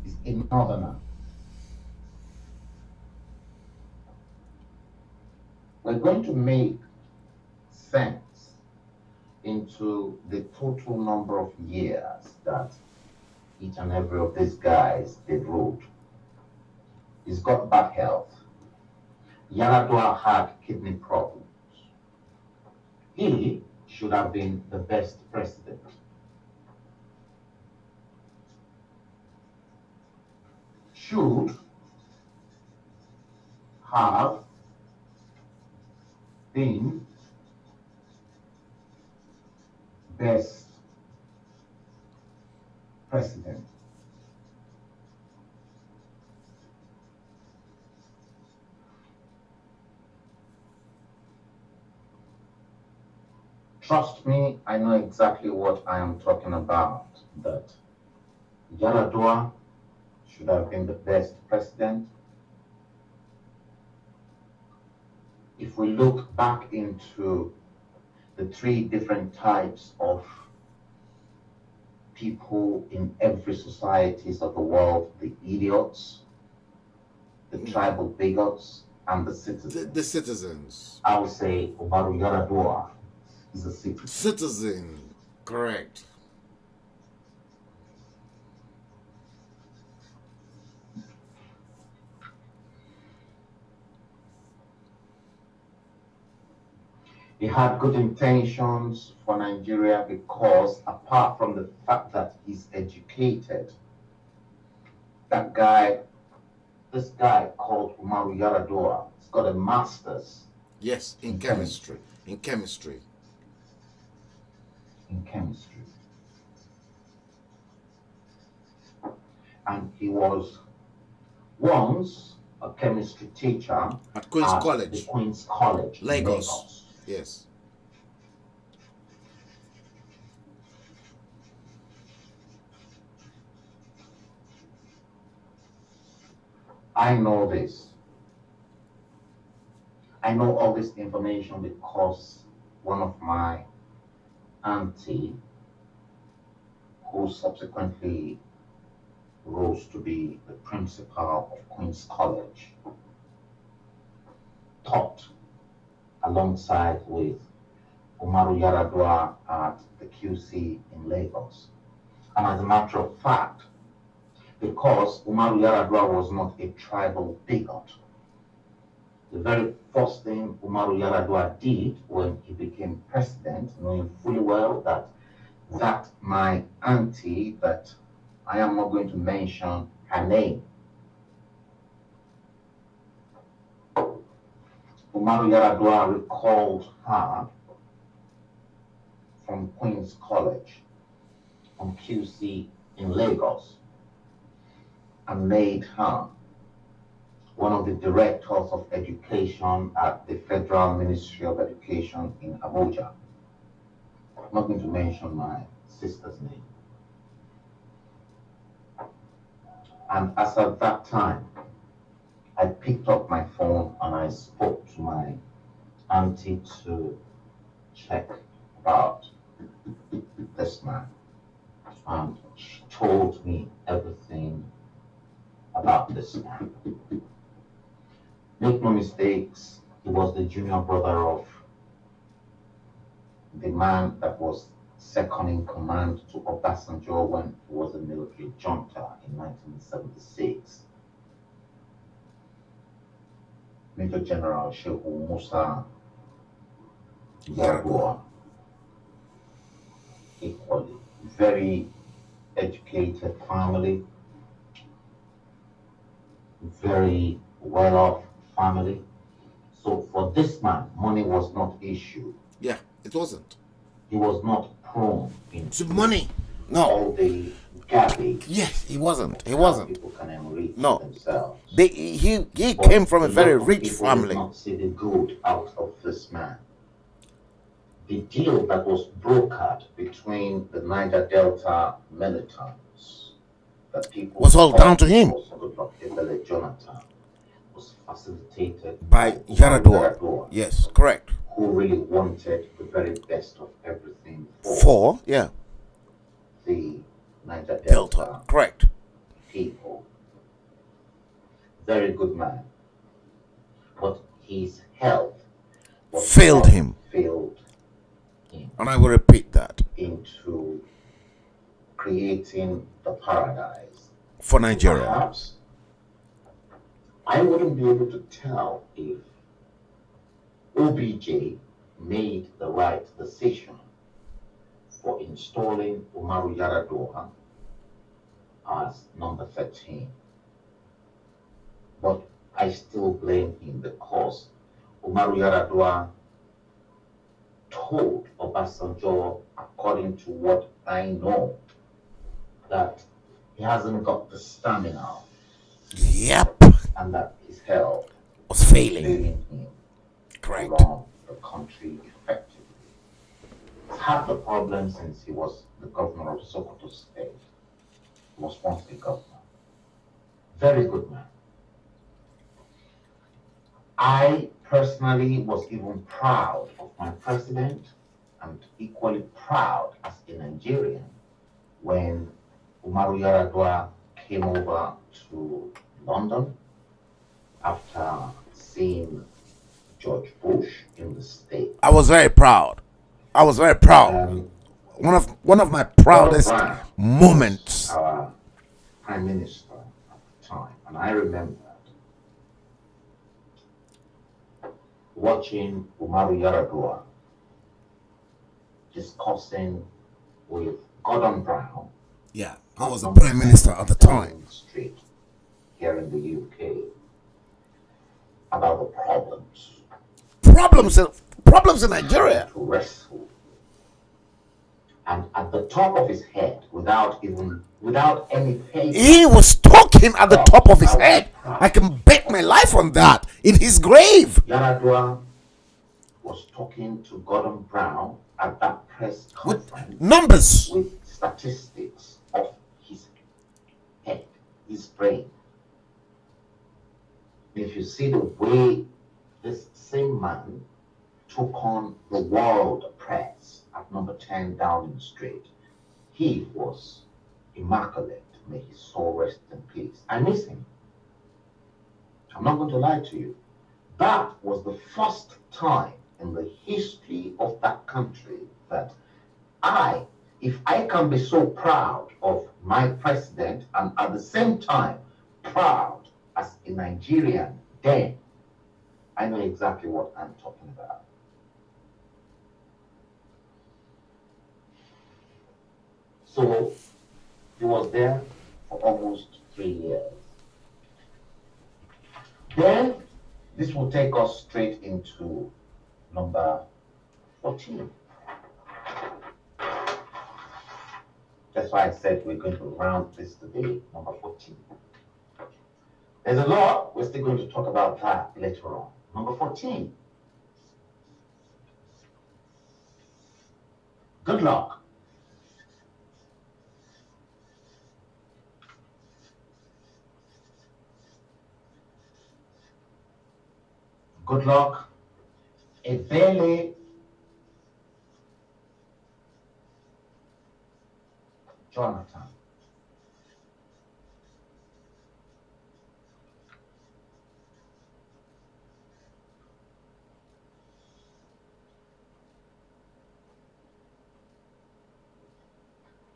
is a northerner. We're going to make sense into the total number of years that each and every of these guys did rule. He's got bad health. Yaradua had kidney problems. He should have been the best president. Should have been best president. Trust me, I know exactly what I am talking about, that Yaradua should have been the best president. If we look back into the 3 different types of people in every societies of the world, the idiots, the tribal bigots, and the citizens. The citizens. I would say Umaru Yaradua is a citizen. Citizen, correct. He had good intentions for Nigeria because, apart from the fact that he's educated, this guy called Umaru Yaradua, has got a master's. Yes, in chemistry. In chemistry. And he was once a chemistry teacher at Queen's at College. The Queen's College, Lagos. Yes. I know this. I know all this information because one of my auntie, who subsequently rose to be the principal of Queen's College, taught alongside with Umaru Yaradua at the QC in Lagos. And as a matter of fact, because Umaru Yaradua was not a tribal bigot, the very first thing Umaru Yaradua did when he became president, knowing fully well that my auntie, that I am not going to mention her name, Umaru Yaradua recalled her from Queen's College on QC in Lagos and made her one of the directors of education at the Federal Ministry of Education in Abuja. I'm not going to mention my sister's name. And as at that time, I picked up my phone and I spoke to my auntie to check about this man. And she told me everything about this man. Make no mistakes, he was the junior brother of the man that was second in command to Obasanjo when he was a military junta in 1976, Major General Shehu Musa Yar'Adua. Equally, very educated family, very well-off family. So for this man, money was not issue. Yeah, it wasn't. He was not prone into To money. No. all the garbage. Yes, he wasn't. He how wasn't. People can enrich No. themselves. He But came from a very lot of rich people family. did not see the good out of this man. The deal that was brokered between the Niger Delta militants that people Was all down to him. also Goodluck Ebele Jonathan was facilitated By Yar'Adua. Yes, correct. who really wanted the very best of everything For, yeah, the Niger Delta. Delta Correct. people. Very good man. But his health Failed him. failed him And I will repeat that. into creating the paradise. For Nigeria. Perhaps I wouldn't be able to tell if OBJ made the right decision for installing Umaru Yar'Adua as number 13. But I still blame him because Umaru Yar'Adua told Obasanjo, according to what I know, that he hasn't got the stamina Yep. and that his health Was failing. failing him Correct. to run the country effectively. He's had the problem since he was the governor of Sokoto State. He was once the governor. Very good man. I personally was even proud of my president and equally proud as a Nigerian when Umaru Yar'Adua came over to London after seeing George Bush in the state. I was very proud. I was very proud. One of my proudest Brown moments. was our prime minister at the time, and I remember watching Umaru Yar'Adua discussing with Gordon Brown. Yeah, I was the prime minister at the time. Street here in the UK about the Problems in Nigeria. to wrestle. And at the top of his head, without any paper, He was talking at the top of his head. I can bet my life on that. In his grave. Yar'Adua was talking to Gordon Brown at that press With conference numbers. with statistics of his head, his brain. If you see the way this same man took on the world press at number 10 Downing Street, he was immaculate. May his soul rest in peace. I miss him. I'm not going to lie to you. That was the first time in the history of that country that if I can be so proud of my president and at the same time proud as a Nigerian, then I know exactly what I'm talking about. So he was there for almost 3 years. Then this will take us straight into number 14. That's why I said we're going to round this today, number 14. There's a lot, we're still going to talk about that later on. Number 14. Good luck. Good luck. Ebele Jonathan.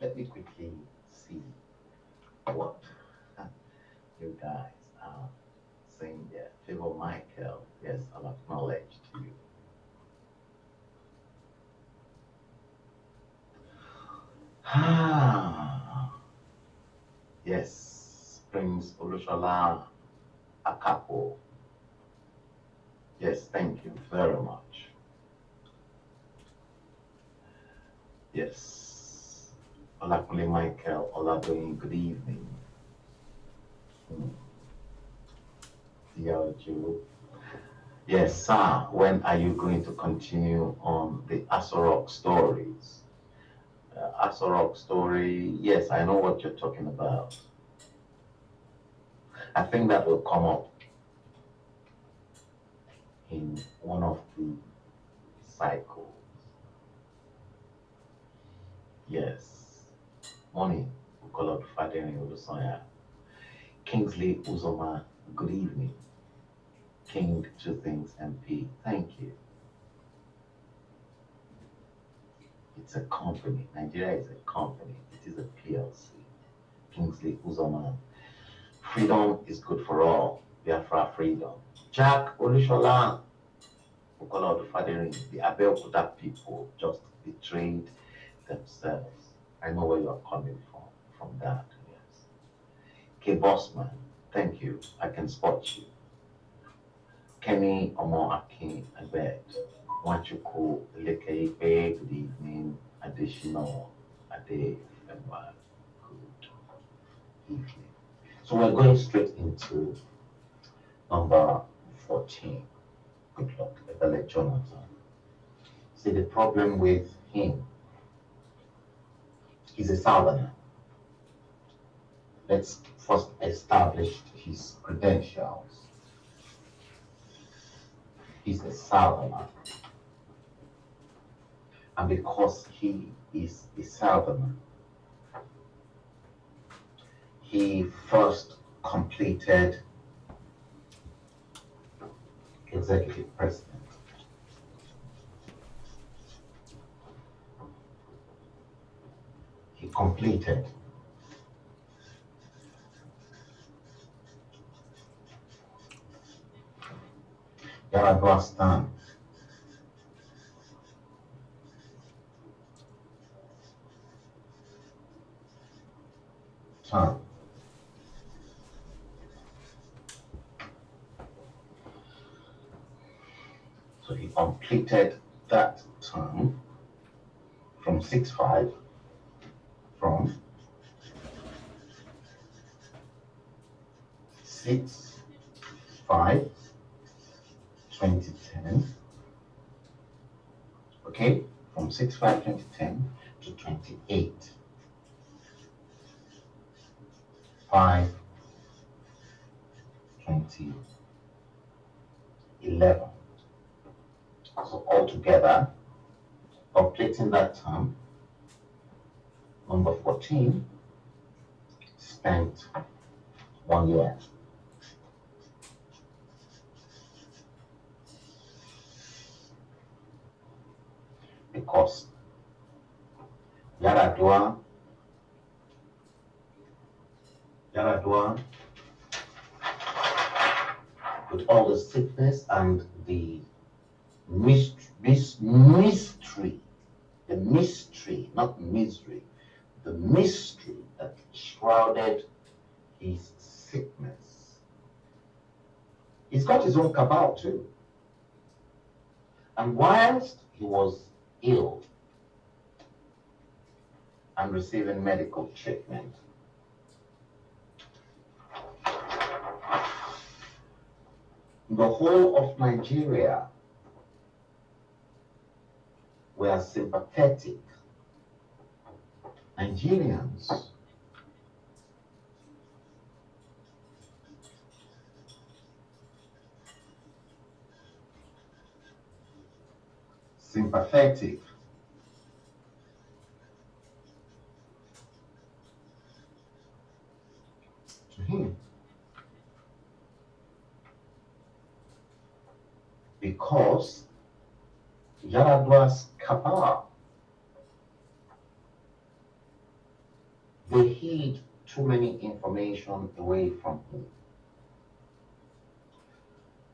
let me quickly see what you guys are saying there. Favor Michael, yes, I'll acknowledge to you. Yes, Prince Olushola Akapo. Yes, thank you very much. Yes, Olakule Michael, Oladoyin, good evening. Dialju. Yes, sir, when are you going to continue on the Asorok stories? Asorok story, yes, I know what you're talking about. I think that will come up in one of the cycles. Yes. Morning, Ukolod Fadeni Olusoya. Kingsley Uzoma, good evening. King Two Things MP, thank you. It's a company. Nigeria is a company. It is a PLC. Kingsley Uzoma. Freedom is good for all. Biafra freedom. Jack Olushola, Ukolod Fadeni, the Abeokuta people just betrayed themselves. I know where you are coming from that, yes. K Bossman, thank you. I can spot you. Kenny Omo Akin Abed, Wachuku Lekeipe, good evening. Additional Ade Femba, good evening. So we're going straight into number 14. Good luck, Ebele Jonathan. See, the problem with him, he's a southerner. Let's first establish his credentials. He's a southerner. And because he is a southerner, he first completed executive president. He completed Yaradua's term. So he completed that term from 6-5, from 6-5, 2010, okay, from 6-5, 2010 to 28, 5, 2011. So altogether, completing that term, number 14 spent 1 year. Because Yaradua, with all the sickness and the mystery, not misery, the mystery that shrouded his sickness. He's got his own cabal too. And whilst he was ill and receiving medical treatment, the whole of Nigeria were sympathetic. Nigerians sympathetic to him because Yaradua's cabal hid too many information away from him.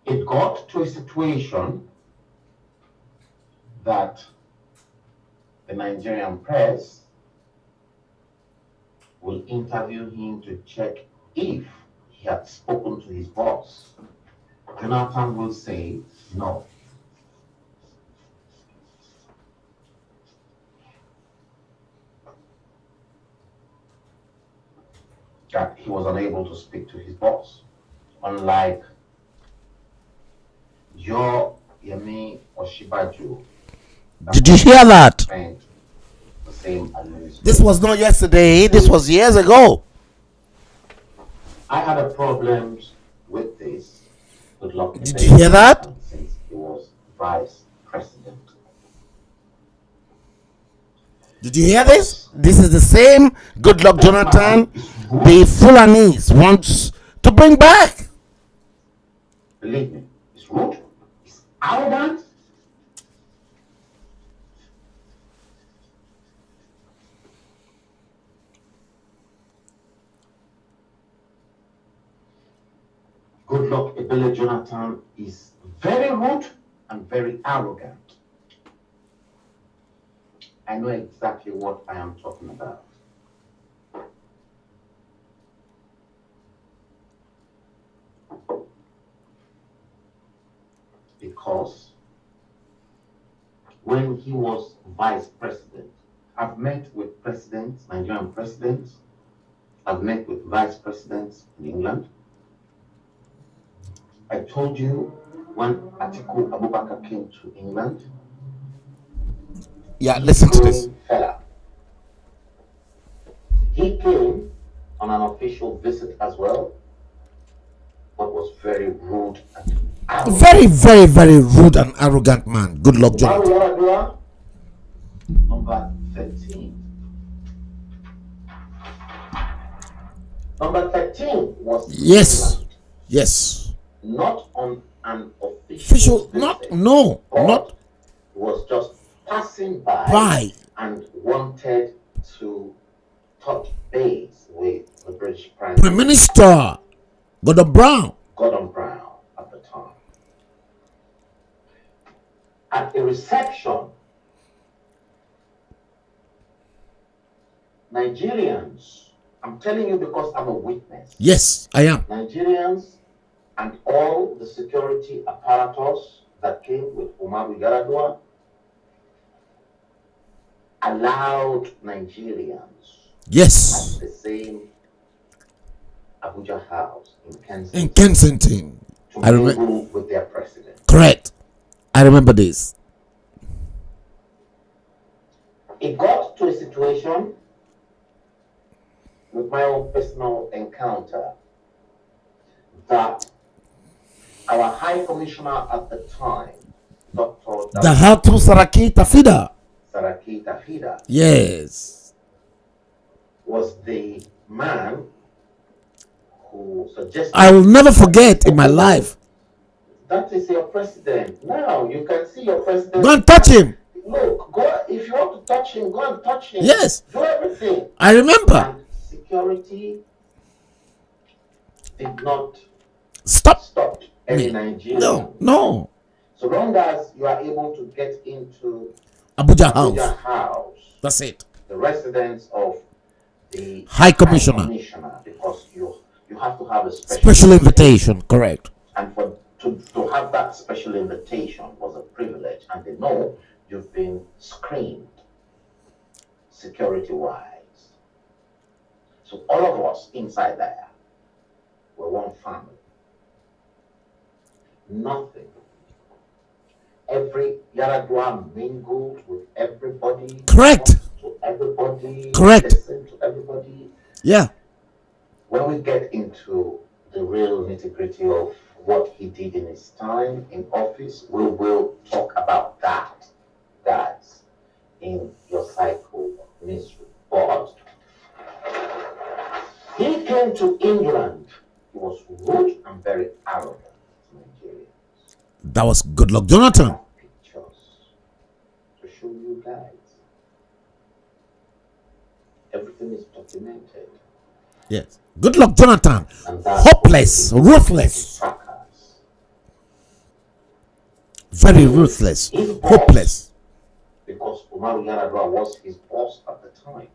It got to a situation that the Nigerian press will interview him to check if he had spoken to his boss. Jonathan will say no. That he was unable to speak to his boss. Unlike Yemi Oshibaju. Did you hear that? The same This was not yesterday, this was years ago. I had a problem with this. Good luck. Did you hear that? Since he was vice president. Did you hear this? This is the same Goodluck Jonathan the Fulanese wants to bring back. Believe me, it's rude, it's arrogant. Goodluck Ebele Jonathan is very rude and very arrogant. I know exactly what I am talking about. Because when he was vice president, I've met with presidents, Nigerian presidents, I've met with vice presidents in England. I told you when Atiku Abubakar came to England. Yeah, listen to this. Fella. He came on an official visit as well, but was very rude and arrogant. Very rude and arrogant man. Goodluck Jonathan. Number 13. Number 13 was Yes. England. Yes. Not on an official visit, not was just passing by and wanted to touch base with the British Prime Minister Gordon Brown at the time. At a reception, Nigerians, I'm telling you because I'm a witness. Yes, I am. Nigerians and all the security apparatus that came with Umaru Yaradua allowed Nigerians yes at the same Abuja house in Kensington to mingle with their president. Correct. I remember this. It got to a situation with my own personal encounter that our High Commissioner at the time, Dr. Dahatu Saraki Tafida, yes, was the man who suggested. I will never forget in my life. That is your president. Now you can see your president. Go and touch him. Look, go if you want to touch him, go and touch him. Yes. Do everything. I remember. And security did not stop any Nigerian. No. So long as you are able to get into Abuja House. That's it. The residence of the High Commissioner. Because you have to have a special invitation. Correct. And to have that special invitation was a privilege, and they know you've been screened security-wise. So all of us inside there were one family. Nothing. Every Yaradua mingled with everybody. Correct. To everybody. Correct. Listened to everybody. Yeah. When we get into the real nitty-gritty of what he did in his time in office, we will talk about that, guys, in your cycle of misery. But he came to England. He was rude and very arrogant to Nigerians. That was Goodluck Jonathan. Pictures to show you guys. Everything is documented. Yes. Good luck, Jonathan. And that Hopeless, was ruthless, trackers. very ruthless, His boss, hopeless. because Umaru Yar'Adua was his boss at the time.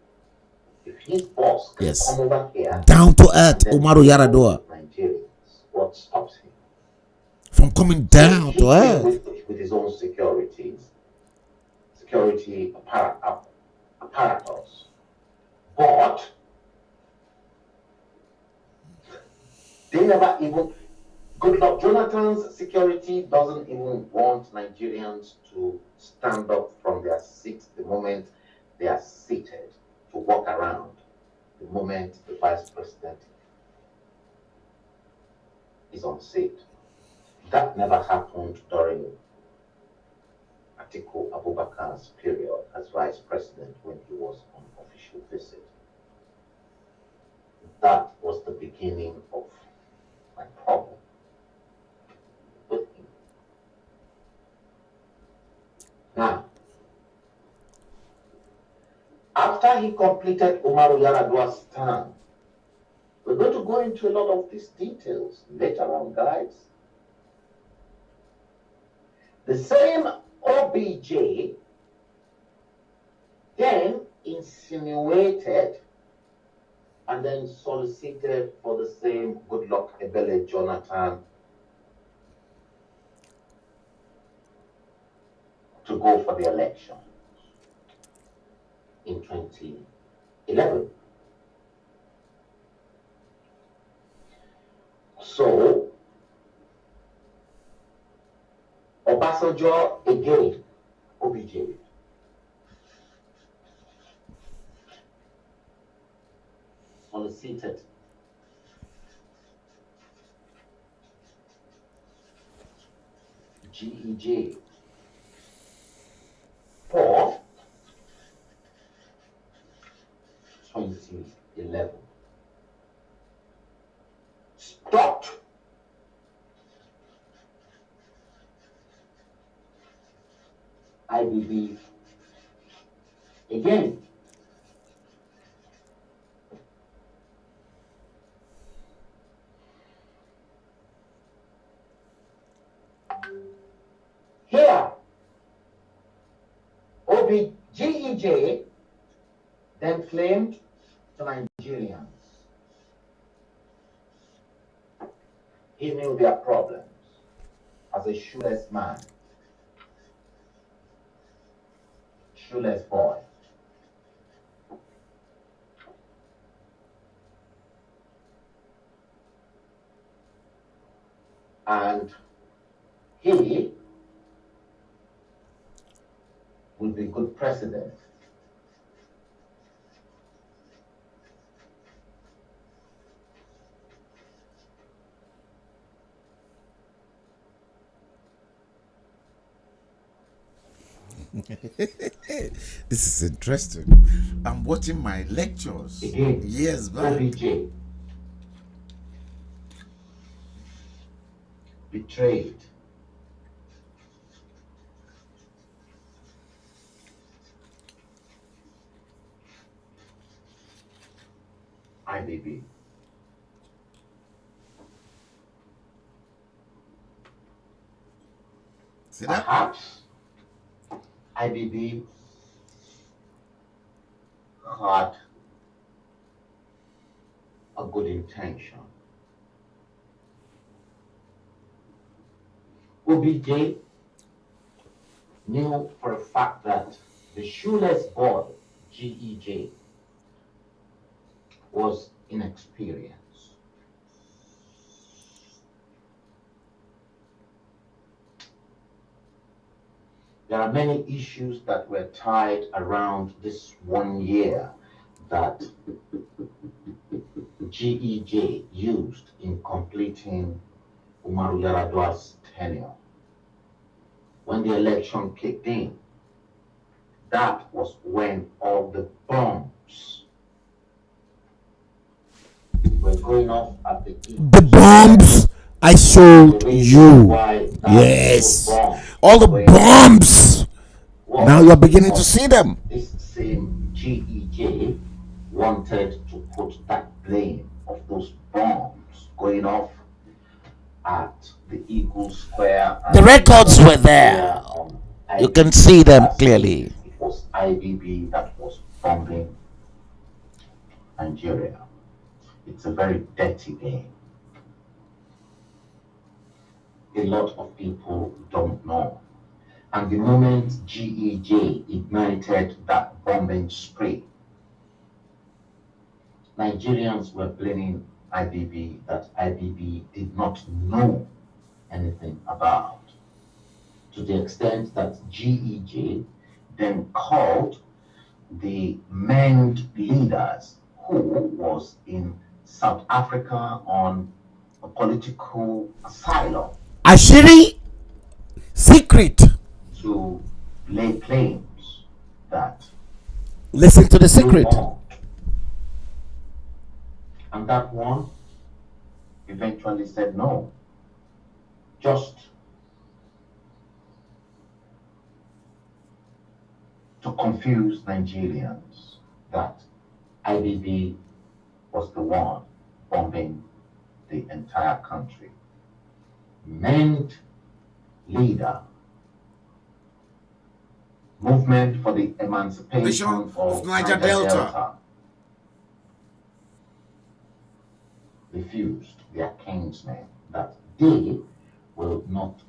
If his boss can Yes. come over here, Down to earth, and then Umaru Yar'Adua. Nigerians, what stops him? From coming down He to came earth. with his own security apparatus, but they never even. Good luck. Jonathan's security doesn't even want Nigerians to stand up from their seats the moment they are seated, to walk around the moment the vice president is on seat. That never happened during Atiku Abubakar's period as vice president when he was on official visit. That was the beginning of my problem with him. Now, after he completed Umaru Yar'Adua's term, we're going to go into a lot of these details later on, guys. The same OBJ then insinuated and then solicited for the same Goodluck Ebele Jonathan to go for the election in 2011. So, Obasanjo again, OBJ, solicited GEJ for 2011. Stopped IBB again. Here, GEJ then claimed to Nigerians he knew their problems as a shoeless man, shoeless boy. And he will be good president. This is interesting. I'm watching my lectures Again, years back. OBJ betrayed IBB. See that? Perhaps IBB had a good intention. OBJ knew for a fact that the shoeless boy, GEJ, was inexperienced. There are many issues that were tied around this 1 year that GEJ used in completing Umaru Yar'Adua's tenure. When the election kicked in, that was when all the bombs were going off at the The bombs I showed you. Yes. All the bombs. Now you're beginning to see them. This same GEJ wanted to put that blame of those bombs going off at the Eagle Square. The records were there. You can see them clearly. It was IBB that was bombing Nigeria. It's a very dirty game. A lot of people don't know. And the moment GEJ ignited that bombing spree, Nigerians were blaming IBB that IBB did not know anything about, to the extent that GEJ then called the maimed leaders who was in South Africa on a political asylum. Ashiri secret. To lay claims that Listen to the secret. And that one eventually said no. Just to confuse Nigerians that IBB was the one bombing the entire country. Named leader, movement for the emancipation of Niger Delta, refused their kinsmen that they will not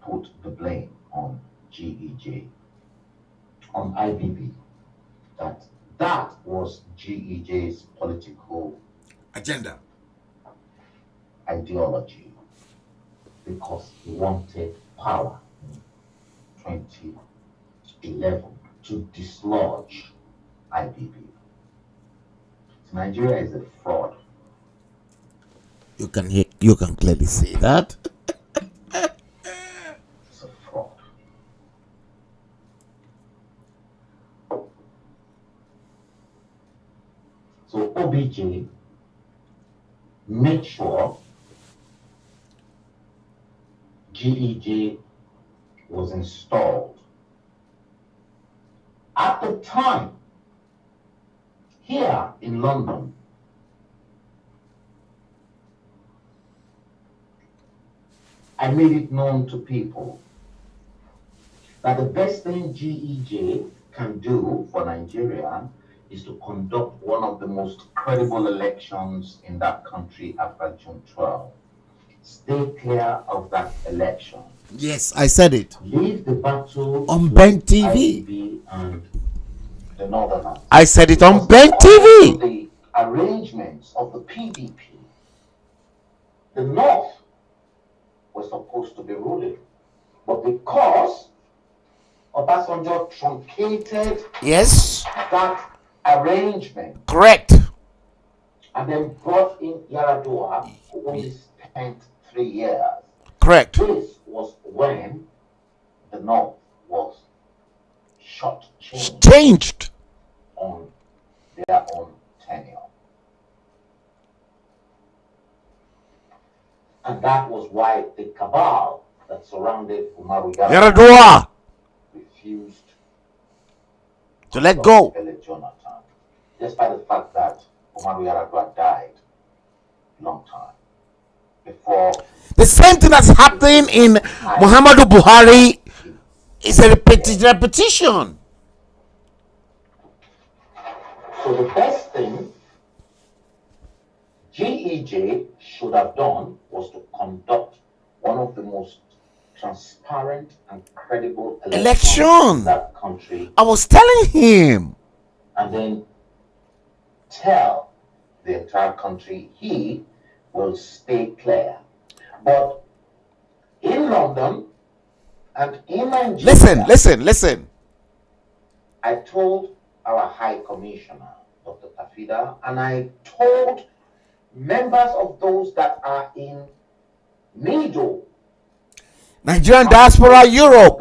put the blame on GEJ, on IBB, that was GEJ's political agenda, ideology, because he wanted power in 2011 to dislodge IBB. So Nigeria is a fraud. You can clearly see that. It's a fraud. So OBJ made sure GEJ was installed. At the time, here in London, I made it known to people that the best thing GEJ can do for Nigeria is to conduct one of the most credible elections in that country after June 12. Stay clear of that election. Yes, I said it. Leave the battle on Ben TV. IBB and the Northerners. I said it on Ben TV. The arrangements of the PDP, the North was supposed to be ruling, but because Obasanjo truncated that arrangement, correct, and then brought in Yaradua, who only spent 3 years. Correct. This was when the North was changed on their own tenure. And that was why the cabal that surrounded Umaru Yaradua refused to let go. Jonathan, despite the fact that Umaru Yaradua died a long time before. The same thing that's happening in Muhammadu Buhari is a repetition. So the best thing GEJ should have done was to conduct one of the most transparent and credible elections in that country. I was telling him. And then tell the entire country he will stay clear. But in London and in Nigeria... Listen. I told our High Commissioner, Dr. Tafida, and I told members of those that are in middle Nigerian Diaspora Europe.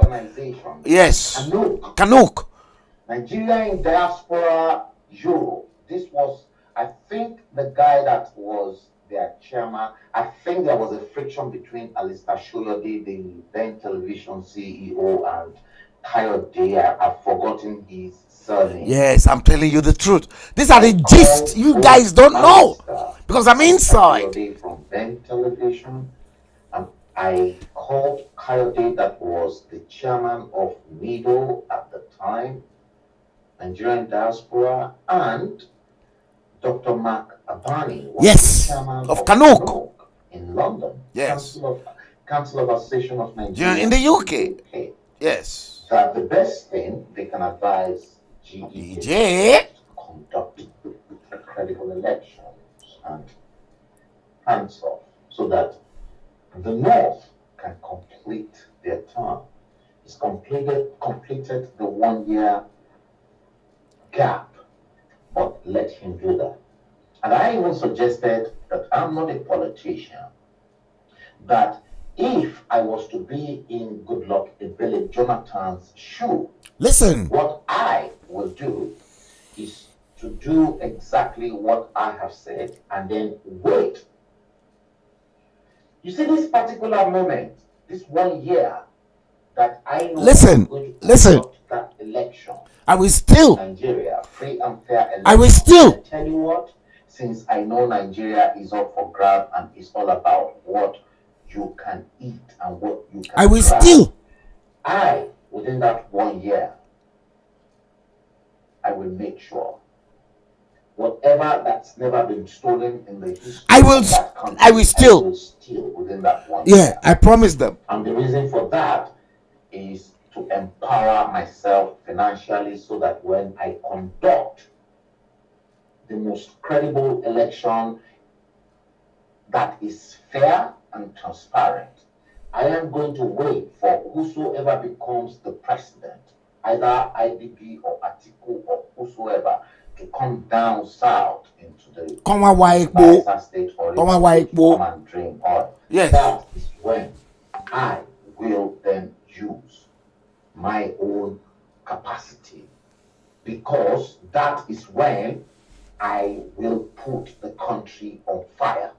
Yes. Kanuk. Nigeria in Diaspora Europe. This was, I think, the guy that was their chairman. I think there was a friction between Alistair Shoyode, the then television CEO, and Coyote, I've forgotten his surname. Yes, I'm telling you the truth. These are the I gist called you both guys don't know Alistair because I'm and inside. Coyote from Ben Television, and I called Coyote, that was the chairman of NIDO at the time, Nigerian Diaspora, and Dr. Mark Abani was the Yes, chairman of of Kanok. CANOC in London, Yes, Council of Association of yeah, in Nigeria the in UK. the UK. Yes, That the best thing they can advise GEJ to do DJ. is to conduct a credible elections and hands off, so that the North can complete their term. It's completed the 1 year gap, but let him do that. And I even suggested that I'm not a politician, that if I was to be in Goodluck Ebele Jonathan's shoe, Listen, what I will do is to do exactly what I have said and then wait. You see, this particular moment, this 1 year that I know that I'm listen, going to listen. conduct that election, I will still, Nigeria, free and fair I will election. still, I tell you what, since I know Nigeria is up for grab and it's all about what you can eat and what you I can will grab, still. within that 1 year, I will make sure whatever that's never been stolen in the history I will, of that I country, will I still. will steal within that one Yeah, year. I promise them. And the reason for that is to empower myself financially, so that when I conduct the most credible election that is fair and transparent, I am going to wait for whosoever becomes the president, either IDP or Atiku or whosoever, to come down south into the Come on, white Bayelsa State or Come on, Rivers State white to come and drain oil. Yes. That is when I will then use my own capacity, because that is when I will put the country on fire.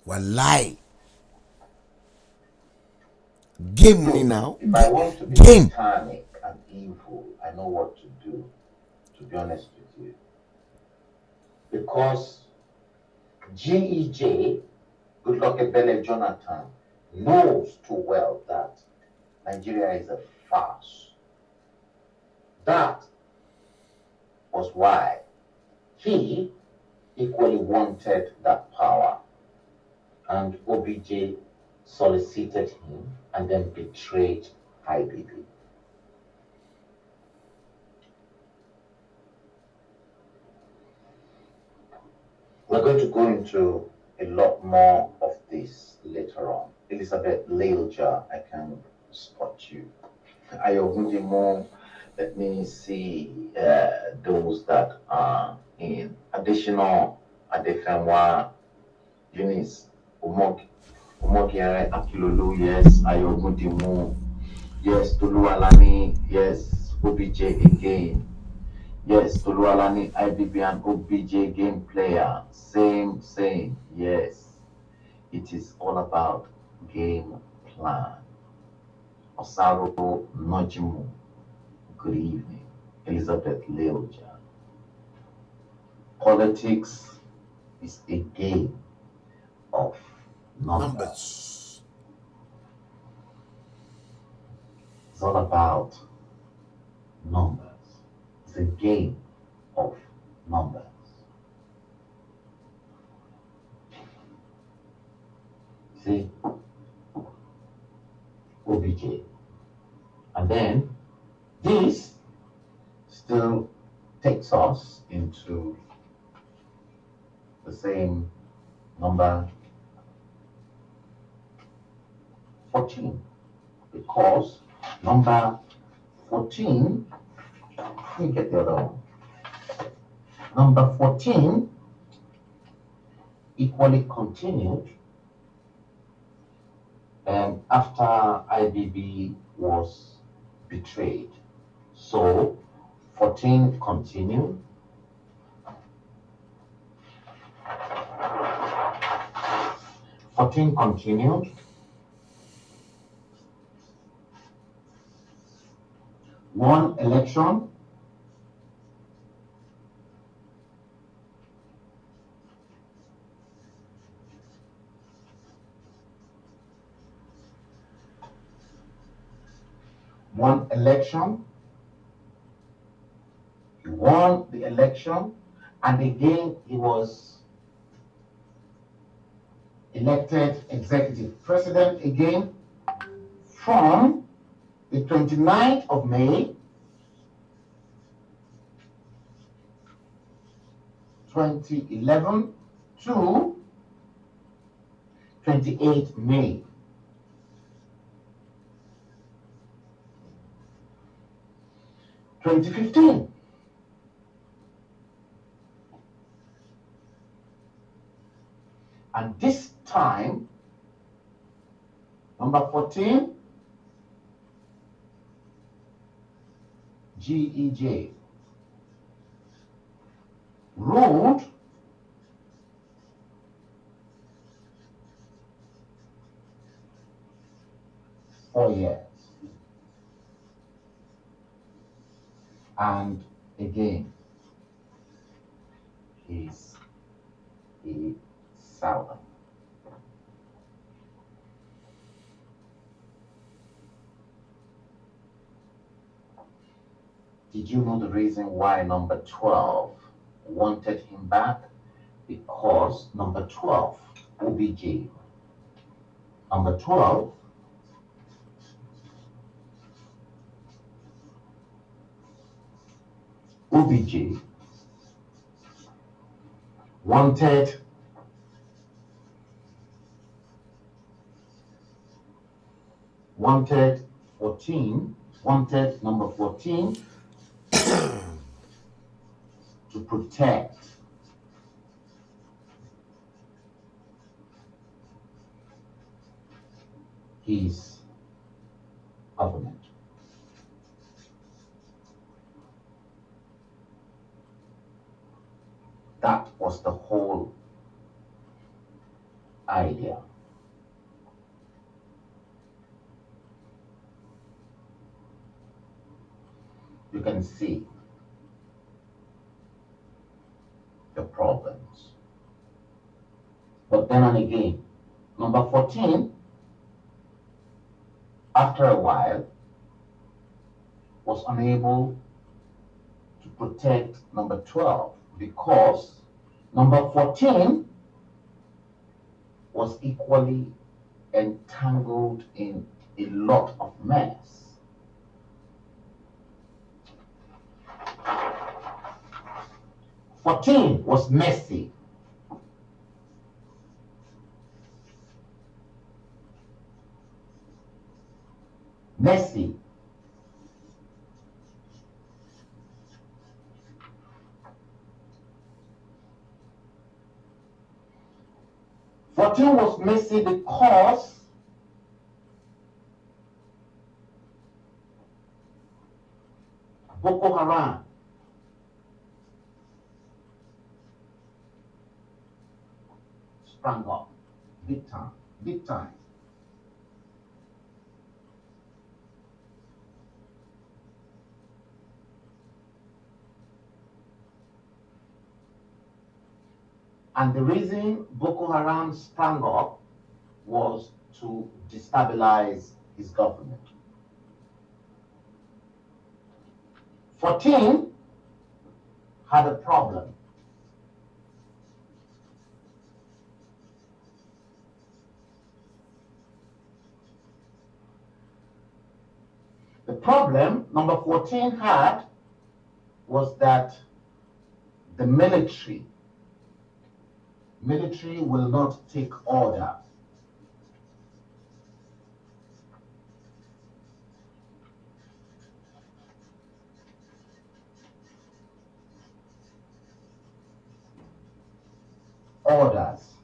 Wallahi. Game me now. If I want to be Game. satanic and evil, I know what to do, to be honest with you. Because GEJ, Goodluck Ebele Jonathan, knows too well that Nigeria is a farce. That was why he equally wanted that power, and OBJ solicited him and then betrayed IBB. We're going to go into a lot more of this later on. Elizabeth Lilja, I can spot you. Ayogundimo, let me see those that are in. Additional Adefenwa, Eunice Umogiere Akilolu, yes. Ayogundimo, yes. Toluwalani, yes. OBJ again. Yes, Toluwalani, IBB and OBJ game player. Same, yes. It is all about game plan. Osaro Nojimu, good evening. Elizabeth Leoja. Politics is a game of numbers. It's all about numbers. It's a game of numbers. See, OBJ. And then this still takes us into the same number 14, because number 14, let me get the other one. Number 14 equally continued, and after IBB was betrayed. So 14 continued. 14 continued. election. Won election. He won the election, and again he was elected executive president again from the 29th of May 2011 to 28th May 2015. And this time, number 14, GEJ, ruled for 4 years. And again, he's a Southern. Did you know the reason why number 12 wanted him back? Because number 12, OBJ, number 12 OBJ wanted number 14 to protect his government. That was the whole idea. You can see the problems. But then and again, number 14, after a while, was unable to protect number 12 because number 14 was equally entangled in a lot of mess. "14 was messy. Messy. "14 was messy because Boko Haram sprang up big time, big time. And the reason Boko Haram sprang up was to destabilize his government. 14 had a problem. The problem number 14 had was that the military will not take order. Orders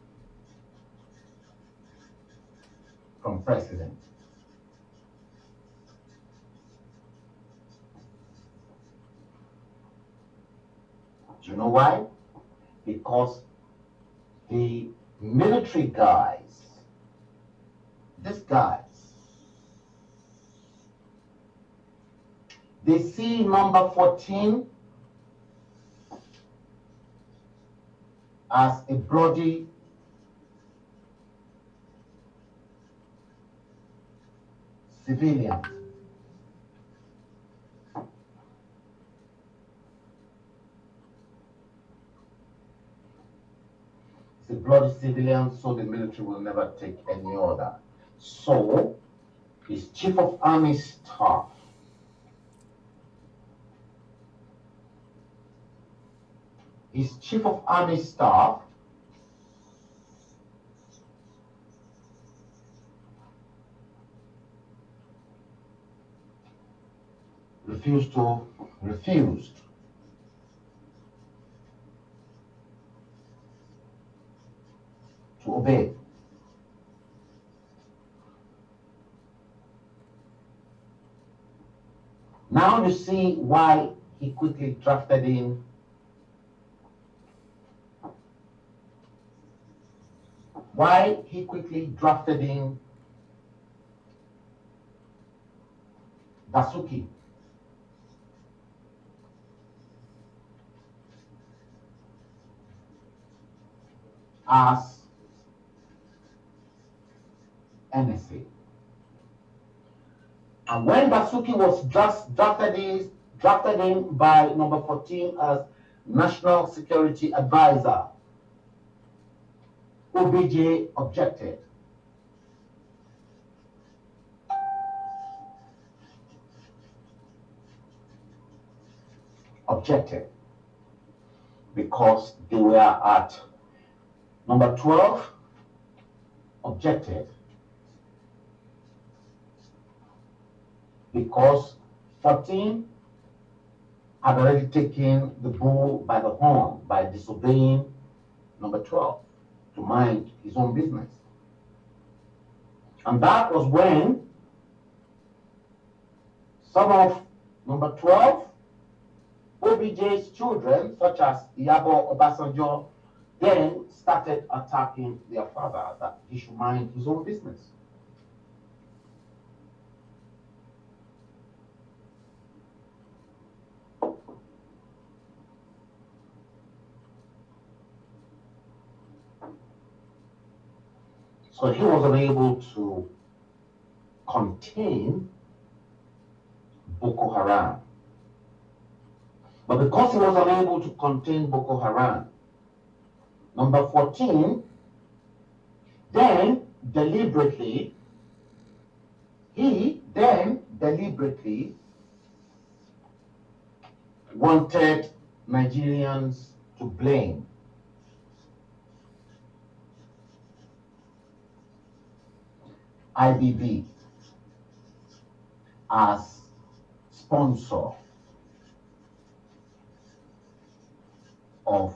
from president. Do you know why? Because the military guys, they see number 14 as a bloody civilian. It's a bloody civilian, so the military will never take any order. So, his chief of army staff refused to obey. Now you see why he quickly drafted in Dasuki as NSA. And when Dasuki was just drafted in by number 14 as National Security Advisor, OBJ objected. Because they were at number 12, objected because 14 had already taken the bull by the horn by disobeying number 12 to mind his own business. And that was when some of number 12 OBJ's children, such as Iyabo Obasanjo, then started attacking their father, that he should mind his own business. So he was unable to contain Boko Haram. But because he was unable to contain Boko Haram, number 14 then deliberately wanted Nigerians to blame IBB as sponsor of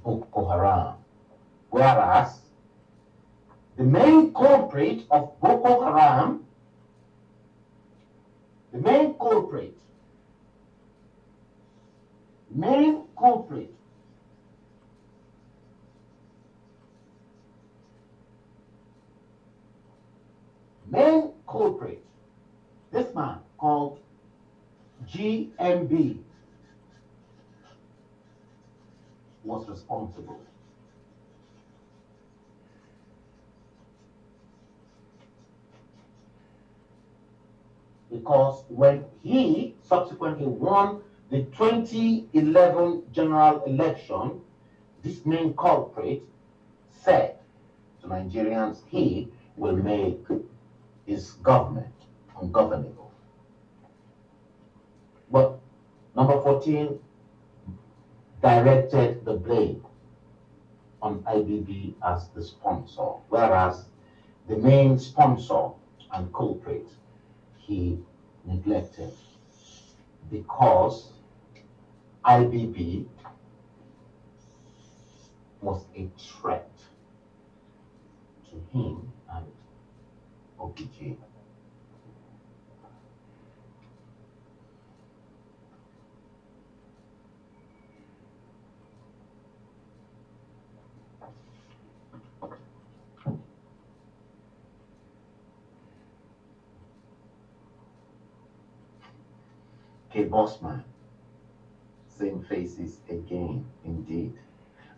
Boko Haram, whereas the main culprit of Boko Haram, the main culprit this man called GMB, was responsible. Because when he subsequently won the 2011 general election, this main culprit said to Nigerians he will make his government ungovernable. But number 14 directed the blame on IBB as the sponsor, whereas the main sponsor and culprit he neglected, because IBB was a threat to him and OPG. Okay, boss man. Same faces again, indeed.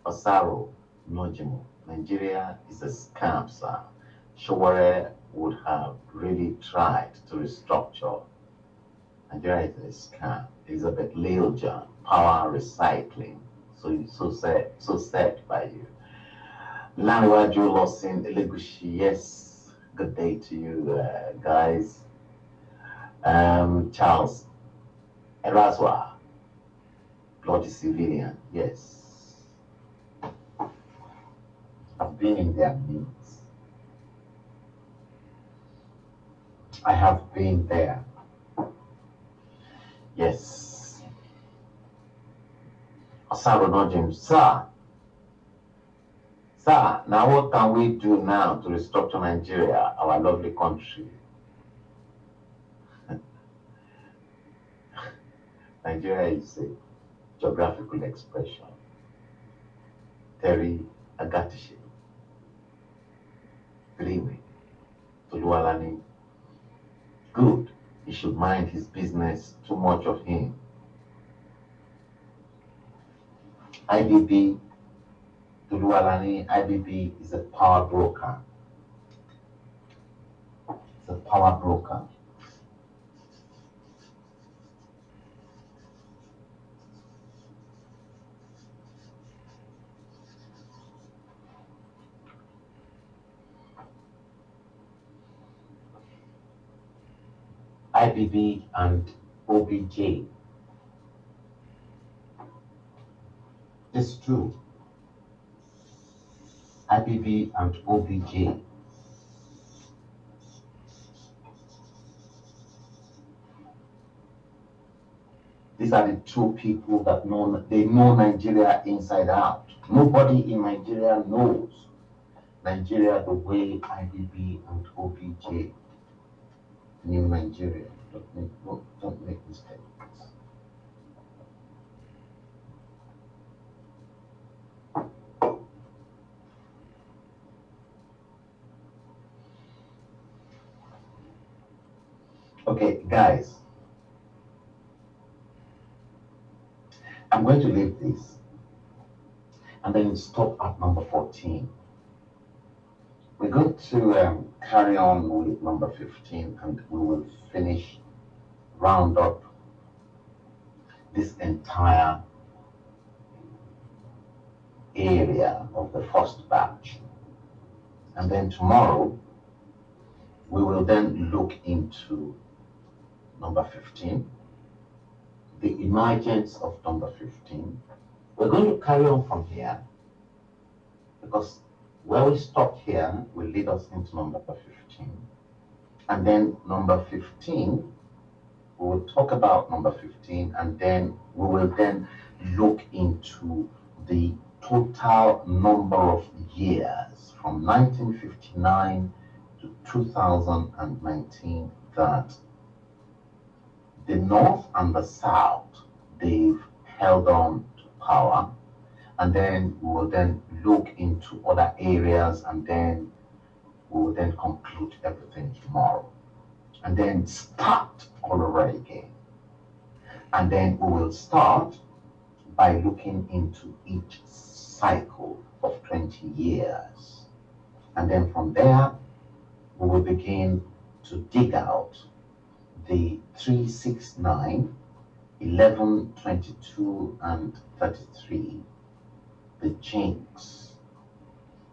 Osaro, Nojimo. Nigeria is a scam, sir. Showore would have really tried to restructure. Nigeria is a scam. Elizabeth Leojan, power recycling. So said by you. Laniwaju Lawson Elegushi, yes. Good day to you, guys. Charles Eraswa, bloody civilian, yes. I've been in their midst. I have been there. Yes. Osaro Nojim, sir. Sir, now what can we do now to restructure Nigeria, our lovely country? Nigeria is a geographical expression. Terry Agatishi, Greenway, Tulualani. Good. He should mind his business, too much of him. IBB, Tulualani, IBB is a power broker. It's a power broker. IBB and OBJ. It's true. IBB and OBJ. These are the two people that know Nigeria inside out. Nobody in Nigeria knows Nigeria the way IBB and OBJ knew Nigeria. Don't make mistakes. Okay, guys, I'm going to leave this and then stop at number 14. We're going to carry on with number 15 and we will round up this entire area of the first batch. And then tomorrow, we will then look into number 15, the emergence of number 15. We're going to carry on from here because where we stop here will lead us into number 15. And then number 15, we will talk about number 15 and then we will then look into the total number of years from 1959 to 2019 that the North and the South, they've held on to power. And then we will then look into other areas and then we will then conclude everything tomorrow. And then start all over again. And then we will start by looking into each cycle of 20 years. And then from there, we will begin to dig out the 3, 6, 9, 11, 22, and 33, the chinks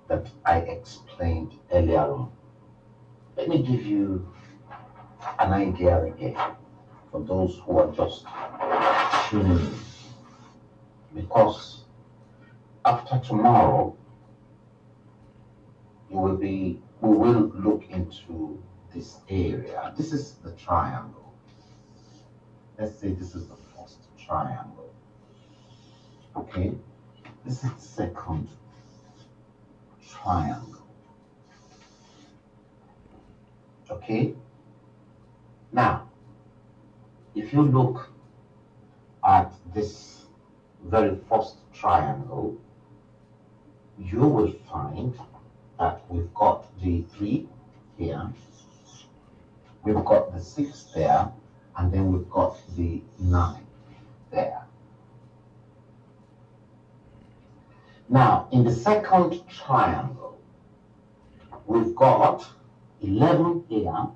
that I explained earlier on. Let me give you an idea again for those who are just tuning in. Because after tomorrow, we will look into this area. This is the triangle. Let's say this is the first triangle. Okay? This is the second triangle. Okay? Now, if you look at this very first triangle, you will find that we've got the 3 here, we've got the 6 there, and then we've got the 9 there. Now, in the second triangle, we've got 11 here,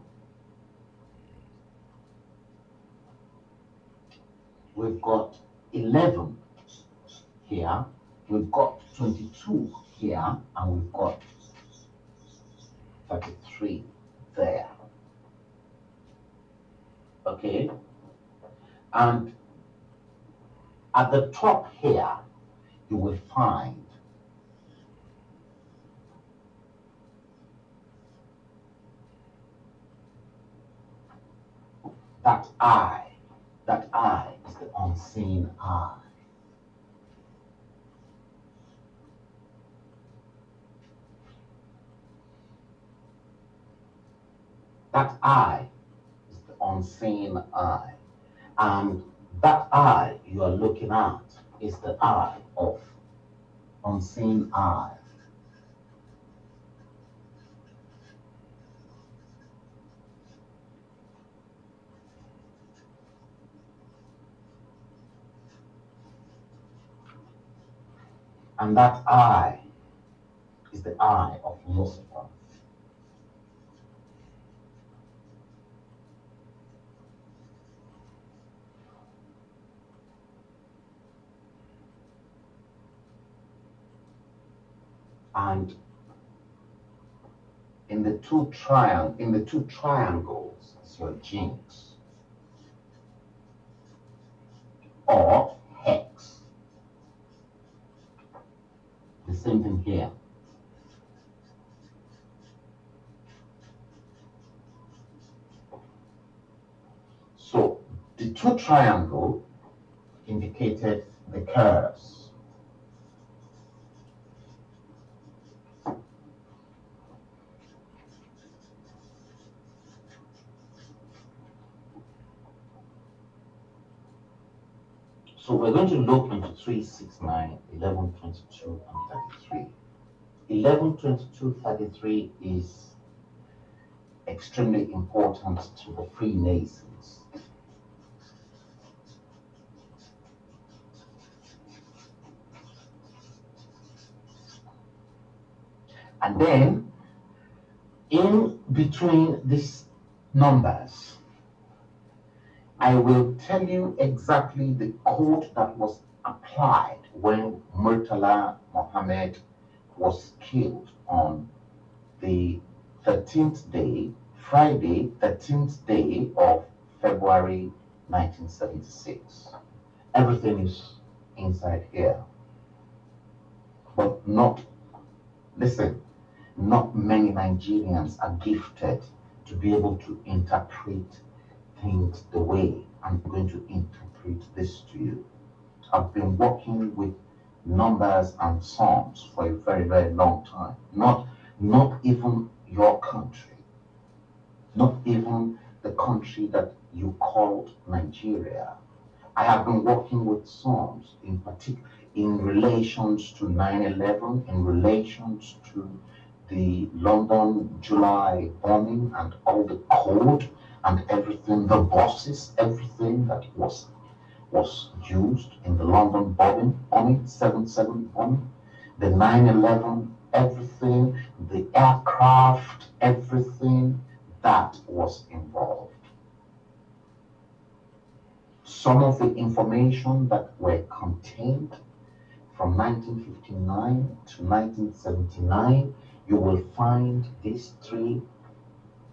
we've got 11 here, we've got 22 here, and we've got 33 there. Okay? And at the top here, you will find that I. That I is the unseen I. That I is the unseen I. And that I you are looking at is the I of unseen I. And that I is the I of Lucifer. And in the two triangles is your jinx or hex. The same thing here. So the two triangle indicated the curse. So we're going to look into 3, 6, 9, 11, 22, and 33. 11, 22, 33 is extremely important to the Freemasons. And then, in between these numbers, I will tell you exactly the code that was applied when Murtala Muhammad was killed on the 13th day, Friday, 13th day of February 1976. Everything is inside here. But listen, not many Nigerians are gifted to be able to interpret things the way I'm going to interpret this to you. I've been working with numbers and sums for a very, very long time. Not even your country, not even the country that you called Nigeria. I have been working with sums in particular in relations to 9/11, in relations to the London July bombing and all the code and everything, the bosses, everything that was used in the London bombing, 7/7 bombing, the 9/11, everything, the aircraft, everything that was involved. Some of the information that were contained from 1959 to 1979, you will find these three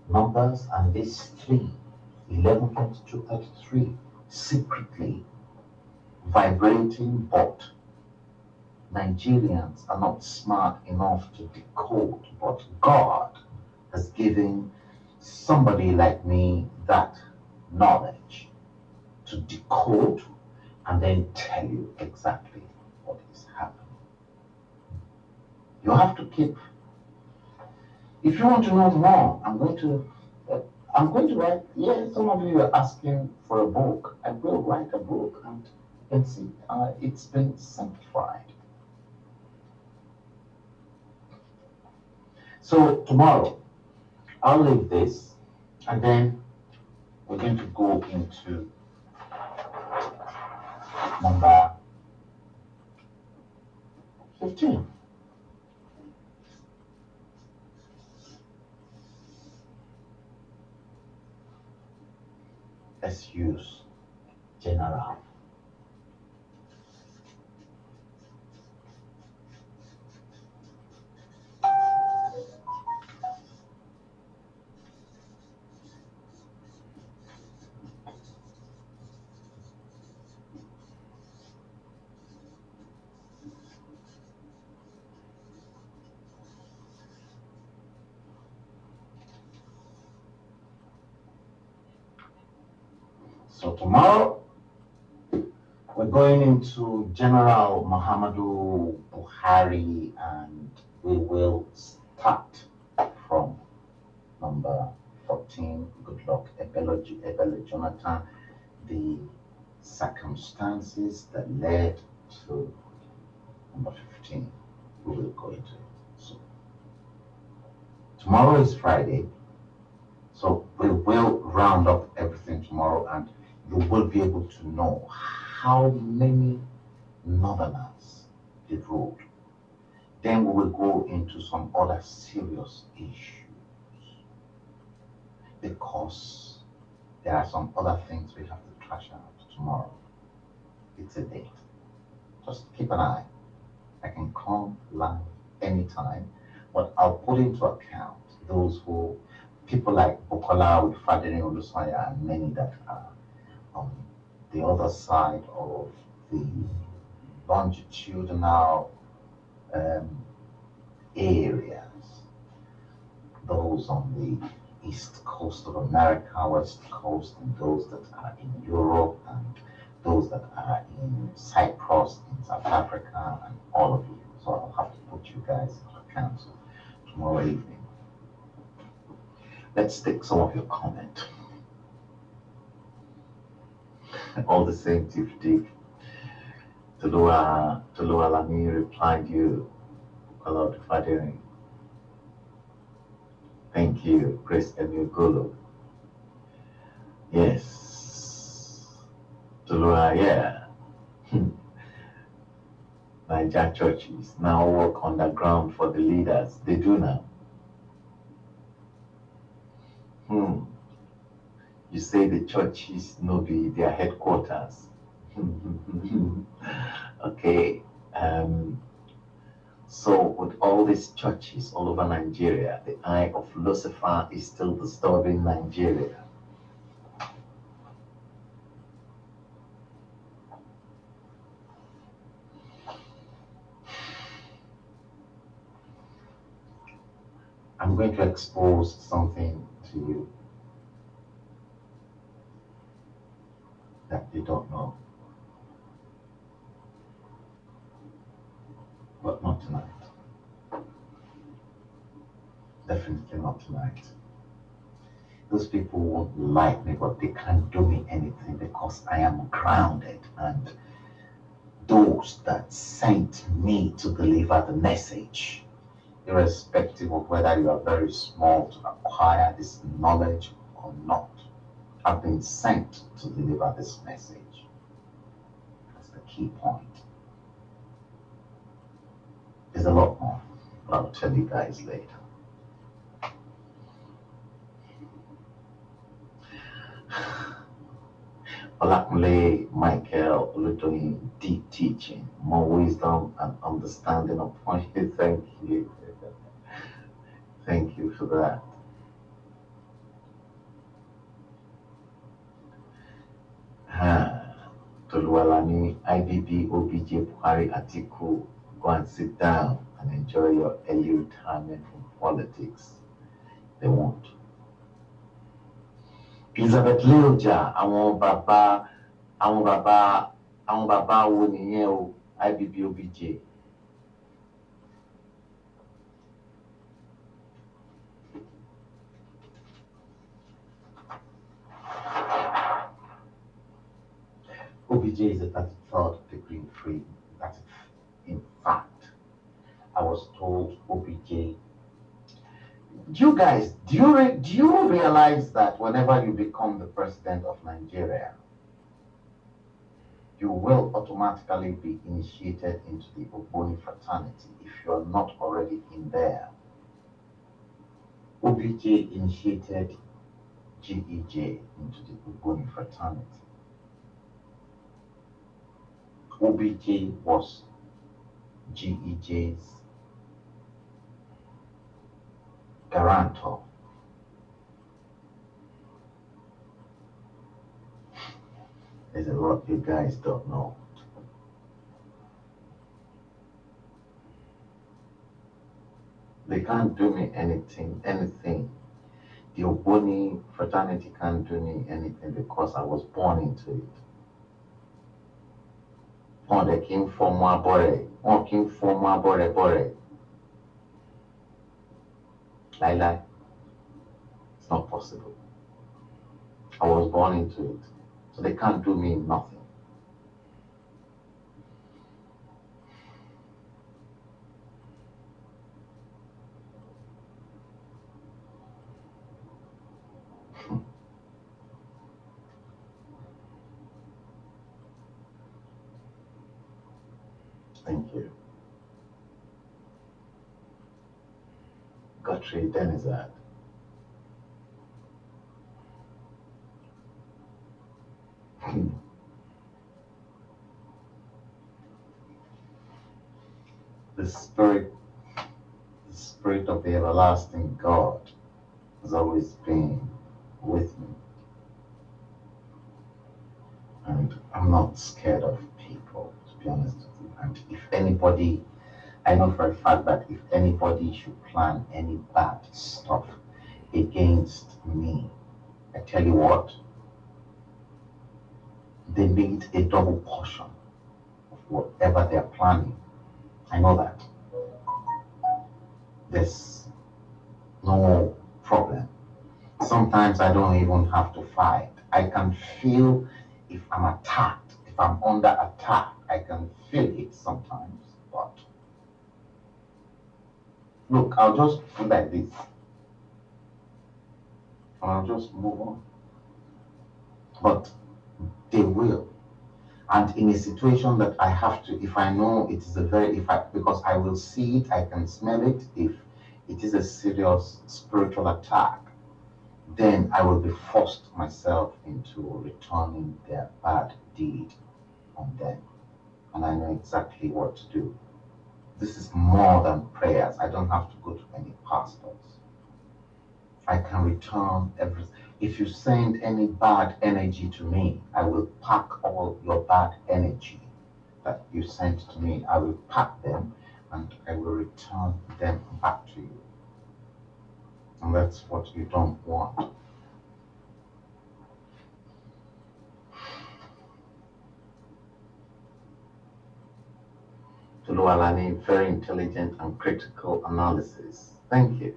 numbers and these three, 11, 22, 33, secretly vibrating, but Nigerians are not smart enough to decode. But God has given somebody like me that knowledge to decode and then tell you exactly what is happening. You have to keep. If you want to know more, I'm going to write. Yeah, some of you are asking for a book. I will write a book, and see, it's been simplified. So tomorrow, I'll leave this, and then we're going to go into number 15. Let's use general. So tomorrow we're going into General Muhammadu Buhari, and we will start from number 14. Good luck, Ebele Jonathan. The circumstances that led to number 15, we will go into. So tomorrow is Friday, so we will round up everything tomorrow, and you will be able to know how many northerners did rule. Then we will go into some other serious issues, because there are some other things we have to trash out tomorrow. It's a date. Just keep an eye. I can come live anytime, but I'll put into account those who, people like Bukola with Fadeni Olusanya and many that are on the other side of the longitudinal areas, those on the east coast of America, west coast, and those that are in Europe, and those that are in Cyprus, in South Africa, and all of you. So I'll have to put you guys into account tomorrow evening. Let's take some of your comment. All the same, Tiff Dick. Tulua Lami replied you. Hello, Fadiri. Thank you, Chris Emugolo. Yes. Tulua, yeah. Niger churches now work underground for the leaders. They do now. You say the churches no be their headquarters. Okay. So with all these churches all over Nigeria, the eye of Lucifer is still disturbing Nigeria. I'm going to expose something to you that you don't know. But not tonight. Definitely not tonight. Those people won't like me, but they can't do me anything because I am grounded, and those that sent me to deliver the message, irrespective of whether you are very small to acquire this knowledge or not, have been sent to deliver this message. That's the key point. There's a lot more, but I'll tell you guys later. Olakunle Michael Olutoyin, deep teaching, more wisdom and understanding upon you. Thank you. Thank you for that. Toluwalani, IBB, OBJ, Buhari, Atiku, go and sit down and enjoy your early retirement from politics. They won't. Elizabeth Leoja, àwọn bàbá wo nìyẹn o, IBB, OBJ. OBJ is a 33rd degree free. In fact, I was told OBJ You guys, do you realize that whenever you become the president of Nigeria, you will automatically be initiated into the Ogboni fraternity if you're not already in there? OBJ initiated GEJ into the Ogboni fraternity. OBJ was GEJ's guarantor. There's a lot you guys don't know. They can't do me anything. The Ogboni fraternity can't do me anything because I was born into it. Oh, they came from Mabore. Oh, came from Mabore. Lie. It's not possible. I was born into it. So they can't do me nothing. Thank you. Guthrie Denizard. The spirit of the everlasting God has always been with me. And I'm not scared of people, to be honest with you. And if anybody, I know for a fact that if anybody should plan any bad stuff against me, I tell you what, they need a double portion of whatever they're planning. I know that. There's no problem. Sometimes I don't even have to fight. I can feel if I'm attacked, if I'm under attack, I can feel it sometimes. But look, I'll just do like this. And I'll just move on. But they will. And in a situation that I have to, if I know it is because I will see it, I can smell it, if it is a serious spiritual attack, then I will be forced myself into returning their bad deed on them. And I know exactly what to do. This is more than prayers. I don't have to go to any pastors. I can return everything. If you send any bad energy to me, I will pack all your bad energy that you sent to me. I will pack them and I will return them back to you. And that's what you don't want. Tulu Alani, very intelligent and critical analysis. Thank you.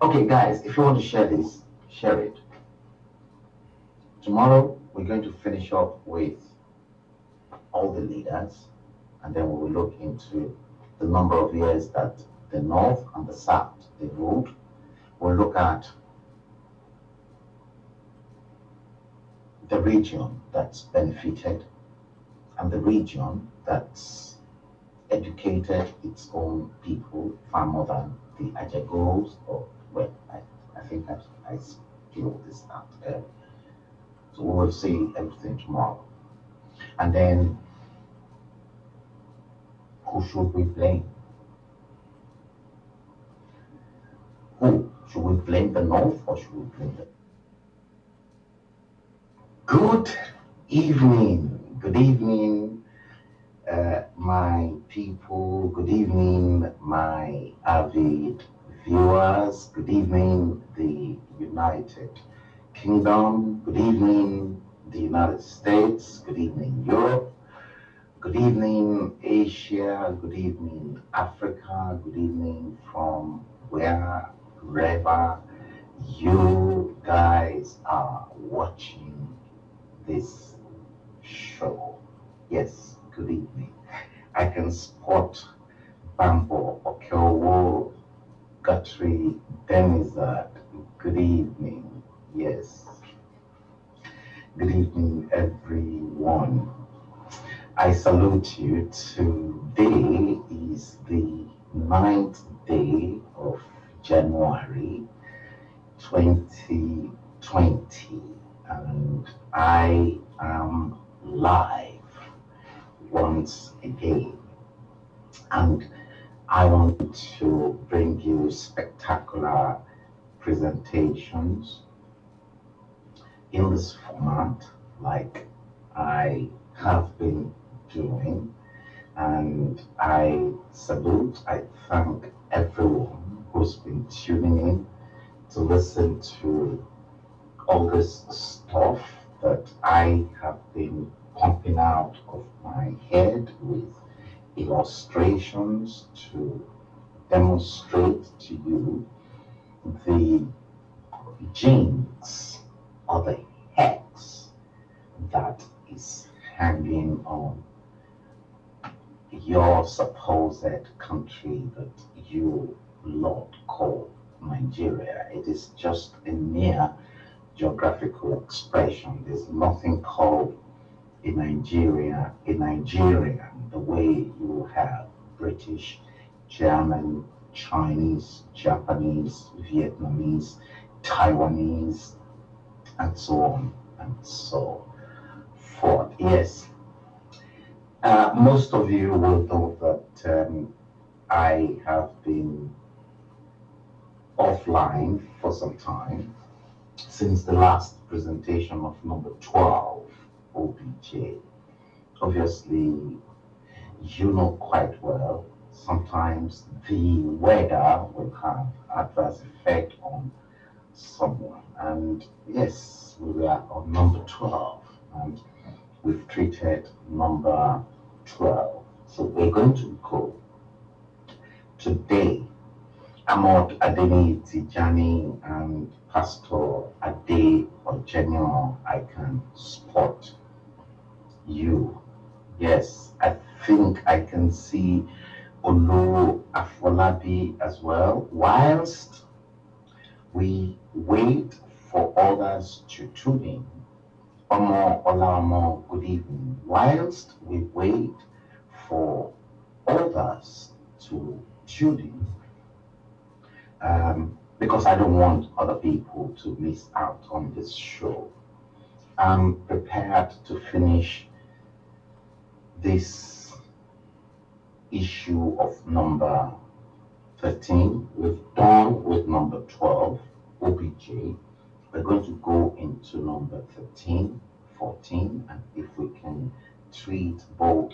Okay, guys, if you want to share this, share it. Tomorrow, we're going to finish up with all the leaders, and then we will look into the number of years that the North and the South, they ruled. We'll look at the region that's benefited and the region that's educated its own people far more than the Ajagos, or, well, I think I spilled this out earlier. So we will see everything tomorrow. And then, who should we blame? Who? Should we blame the North or should we blame the... Good evening. Good evening, my people. Good evening, my avid viewers. Good evening, the United Kingdom. Good evening, the United States. Good evening, Europe. Good evening, Asia. Good evening, Africa. Good evening from wherever you guys are watching this show. Yes, good evening. I can spot Bambo, Okeowo, Guthrie, Denizard, good evening. Yes, good evening, everyone. I salute you. Today is the 9th day of January 2020, and I am live once again. And I want to bring you spectacular presentations in this format, like I have been doing. And I salute, I thank everyone who's been tuning in to listen to all this stuff that I have been pumping out of my head with illustrations to demonstrate to you the jinx or the hex that is hanging on your supposed country that you Lord call Nigeria. It is just a mere geographical expression. There's nothing called a Nigerian the way you have British, German, Chinese, Japanese, Vietnamese, Taiwanese, and so on and so forth. Yes, most of you will know that I have been offline for some time since the last presentation of number 12, OBJ. Obviously, you know quite well, sometimes the weather will have adverse effect on someone. And yes, we were on number 12, and we've treated number 12. So we're going to go today. Amod Adeni Tijani and Pastor Ade Ojenyo, I can spot you. Yes, I think I can see Olu Afolabi as well. Whilst we wait for others to tune in, Omo Olamo, good evening. Whilst we wait for others to tune in, because I don't want other people to miss out on this show, I'm prepared to finish this issue of number 13. We've done with number 12, OBJ. We're going to go into number 13, 14, and if we can treat both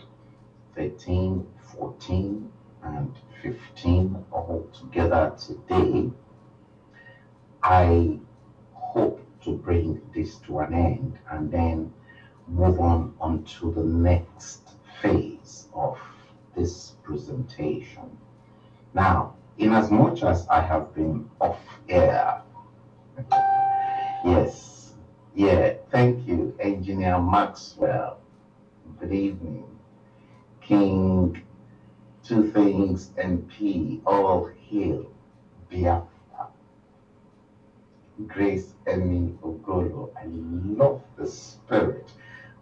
13, 14, and 15 all together today, I hope to bring this to an end and then move on onto the next phase of this presentation. Now, in as much as I have been off air, yes, yeah, thank you, Engineer Maxwell. Good evening. King Two Things MP, all hail Biafra. Grace Emi Ogolo, I love the spirit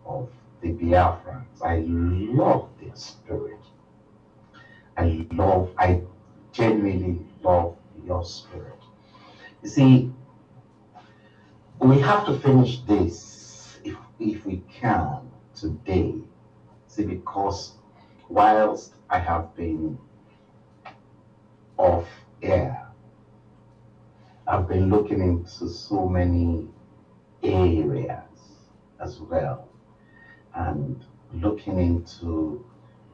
of the Biafrans. I love their spirit. I genuinely love your spirit. You see, we have to finish this if we can today. See, because whilst I have been off air, I've been looking into so many areas as well, and looking into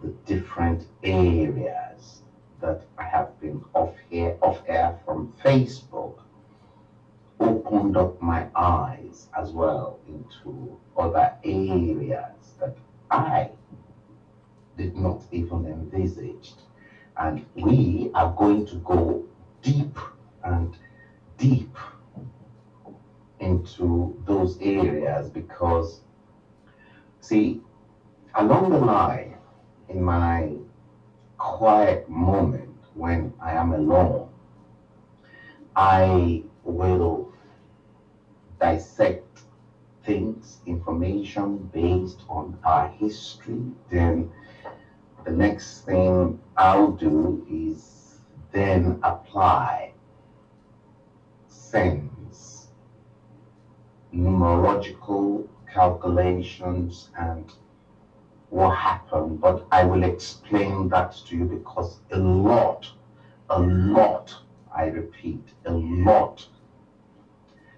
the different areas that I have been off air from Facebook, opened up my eyes as well into other areas that I did not even envisage. And we are going to go deep and deep into those areas because, see, along the line in my quiet moment when I am alone, I will dissect things, information based on our history. Then the next thing I'll do is then apply sense, numerological calculations, and what happened. But I will explain that to you because a lot, I repeat, a lot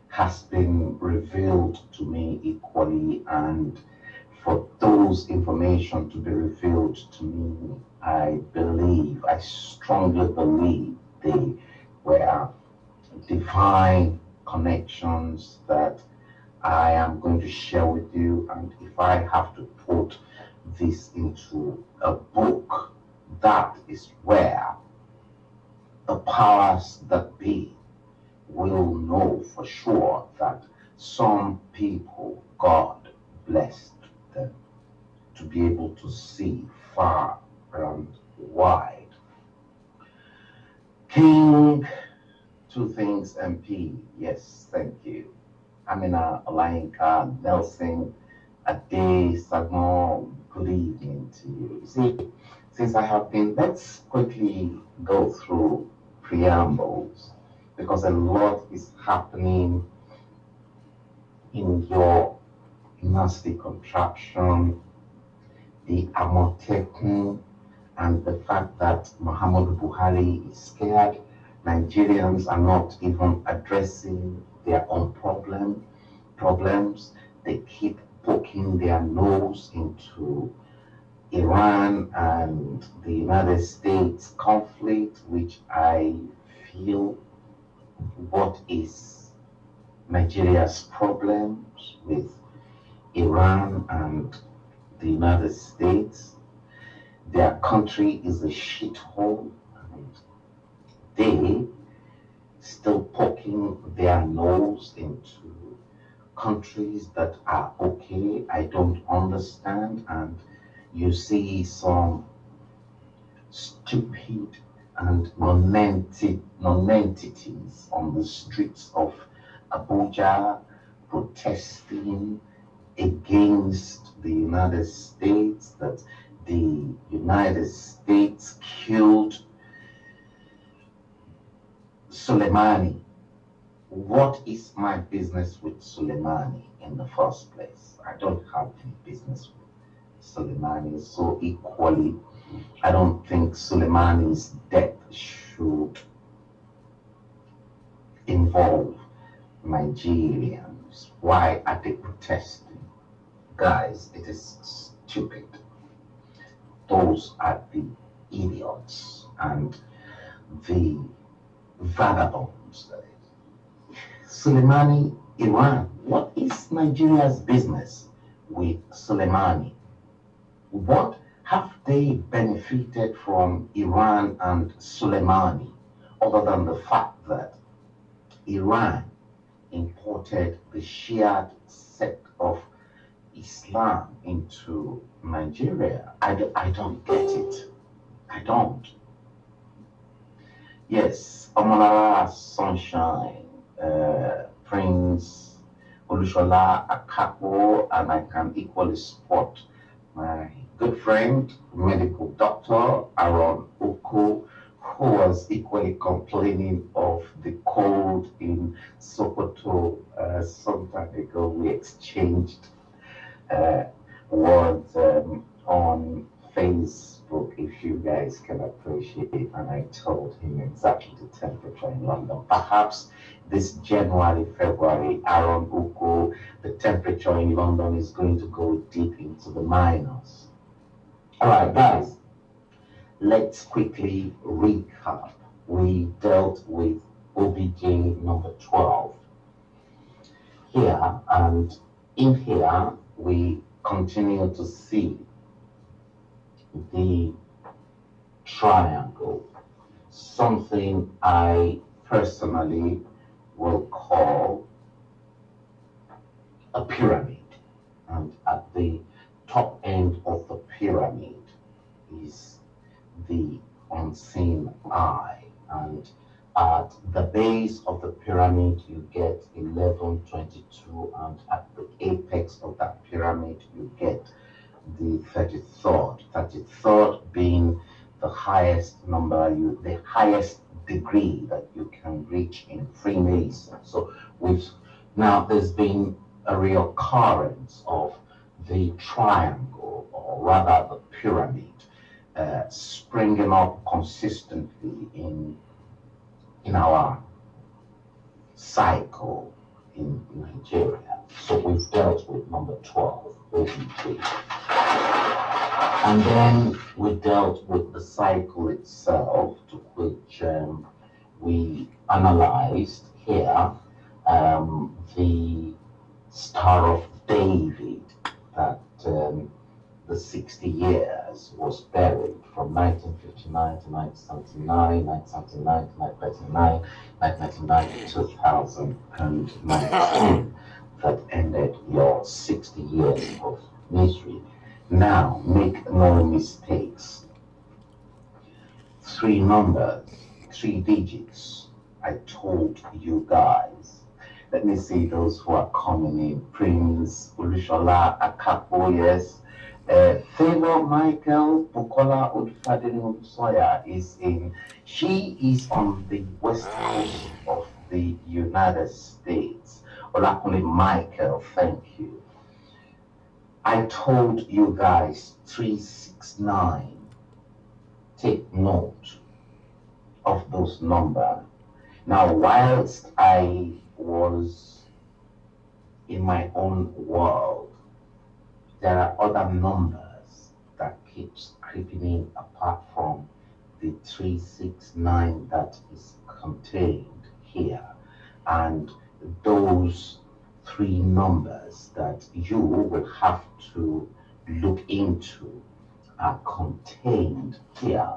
has been revealed to me equally, and for those information to be revealed to me, I strongly believe they were divine connections that I am going to share with you. And if I have to put this into a book, that is where the powers that be will know for sure that some people, God blessed them to be able to see far and wide. King, two things, MP, yes, thank you. Amina Olainka Nelson Ade Sagmo, good evening to you. You see, since I have been, let's quickly go through preambles because a lot is happening in your nasty contraption, the Amotekun, and the fact that Muhammadu Buhari is scared. Nigerians are not even addressing their own problems. They keep poking their nose into Iran and the United States conflict, which I feel, what is Nigeria's problems with Iran and the United States? Their country is a shithole, and they still poking their nose into countries that are okay. I don't understand. And you see some stupid and non-entities on the streets of Abuja protesting against the United States, that the United States killed Soleimani. What is my business with Soleimani in the first place? I don't have any business with Soleimani. So equally, I don't think Soleimani's death should involve Nigerians. Why are they protesting? Guys, it is stupid. Those are the idiots and the vagabonds. Soleimani, Iran. What is Nigeria's business with Soleimani? What have they benefited from Iran and Soleimani other than the fact that Iran imported the Shia sect of Islam into Nigeria? I don't get it. I don't. Yes, Omolara Sunshine, Prince Olushola Akapo, and I can equally support my good friend, medical doctor Aaron Oko, who was equally complaining of the cold in Sokoto some time ago. We exchanged words on Facebook, if you guys can appreciate, and I told him exactly the temperature in London. Perhaps this January, February, Aaron Uko, the temperature in London is going to go deep into the minus. All right, guys, let's quickly recap. We dealt with OBJ number 12 here, and in here we continue to see the triangle, something I personally will call a pyramid. And at the top end of the pyramid is the unseen eye. And at the base of the pyramid, you get 11, 22, and at the apex of that pyramid, you get the 33rd. 33rd being the highest number, the highest degree that you can reach in Freemason. So there's been a reoccurrence of the triangle, or rather the pyramid, springing up consistently in our cycle in Nigeria. So we've dealt with number 12, OBJ. And then we dealt with the cycle itself, to which we analyzed here the Star of David, that the 60 years was buried from 1959 to 1979, 1979 to 1999, 1999 to 2019, that ended your 60 years of misery. Now, make no mistakes. 3 numbers, 3 digits. I told you guys. Let me see those who are coming in. Prince Ulushola Akapo, yes. Favor Michael Bukola Odufadeni Olusoya is in. She is on the west coast of the United States. Olakunle Michael, thank you. I told you guys 369. Take note of those numbers. Now, whilst I was in my own world, there are other numbers that keeps creeping in apart from the 369 that is contained here. And those 3 numbers that you will have to look into are contained here.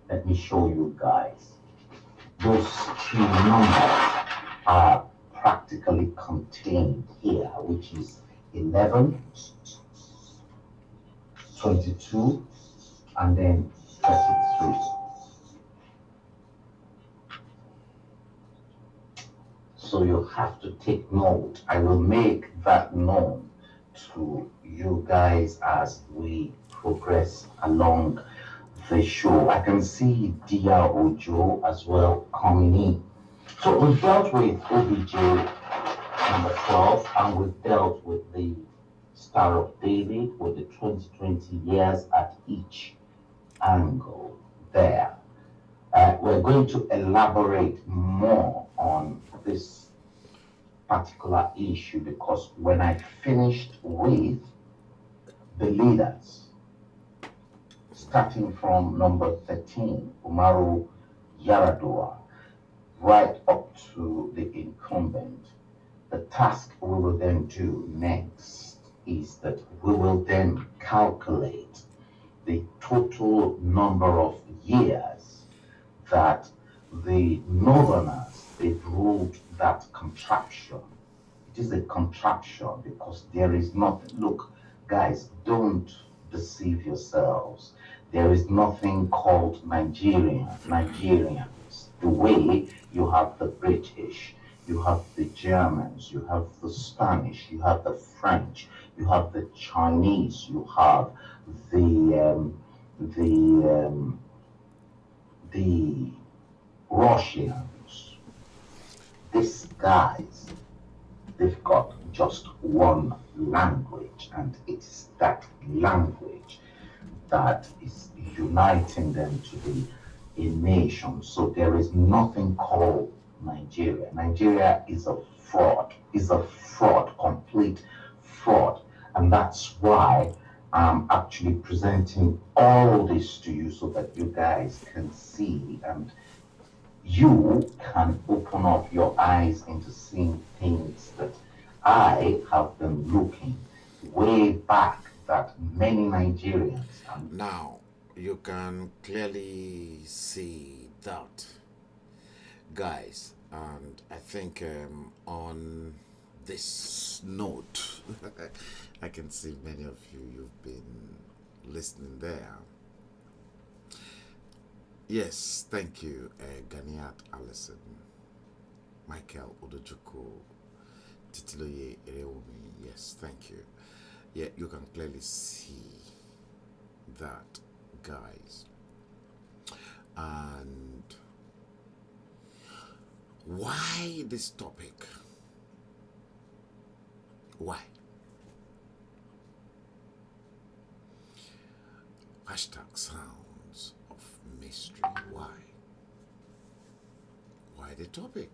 Let me show you guys. Those 3 numbers are practically contained here, which is 11, 22, and then 33. So you have to take note. I will make that known to you guys as we progress along the show. I can see Dia Ojo as well coming in. So we've dealt with OBJ number 12, and we've dealt with the Star of David with the 2020 years at each angle there. We're going to elaborate more on this particular issue, because when I finished with the leaders, starting from number 13, Umaru Yaradua, right up to the incumbent, the task we will then do next is that we will then calculate the total number of years that the Northerners, they've ruled that contraption. It is a contraption because there is nothing. Look, guys, don't deceive yourselves. There is nothing called Nigerians. The way you have the British, you have the Germans, you have the Spanish, you have the French, you have the Chinese, you have the Russians. These guys, they've got just one language, and it's that language that is uniting them to be a nation. So there is nothing called Nigeria. Nigeria is a fraud, complete fraud. And that's why I'm actually presenting all this to you so that you guys can see and you can open up your eyes into seeing things that I have been looking way back, that many Nigerians. Now, you can clearly see that, guys, and I think on this note, I can see many of you, you've been listening there. Yes, thank you, Ganiat Allison, Michael Odojuko, Titiloye Ereomi. Yes, thank you. Yeah, you can clearly see that, guys. And why this topic? Why? Hashtag sounds of mystery. Why? Why the topic?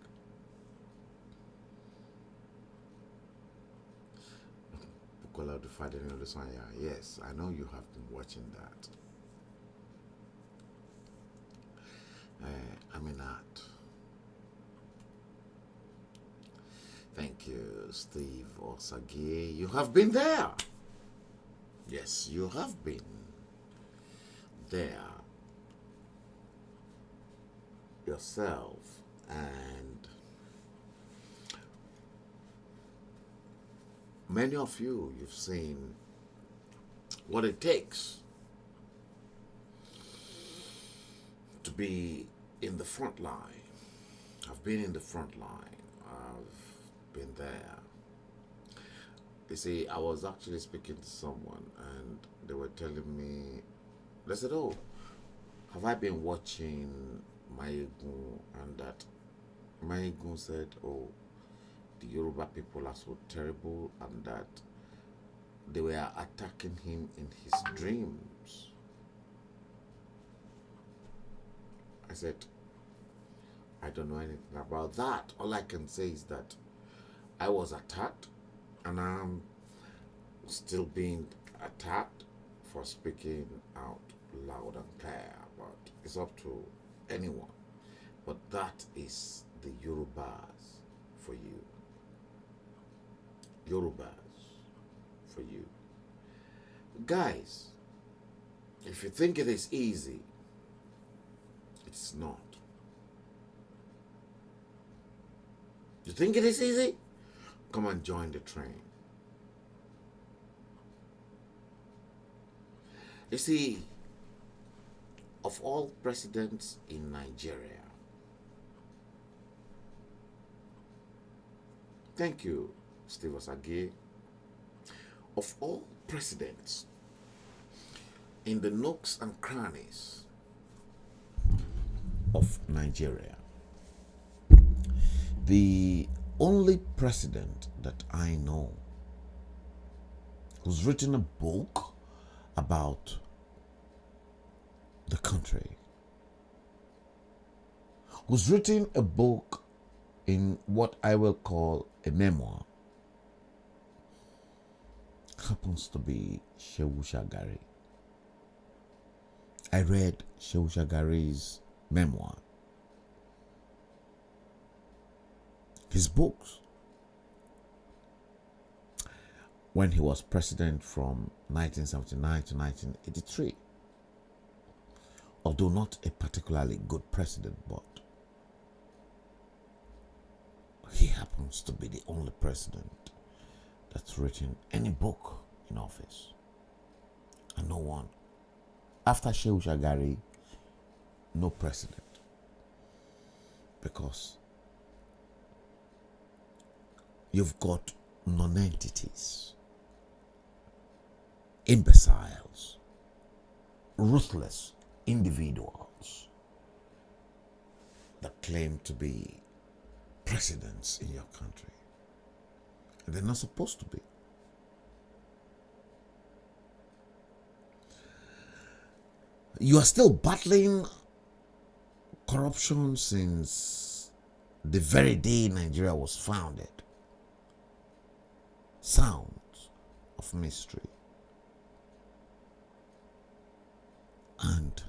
Bukola Dufadeni Olusanya. Yes, I know you have been watching that. Aminat. Thank you, Steve Osage. You have been there. Yes, you have been there yourself, and many of you've seen what it takes to be in the front line. I've been in the front line. I've been there. You see, I was actually speaking to someone and they were telling me, they said, oh, have I been watching Mayegun? And that Mayegun said, oh, the Yoruba people are so terrible, and that they were attacking him in his dreams. I said, I don't know anything about that. All I can say is that I was attacked, and I'm still being attacked for speaking out loud and clear. But it's up to anyone. But that is the Yorubas for you. Yorubas for you. Guys, if you think it is easy, it's not. You think it is easy? Come and join the train. You see, of all presidents in Nigeria, thank you, Steve Osage, of all presidents in the nooks and crannies of Nigeria, the only president that I know who's written a book about the country, who's written a book in what I will call a memoir, happens to be Shehu Shagari. I read Shehu Shagari's memoir, his books, when he was president from 1979 to 1983. Although not a particularly good president, but he happens to be the only president that's written any book in office. And no one. After Shehu Shagari, no precedent. Because you've got non-entities, imbeciles, ruthless individuals that claim to be presidents in your country. And they're not supposed to be. You are still battling corruption since the very day Nigeria was founded. Sounds of mystery. And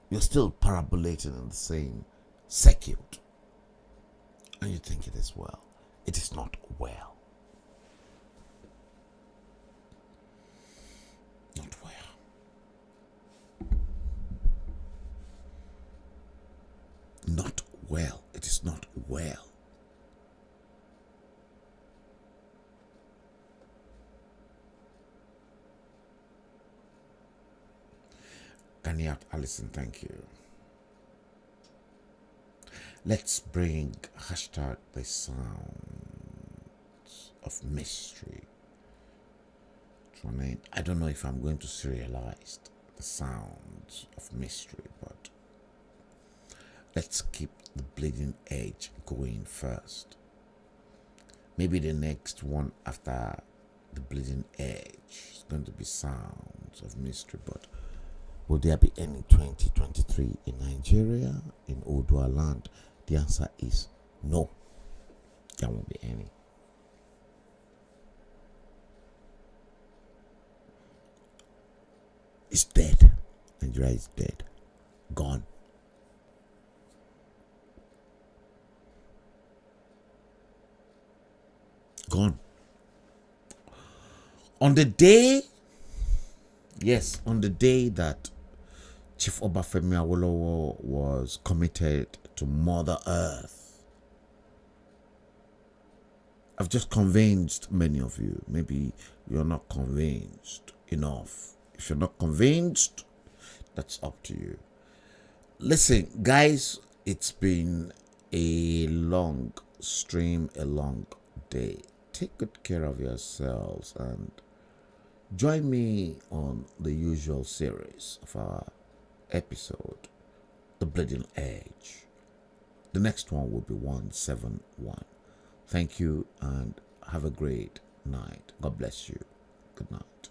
you're still parabolating in the same circuit. And you think it is well. It is not well. Not well. Not well. It is not well. Ganiat Allison, thank you. Let's bring hashtag the sounds of mystery to an end. I don't know if I'm going to serialize the sounds of mystery, but let's keep the bleeding edge going first. Maybe the next one after the bleeding edge is going to be sounds of mystery, but will there be any 2023 in Nigeria, in Odua land? The answer is no. There won't be any. It's dead. Nigeria is dead. Gone. Gone. On the day that Chief Obafemi Awolowo was committed to Mother Earth, I've just convinced many of you. Maybe you're not convinced enough. If you're not convinced, that's up to you. Listen, guys, it's been a long stream, a long day. Take good care of yourselves and join me on the usual series of our episode, The Bleeding Edge. The next one will be 171. Thank you and have a great night. God bless you. Good night.